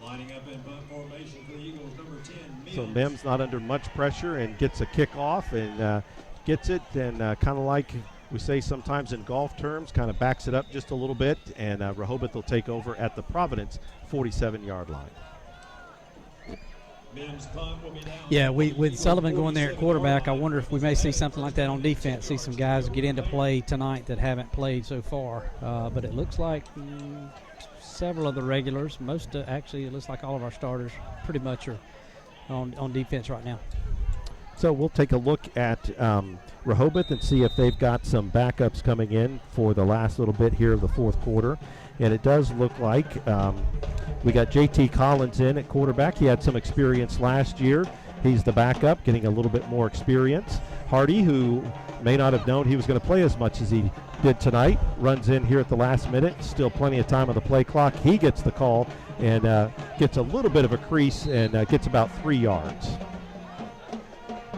Lining up in punt formation for the Eagles, number 10, Mims. So Mims not under much pressure and gets a kickoff and gets it, and kind of like we say sometimes in golf terms, kind of backs it up just a little bit, and Rehoboth will take over at the Providence 47-yard line. Mims' punt will be down. Yeah, with Sullivan going there at quarterback, I wonder if we may see something like that on defense, see some guys get into play tonight that haven't played so far. But it looks like several of the regulars, actually it looks like all of our starters pretty much are on defense right now. So we'll take a look at Rehoboth and see if they've got some backups coming in for the last little bit here of the fourth quarter. And it does look like we got J.T. Collins in at quarterback. He had some experience last year. He's the backup, getting a little bit more experience. Hardy, who may not have known he was going to play as much as he did tonight, runs in here at the last minute. Still plenty of time on the play clock. He gets the call and gets a little bit of a crease and gets about 3 yards.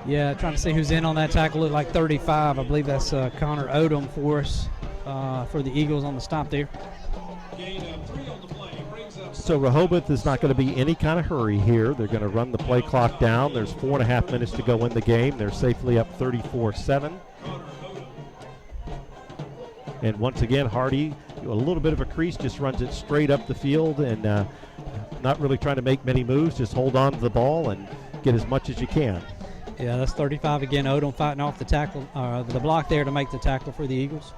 Yeah, trying to see who's in on that tackle. Looked like 35. I believe that's Connor Odom for us for the Eagles on the stop there. So Rehoboth is not going to be any kind of hurry here. They're going to run the play clock down. There's 4.5 minutes to go in the game. They're safely up 34-7. And once again, Hardy, a little bit of a crease, just runs it straight up the field and not really trying to make many moves. Just hold on to the ball and get as much as you can. Yeah, that's 35 again. Odom fighting off the tackle, the block there to make the tackle for the Eagles.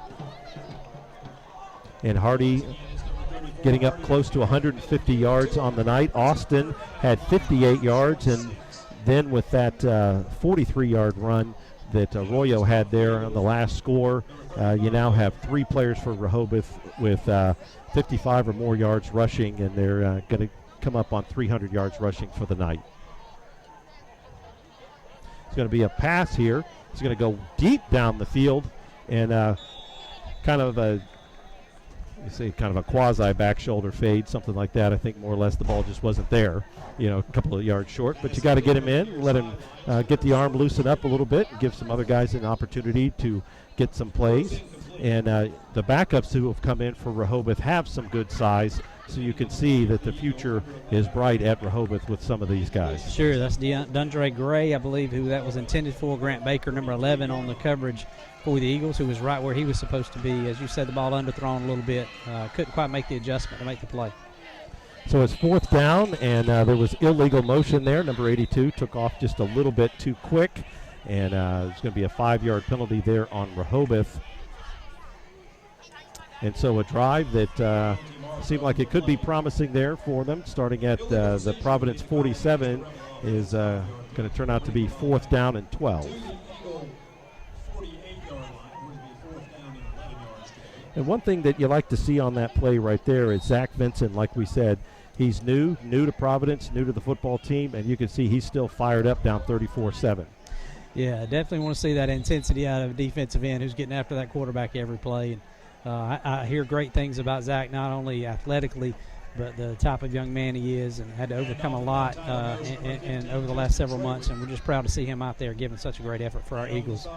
And Hardy getting up close to 150 yards on the night. Austin had 58 yards, and then with that 43-yard run that Arroyo had there on the last score, you now have 3 players for Rehoboth with 55 or more yards rushing, and they're going to come up on 300 yards rushing for the night. It's going to be a pass here. It's going to go deep down the field, and kind of a quasi back shoulder fade, something like that. I think more or less the ball just wasn't there, a couple of yards short. But you got to get him in, let him get the arm loosen up a little bit, and give some other guys an opportunity to get some plays. And the backups who have come in for Rehoboth have some good size, so you can see that the future is bright at Rehoboth with some of these guys. Sure, that's Dundre Gray, I believe, who that was intended for. Grant Baker, number 11, on the coverage for the Eagles, who was right where he was supposed to be. As you said, the ball underthrown a little bit. Couldn't quite make the adjustment to make the play. So it's 4th down, and there was illegal motion there. Number 82 took off just a little bit too quick, and there's going to be a 5-yard penalty there on Rehoboth. And so a drive that seemed like it could be promising there for them, starting at the Providence 47, is going to turn out to be 4th down and 12. And one thing that you like to see on that play right there is Zach Vincent, like we said, he's new to Providence, new to the football team, and you can see he's still fired up down 34-7. Yeah, definitely want to see that intensity out of a defensive end who's getting after that quarterback every play. And I hear great things about Zach, not only athletically, but the type of young man he is, and had to overcome a lot and over the last several months, and we're just proud to see him out there giving such a great effort for our Eagles.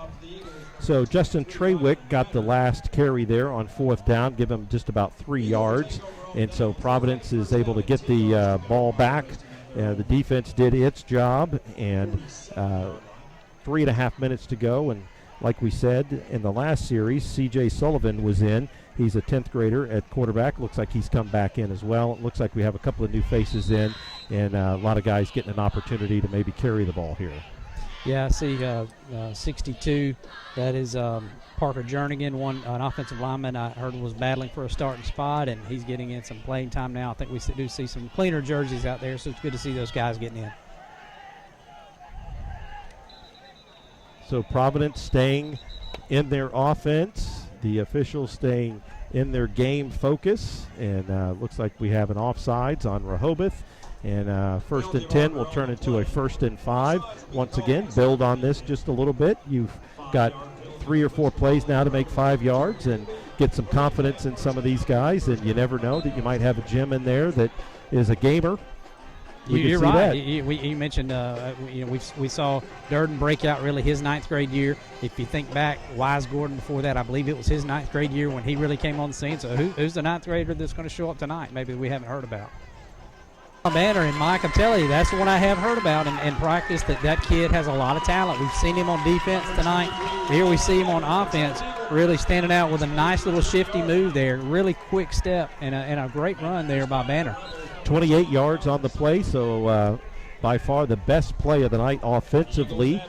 So Justin Trawick got the last carry there on 4th down, give him just about 3 yards, and so Providence is able to get the ball back. The defense did its job, and 3.5 minutes to go, and like we said in the last series, C.J. Sullivan was in. He's a 10th grader at quarterback. Looks like he's come back in as well. It looks like we have a couple of new faces in, and a lot of guys getting an opportunity to maybe carry the ball here. Yeah, I see 62. That is Parker Jernigan, an offensive lineman I heard was battling for a starting spot, and he's getting in some playing time now. I think we do see some cleaner jerseys out there, so it's good to see those guys getting in. So Providence staying in their offense, the officials staying in their game focus, and looks like we have an offsides on Rehoboth. And 1st and 10 will turn into a 1st and 5. Once again, build on this just a little bit. You've got 3 or 4 plays now to make 5 yards and get some confidence in some of these guys. And you never know that you might have a Jim in there that is a gamer. You're right. You mentioned, we saw Durden break out really his 9th grade year. If you think back, Wise Gordon before that, I believe it was his 9th grade year when he really came on the scene. So who's the 9th grader that's going to show up tonight? Maybe we haven't heard about. Banner, and Mike, I'm telling you, that's the one I have heard about in practice, that kid has a lot of talent. We've seen him on defense tonight. Here we see him on offense, really standing out with a nice little shifty move there, really quick step, and a great run there by Banner. 28 yards on the play, so by far the best play of the night offensively.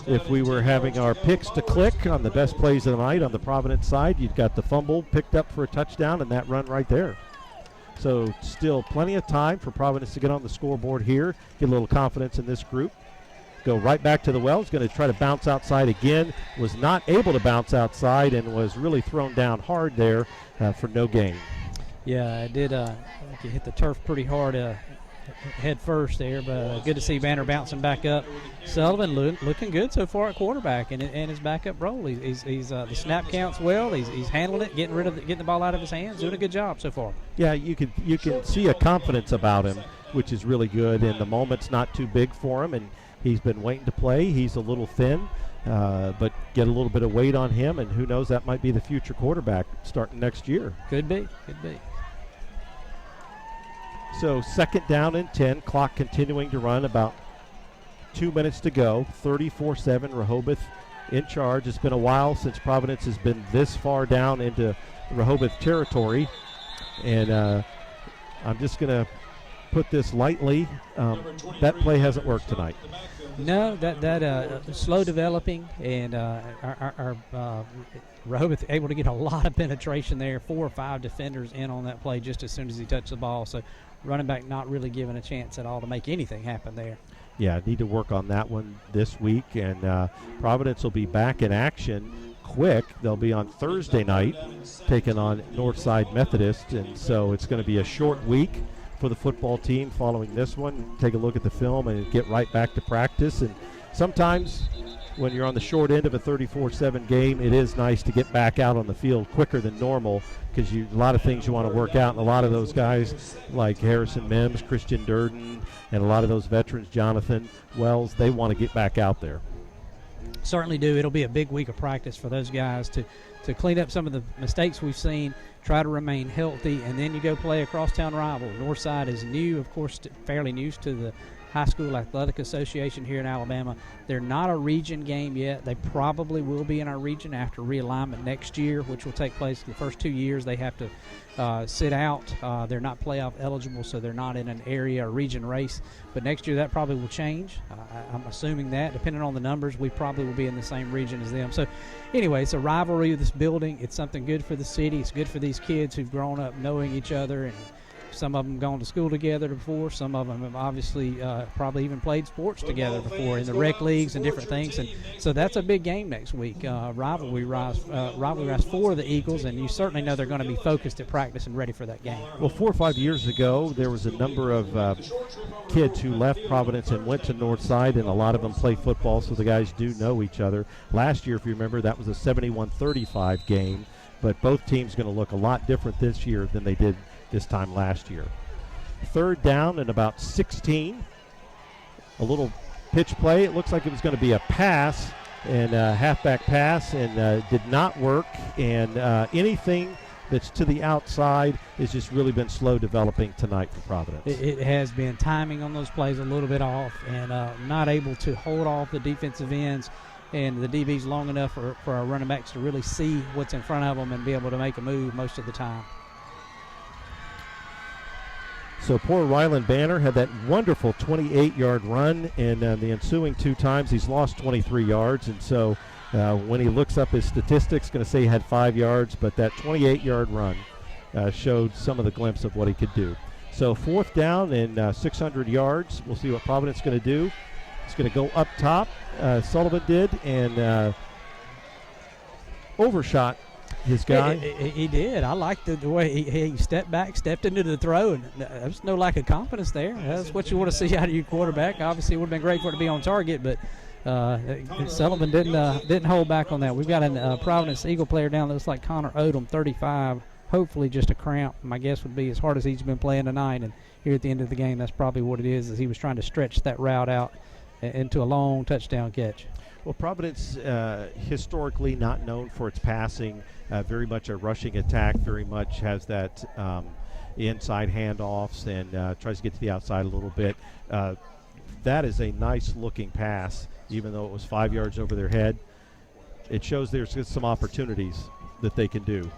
If we were having our picks to click on the best plays of the night on the Providence side, you've got the fumble picked up for a touchdown and that run right there. So still plenty of time for Providence to get on the scoreboard here, get a little confidence in this group. Go right back to the well. He's going to try to bounce outside again. Was not able to bounce outside and was really thrown down hard there for no gain. Yeah, it did. He hit the turf pretty hard head first there, but good to see Banner bouncing back up. Sullivan looking good so far at quarterback and his backup role. He's the snap counts well. He's handling it, getting the ball out of his hands, doing a good job so far. Yeah, you can see a confidence about him, which is really good. And the moment's not too big for him, and he's been waiting to play. He's a little thin, but get a little bit of weight on him, and who knows, that might be the future quarterback starting next year. Could be. So 2nd down and 10, clock continuing to run, about 2 minutes to go, 34-7, Rehoboth in charge. It's been a while since Providence has been this far down into Rehoboth territory, and I'm just going to put this lightly. That play hasn't worked tonight. No, that slow developing, and our Rehoboth able to get a lot of penetration there. 4 or 5 defenders in on that play just as soon as he touched the ball. So running back not really given a chance at all to make anything happen there. Yeah, need to work on that one this week, and Providence will be back in action quick. They'll be on Thursday night taking on Northside Methodist, and so it's going to be a short week for the football team following this one. Take a look at the film and get right back to practice. And sometimes when you're on the short end of a 34-7 game, it is nice to get back out on the field quicker than normal, because a lot of things you want to work out, and a lot of those guys like Harrison Mims, Christian Durden, and a lot of those veterans, Jonathan Wells, they want to get back out there. Certainly do. It'll be a big week of practice for those guys to clean up some of the mistakes we've seen, try to remain healthy, and then you go play a crosstown rival. Northside is new, of course, fairly new to the High School Athletic Association here in Alabama. They're not a region game yet. They probably will be in our region after realignment next year, which will take place the first 2 years. They have to sit out. They're not playoff eligible, so they're not in an area or region race. But next year that probably will change. I'm assuming that. Depending on the numbers, we probably will be in the same region as them. So anyway, it's a rivalry of this building. It's something good for the city. It's good for these kids who've grown up knowing each other, and some of them gone to school together before. Some of them have obviously probably even played sports together before in the rec leagues and different things. And so that's a big game next week. Rivalry rise for the Eagles, and you certainly know they're going to be focused at practice and ready for that game. Well, 4 or 5 years ago, there was a number of kids who left Providence and went to Northside, and a lot of them play football, so the guys do know each other. Last year, if you remember, that was a 71-35 game, but both teams going to look a lot different this year than they did this time last year. 3rd down and about 16. A little pitch play. It looks like it was going to be a pass, and a halfback pass, and did not work. And anything that's to the outside has just really been slow developing tonight for Providence. It has been. Timing on those plays a little bit off, and not able to hold off the defensive ends and the DBs long enough for our running backs to really see what's in front of them and be able to make a move most of the time. So poor Ryland Banner had that wonderful 28-yard run, and the ensuing 2 times he's lost 23 yards. And so when he looks up his statistics, going to say he had 5 yards, but that 28-yard run showed some of the glimpse of what he could do. So 4th down and 600 yards. We'll see what Providence is going to do. He's going to go up top. Sullivan did, and overshot his guy. He did. I liked the way he stepped back, stepped into the throw, and there's no lack of confidence there. That's what you want to see out of your quarterback. Obviously, it would have been great for it to be on target, but Sullivan didn't hold back on that. We've got a Providence Eagle player down that looks like Connor Odom, 35. Hopefully just a cramp. My guess would be as hard as he's been playing tonight, and here at the end of the game, that's probably what it is he was trying to stretch that route out into a long touchdown catch. Well, Providence historically not known for its passing, very much a rushing attack, very much has that inside handoffs and tries to get to the outside a little bit. That is a nice looking pass, even though it was 5 yards over their head. It shows there's some opportunities that they can do.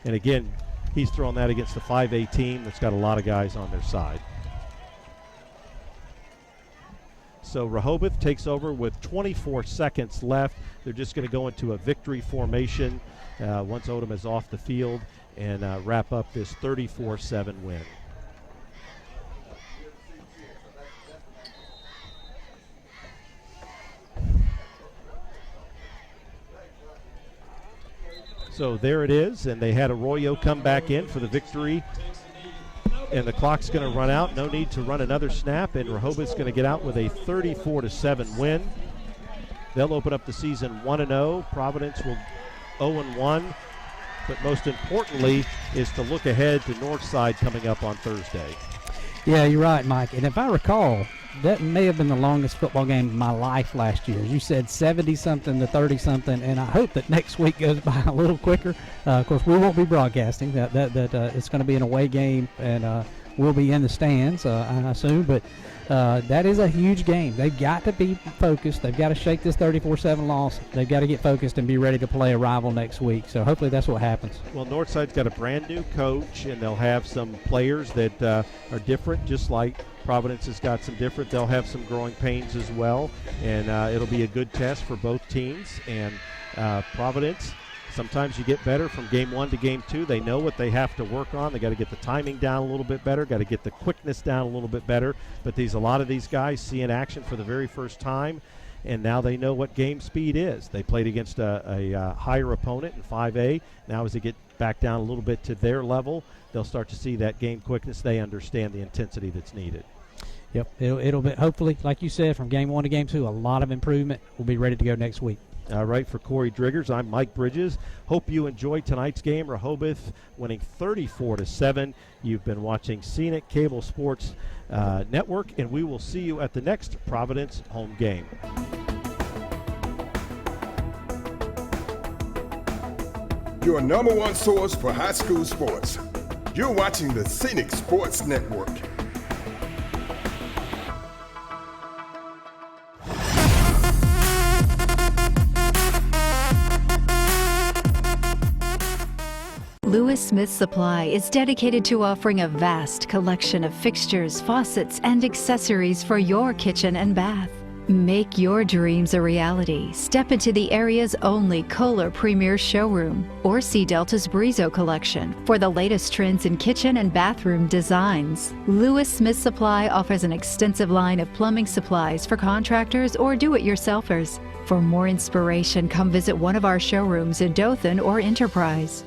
And again, he's throwing that against the 5A team that's got a lot of guys on their side. So Rehoboth takes over with 24 seconds left. They're just going to go into a victory formation once Odom is off the field and wrap up this 34-7 win. So there it is, and they had Arroyo come back in for the victory. And the clock's going to run out. No need to run another snap, and Rehoboth's going to get out with a 34-7 win. They'll open up the season 1-0. Providence will 0-1. But most importantly is to look ahead to Northside coming up on Thursday. Yeah, you're right, Mike. And if I recall, that may have been the longest football game of my life last year. You said 70-something to 30-something, and I hope that next week goes by a little quicker. Of course, we won't be broadcasting. That it's going to be an away game, and we'll be in the stands, I assume. But that is a huge game. They've got to be focused. They've got to shake this 34-7 loss. They've got to get focused and be ready to play a rival next week. So hopefully that's what happens. Well, Northside's got a brand new coach, and they'll have some players that are different, just like Providence has got some different. They'll have some growing pains as well, and it'll be a good test for both teams. And Providence, sometimes you get better from game 1 to game 2. They know what they have to work on. They got to get the timing down a little bit better, got to get the quickness down a little bit better. But a lot of these guys see in action for the very first time, and now they know what game speed is. They played against a higher opponent in 5A. Now as they get back down a little bit to their level, they'll start to see that game quickness. They understand the intensity that's needed. Yep, it'll be, hopefully, like you said, from game 1 to game 2, a lot of improvement. We'll be ready to go next week. All right, for Corey Driggers, I'm Mike Bridges. Hope you enjoyed tonight's game. Rehoboth winning 34-7. You've been watching Scenic Cable Sports Network, and we will see you at the next Providence home game. Your number one source for high school sports. You're watching the Scenic Sports Network. Lewis Smith Supply is dedicated to offering a vast collection of fixtures, faucets, and accessories for your kitchen and bath. Make your dreams a reality. Step into the area's only Kohler Premier Showroom or see Delta's Brizo collection for the latest trends in kitchen and bathroom designs. Lewis Smith Supply offers an extensive line of plumbing supplies for contractors or do-it-yourselfers. For more inspiration, come visit one of our showrooms in Dothan or Enterprise.